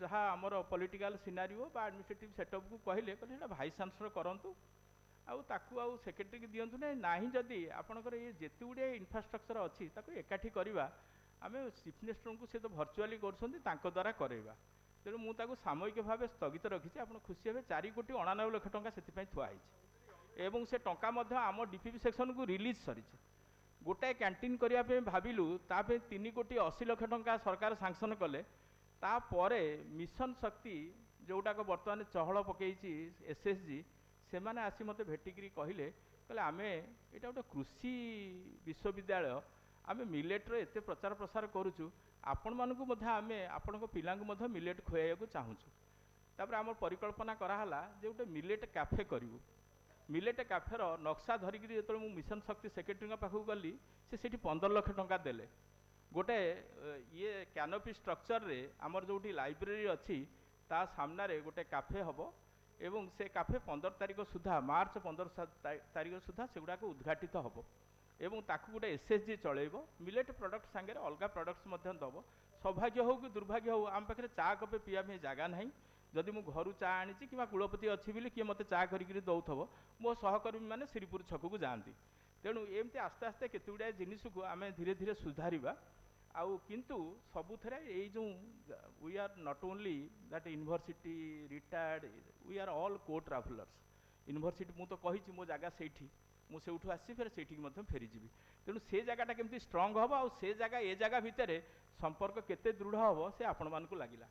ଯାହା ଆମର ପଲିଟିକାଲ ସିନାରିଓ ବା ଆଡମିନିଷ୍ଟ୍ରେଟିଭ୍ ସେଟଅପ୍କୁ କହିଲେ ସେଇଟା ଭାଇସ୍ ଚାନ୍ସଲର କରନ୍ତୁ ଆଉ ତାକୁ ଆଉ ସେକ୍ରେଟେରୀକି ଦିଅନ୍ତୁ ନାହିଁ ଯଦି ଆପଣଙ୍କର ଇଏ ଯେତେ ଗୁଡ଼ିଏ ଇନଫ୍ରାଷ୍ଟ୍ରକ୍ଚର ଅଛି ତାକୁ ଏକାଠି କରିବା ଆମେ ଚିଫ୍ ମିନିଷ୍ଟରଙ୍କୁ ସେ ତ ଭର୍ଚୁଆଲି କରୁଛନ୍ତି ତାଙ୍କ ଦ୍ୱାରା କରାଇବା ତେଣୁ ମୁଁ ତାକୁ ସାମୟିକ ଭାବେ ସ୍ଥଗିତ ରଖିଛି ଆପଣ ଖୁସି ହେବେ 4,99,00,000 ଟଙ୍କା ସେଥିପାଇଁ ଥୁଆ ହେଇଛି ଏବଂ ସେ ଟଙ୍କା ମଧ୍ୟ ଆମ DPP ସେକ୍ସନକୁ ରିଲିଜ୍ ସରିଛି ଗୋଟାଏ କ୍ୟାଣ୍ଟିନ୍ କରିବା ପାଇଁ ଭାବିଲୁ ତା ପାଇଁ 3,80,00,000 ଟଙ୍କା ସରକାର ସାଙ୍କସନ୍ କଲେ ତାପରେ ମିଶନ ଶକ୍ତି ଯେଉଁଟାକ ବର୍ତ୍ତମାନ ଚହଳ ପକେଇଛି SSG ସେମାନେ ଆସି ମୋତେ ଭେଟିକିରି କହିଲେ ଆମେ ଏଇଟା ଗୋଟେ କୃଷି ବିଶ୍ୱବିଦ୍ୟାଳୟ ଆମେ ମିଲେଟ୍ର ଏତେ ପ୍ରଚାର ପ୍ରସାର କରୁଛୁ ଆପଣମାନଙ୍କୁ ମଧ୍ୟ ଆମେ ଆପଣଙ୍କ ପିଲାଙ୍କୁ ମଧ୍ୟ ମିଲେଟ୍ ଖୁଆଇବାକୁ ଚାହୁଁଛୁ ତାପରେ ଆମର ପରିକଳ୍ପନା କରାହେଲା ଯେ ଗୋଟେ ମିଲେଟ୍ କ୍ୟାଫେ କରିବୁ ମିଲେଟ୍ କ୍ୟାଫେର ନକ୍ସା ଧରିକିରି ଯେତେବେଳେ ମୁଁ ମିଶନ ଶକ୍ତି ସେକ୍ରେଟେରୀଙ୍କ ପାଖକୁ ଗଲି ସେ ସେଠି 15 ଲକ୍ଷ ଟଙ୍କା ଦେଲେ ଗୋଟେ ଇଏ କ୍ୟାନୋପି ଷ୍ଟ୍ରକ୍ଚରରେ ଆମର ଯେଉଁଠି ଲାଇବ୍ରେରୀ ଅଛି ତା ସାମ୍ନାରେ ଗୋଟେ କ୍ୟାଫେ ହେବ ଏବଂ ସେ କ୍ୟାଫେ 15 ତାରିଖ ସୁଦ୍ଧା ମାର୍ଚ୍ଚ 15 ତାରିଖ ସୁଦ୍ଧା ସେଗୁଡ଼ାକ ଉଦ୍ଘାଟିତ ହେବ ଏବଂ ତାକୁ ଗୋଟେ SSG ଚଳେଇବ ମିଲେଟ୍ ପ୍ରଡ଼କ୍ଟ ସାଙ୍ଗରେ ଅଲଗା ପ୍ରଡ଼କ୍ଟସ୍ ମଧ୍ୟ ଦେବ ସୌଭାଗ୍ୟ ହେଉ କି ଦୁର୍ଭାଗ୍ୟ ହେଉ ଆମ ପାଖରେ ଚା କପେ ପିଇବା ପାଇଁ ଜାଗା ନାହିଁ ଯଦି ମୁଁ ଘରୁ ଚା ଆଣିଛି କିମ୍ବା କୁଳପତି ଅଛି ବୋଲି କିଏ ମୋତେ ଚା କରିକିରି ଦେଉଥିବ ମୋ ସହକର୍ମୀମାନେ ଶ୍ରୀପୁର ଛକକୁ ଯାଆନ୍ତି ତେଣୁ ଏମିତି ଆସ୍ତେ ଆସ୍ତେ କେତେ ଗୁଡ଼ାଏ ଜିନିଷକୁ ଆମେ ଧୀରେ ଧୀରେ ସୁଧାରିବା ଆଉ କିନ୍ତୁ ସବୁଥିରେ ଏଇ ଯେଉଁ we are not only that university retired we are all co-travellers university मु तो कही मो जगह से ମୁଁ ସେଇଠୁ ଆସିଛି ଫେର ସେଇଠିକି ମଧ୍ୟ ଫେରିଯିବି। ତେଣୁ ସେ ଜାଗାଟା କେମିତି ଷ୍ଟ୍ରଙ୍ଗ ହେବ ଆଉ ସେ ଜାଗା ଏ ଜାଗା ଭିତରେ ସମ୍ପର୍କ କେତେ ଦୃଢ଼ ହେବ ସେ ଆପଣମାନଙ୍କୁ ଲାଗିଲା।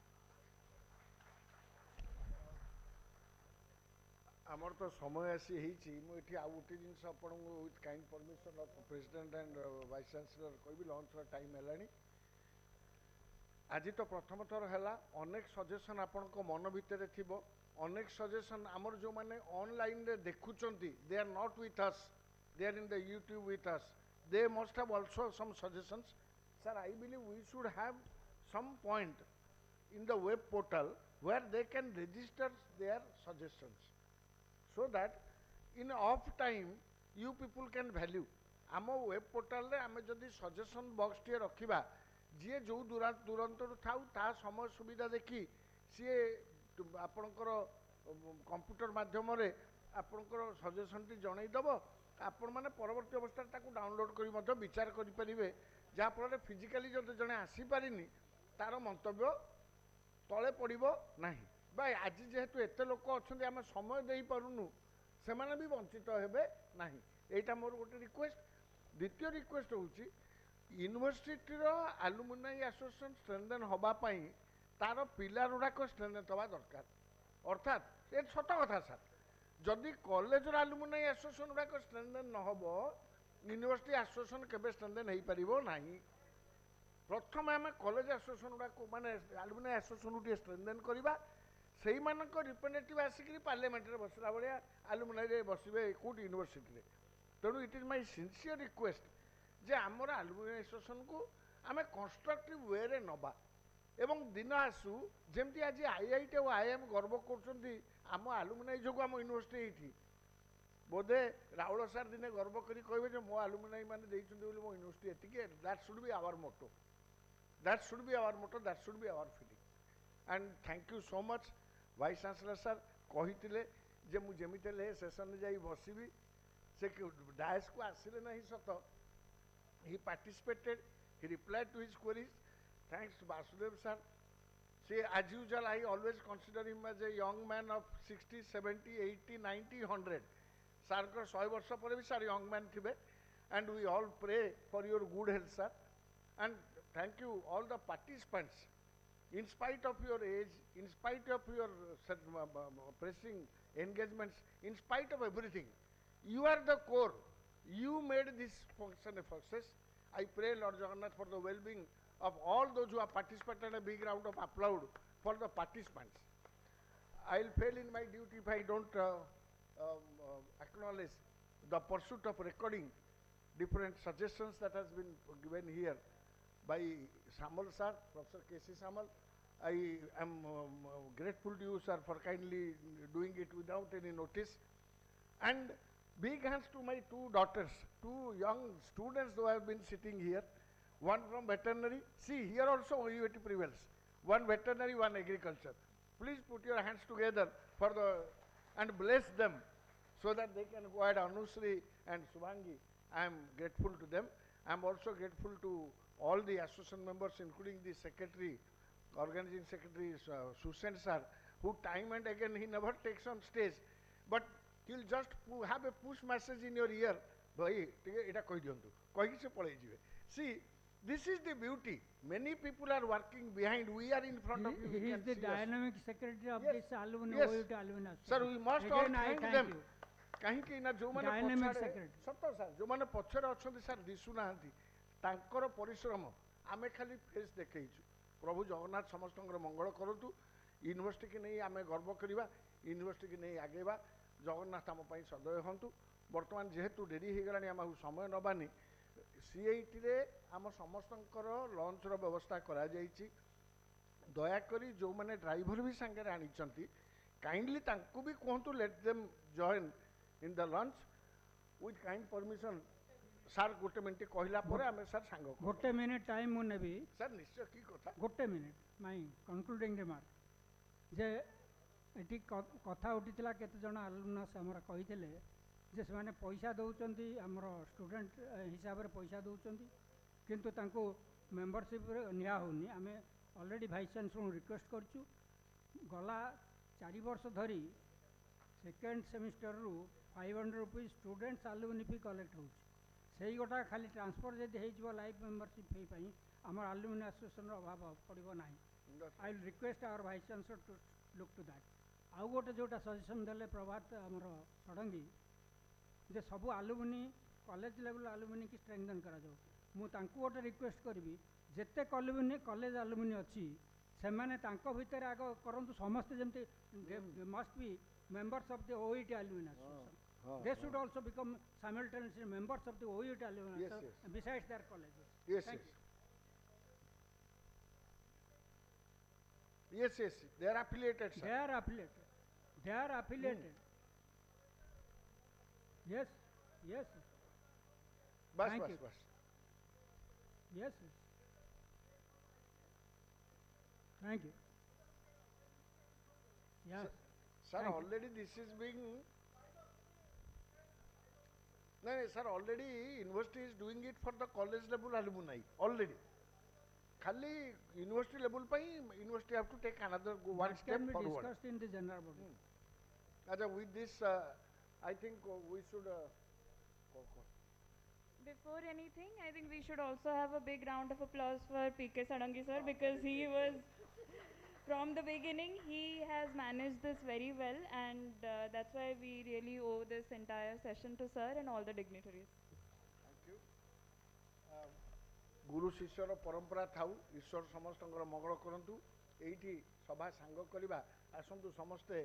ଆମର ତ ସମୟ ଆସି ହେଇଛି। ମୁଁ ଏଠି ଆଉ ଗୋଟେ ଜିନିଷ ଆପଣଙ୍କୁ with kind permission of president and vice chancellor କହିବି, ଲଞ୍ଚର ଟାଇମ୍ ହେଲାଣି। ଆଜି ତ ପ୍ରଥମ ଥର ହେଲା, ଅନେକ ସଜେସନ୍ ଆପଣଙ୍କ ମନ ଭିତରେ ଥିବ, ଅନେକ ସଜେସନ୍ ଆମର ଯେଉଁମାନେ ଅନଲାଇନ୍ରେ ଦେଖୁଛନ୍ତି, ଦେ ଆର୍ not with us, they are in the YouTube with us, they must have also some suggestions. Sir, I believe we should have some point in the web portal where they can register their suggestions, so that in off time you people can value. आम web portal रे आम जदि suggestion box टे रखिबा, जी जो दुरंतर थाउ ता समय सुविधा देखी सी आपणकर कंप्यूटर माध्यम रे आपणकर सजेशन टी जणई दब, आपण माने परवर्ती अवस्था ताकू डाउनलोड करी मध्य विचार करि परिबे, जहा फल फिजिकली जदि जणे आसी पारिनी तार मंतव्य तले पड़िबो नाही। भाई आज जेहेतु एते लोक अछंती आम समय देई पारुनु, सेमाने भी वंचित हेबे नाही। एटा मोर गोटे रिक्वेस्ट। द्वितीय रिक्वेस्ट होउची यूनिवर्सिटी रो एलुमनाई एसोसिएशन स्ट्रेंथन हबा पई तार पिला गुड़ाक स्ट्रेंथन हवा दरकार। अर्थात ये सत कथा सर, जदि कॉलेज रो एलुमनाई एसोसिएशन गुड़ाक स्ट्रेंथन न हबो, यूनिवर्सिटी एसोसिएशन केबे स्ट्रेंथन हेई परिबो नाही। प्रथम आम कॉलेज एसोसिएशन गुड़ाक माने एलुमनाई एसोसिएशन गुटे स्ट्रेंथन करबा, सेई मानक रिप्रेजेंटेटिव आसिक पार्लियामेंट रे बसला भाया एलुमनाई रे बसिबे कोट यूनिवर्सिटी रे। तेणु it is my sincere request जे आमर एलुमनाई एसोसिएशन को आम कंस्ट्रक्टिव वे रे नबा, एवं दिन आसू जमती आज आईआईटी और आईएम गर्व कर आम एलुमनाई जो आम यूनिवर्सिटी एठी बोधे राउल सार दिने गर्व करी कहबे जे मो एलुमनाई माने देइछन्ती बोली मो यूनिवर्सिटी एतिके। That should be our motto, that should be our motto, that should be our feeling. And thank you so much vice chancellor sir कही जे मु जेमिते ले सेशन जाई बसिबी, से डायस को आसिले नहीं सत, he participated, he replied to his queries. Thanks Vasudev sir. से as usual I always consider him as a young man of 60, 70, 80, 90, 100. Sir को 100 वर्ष पर भी sir young man थिबे, and we all pray for your good health sir, and thank you all the participants. In spite of your age, in spite of your pressing engagements, in spite of everything, you are the core. You made this function a success. I pray Lord Jagannath for the well-being of all those who have participated, and a big round of applause for the participants. I'll fail in my duty if I don't acknowledge the pursuit of recording different suggestions that has been given here by Samal sir, Professor K.C. Samal. I am grateful to you sir for kindly doing it without any notice. And big hands to my two daughters, two young students who have been sitting here. One from veterinary. See, here also OUAT prevails. One veterinary, one agriculture. Please put your hands together for the and bless them so that they can go ahead. Anusri and Subhangi, I am grateful to them. I am also grateful to all the association members, including the secretary, organizing secretary Susen sir, who time and again he never takes on stage, but he'll just have a push message in your ear. Bhai, eta koi diyantu, koi se palai jibe. See, this is the beauty. Many people are working behind. We are in front of you. He is the dynamic secretary of Yes. this alumni. Yes. OUT alumni. Sir, we must all Again, I thank thank them. you. कहीं ना जो माने Dynamic पछाड़े secretary. सत sir जो माने पछाड़े अछंती sir दिसु नाहंती तांकर परिश्रम आमे खाली फेस देखैछु। प्रभु जगन्नाथ समस्तंकर मंगल करतु। यूनिवर्सिटी की नहीं आमे गर्व करिबा, यूनिवर्सिटी की नहीं आगेबा। जगन्नाथ आम पई सदय हंतु। वर्तमान जेहेतु डेरी हे गलानी आम समय नबानी सीआईटी रे आम समस्तंकर लंच रो व्यवस्था करा जाईची। दया करी जो माने ड्राइवर भी संगे आनिचंती काइंडली तांकु भी कहतु let them join in the lunch with kind permission. Sir गोटे मिनिट कहला परे आमे सर सांग गोटे मिनिट टाइम मु नेबी सर निश्चय की कथा गोटे मिनिट माई कनक्लूडिंग रिमार्क जे एटी कथा उठितला केते जण अलुमनस हमरा कहिथिले जे से माने पैसा दउचंती हमर स्टूडेंट हिसाब रे पैसा दउचंती किंतु तांको मेंबरशिप रे निया होनी। आमे ऑलरेडी वाइस चांसलर रिक्वेस्ट करछु गला 4 वर्ष धरी सेकेंड सेमिस्टर रु 500 रुपीज स्टूडेंट्स आलुमिनी फी कलेक्ट हो सही गोटा खाली ट्रांसफर जदि हो लाइफ मेंबरशिप फी पाई आम आलुमिनी एसोसिएशन अभाव पड़ो ना I will request our vice chancellor to look to that आउ गोटे जोटा सजेशन देले प्रभात आमर षडंगी जे सब आलुमिनी कॉलेज लेवल आलुमिनी की स्ट्रेंथन करा जाओ मु तांको गोटे रिक्वेस्ट करी जेते कॉलेज आलुमिनी अच्छी से माने तांको भितर आग करंतु समस्त जमती must be members of the OET Alumni Association. They should also become simultaneously members of the OET Alumni Association besides their colleges. Yes, Thank you. Yes, they are affiliated, sir. They are affiliated. They are affiliated. Yes, yes. Thank you. Yes, yes. Thank you. Yes. Sir, already this is being. No, sir, already university is doing it for the college level alumni. Already. Khali university level pai university have to take another one step can be forward. Discussed in the general body. With this, I think we should. Before anything, I think we should also have a big round of applause for PK Sadangi sir because he was. From the beginning, he has managed this very well, and that's why we really owe this entire session to sir and all the dignitaries. Thank you. गुरु शिष्यर परंपरा थाउ ईश्वर समस्त मंगल करंतु एठी सभा सांग करबा आसंतु समस्ते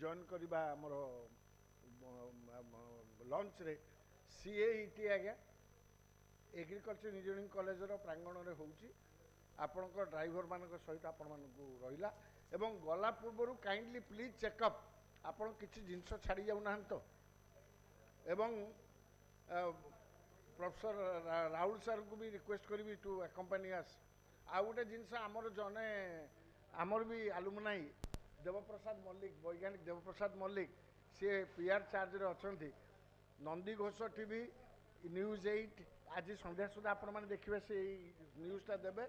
join करबा हमर लंच रे सीएईटी आज्ञा एग्रीकल्चर इंजीनियरिंग कॉलेज रो प्रांगण रे होउची आपणकर ड्राइवर मानक सहित आपण मानकु रहिला एवं गला पूर्व काइंडली प्लीज चेकअप आपण किछि जिंस छाड़ी जाउ नाहन तो एवं प्रोफेसर राहुल सर को भी रिक्वेस्ट करी टू अकम्पानी अस आ गोटे जिनस आमर जने आमर भी आलुमनाई देवप्रसाद मल्लिक वैज्ञानिक देवप्रसाद मल्लिक सी पीआर चार्ज रे अछंती नंदी घोष टीवी न्यूज 8 आज संध्या सुधा आपण माने देखिबे से न्यूजटा देबे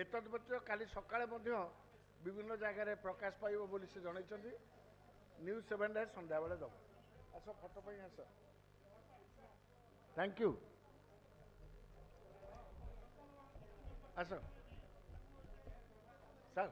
एतद व्यतीत काली सकाळे मध्य विभिन्न जगह प्रकाश पाइब बोली से जनइछंती न्यूज 7 रे संध्या बेले दब आस फोटो पई आस थैंक यू आस सर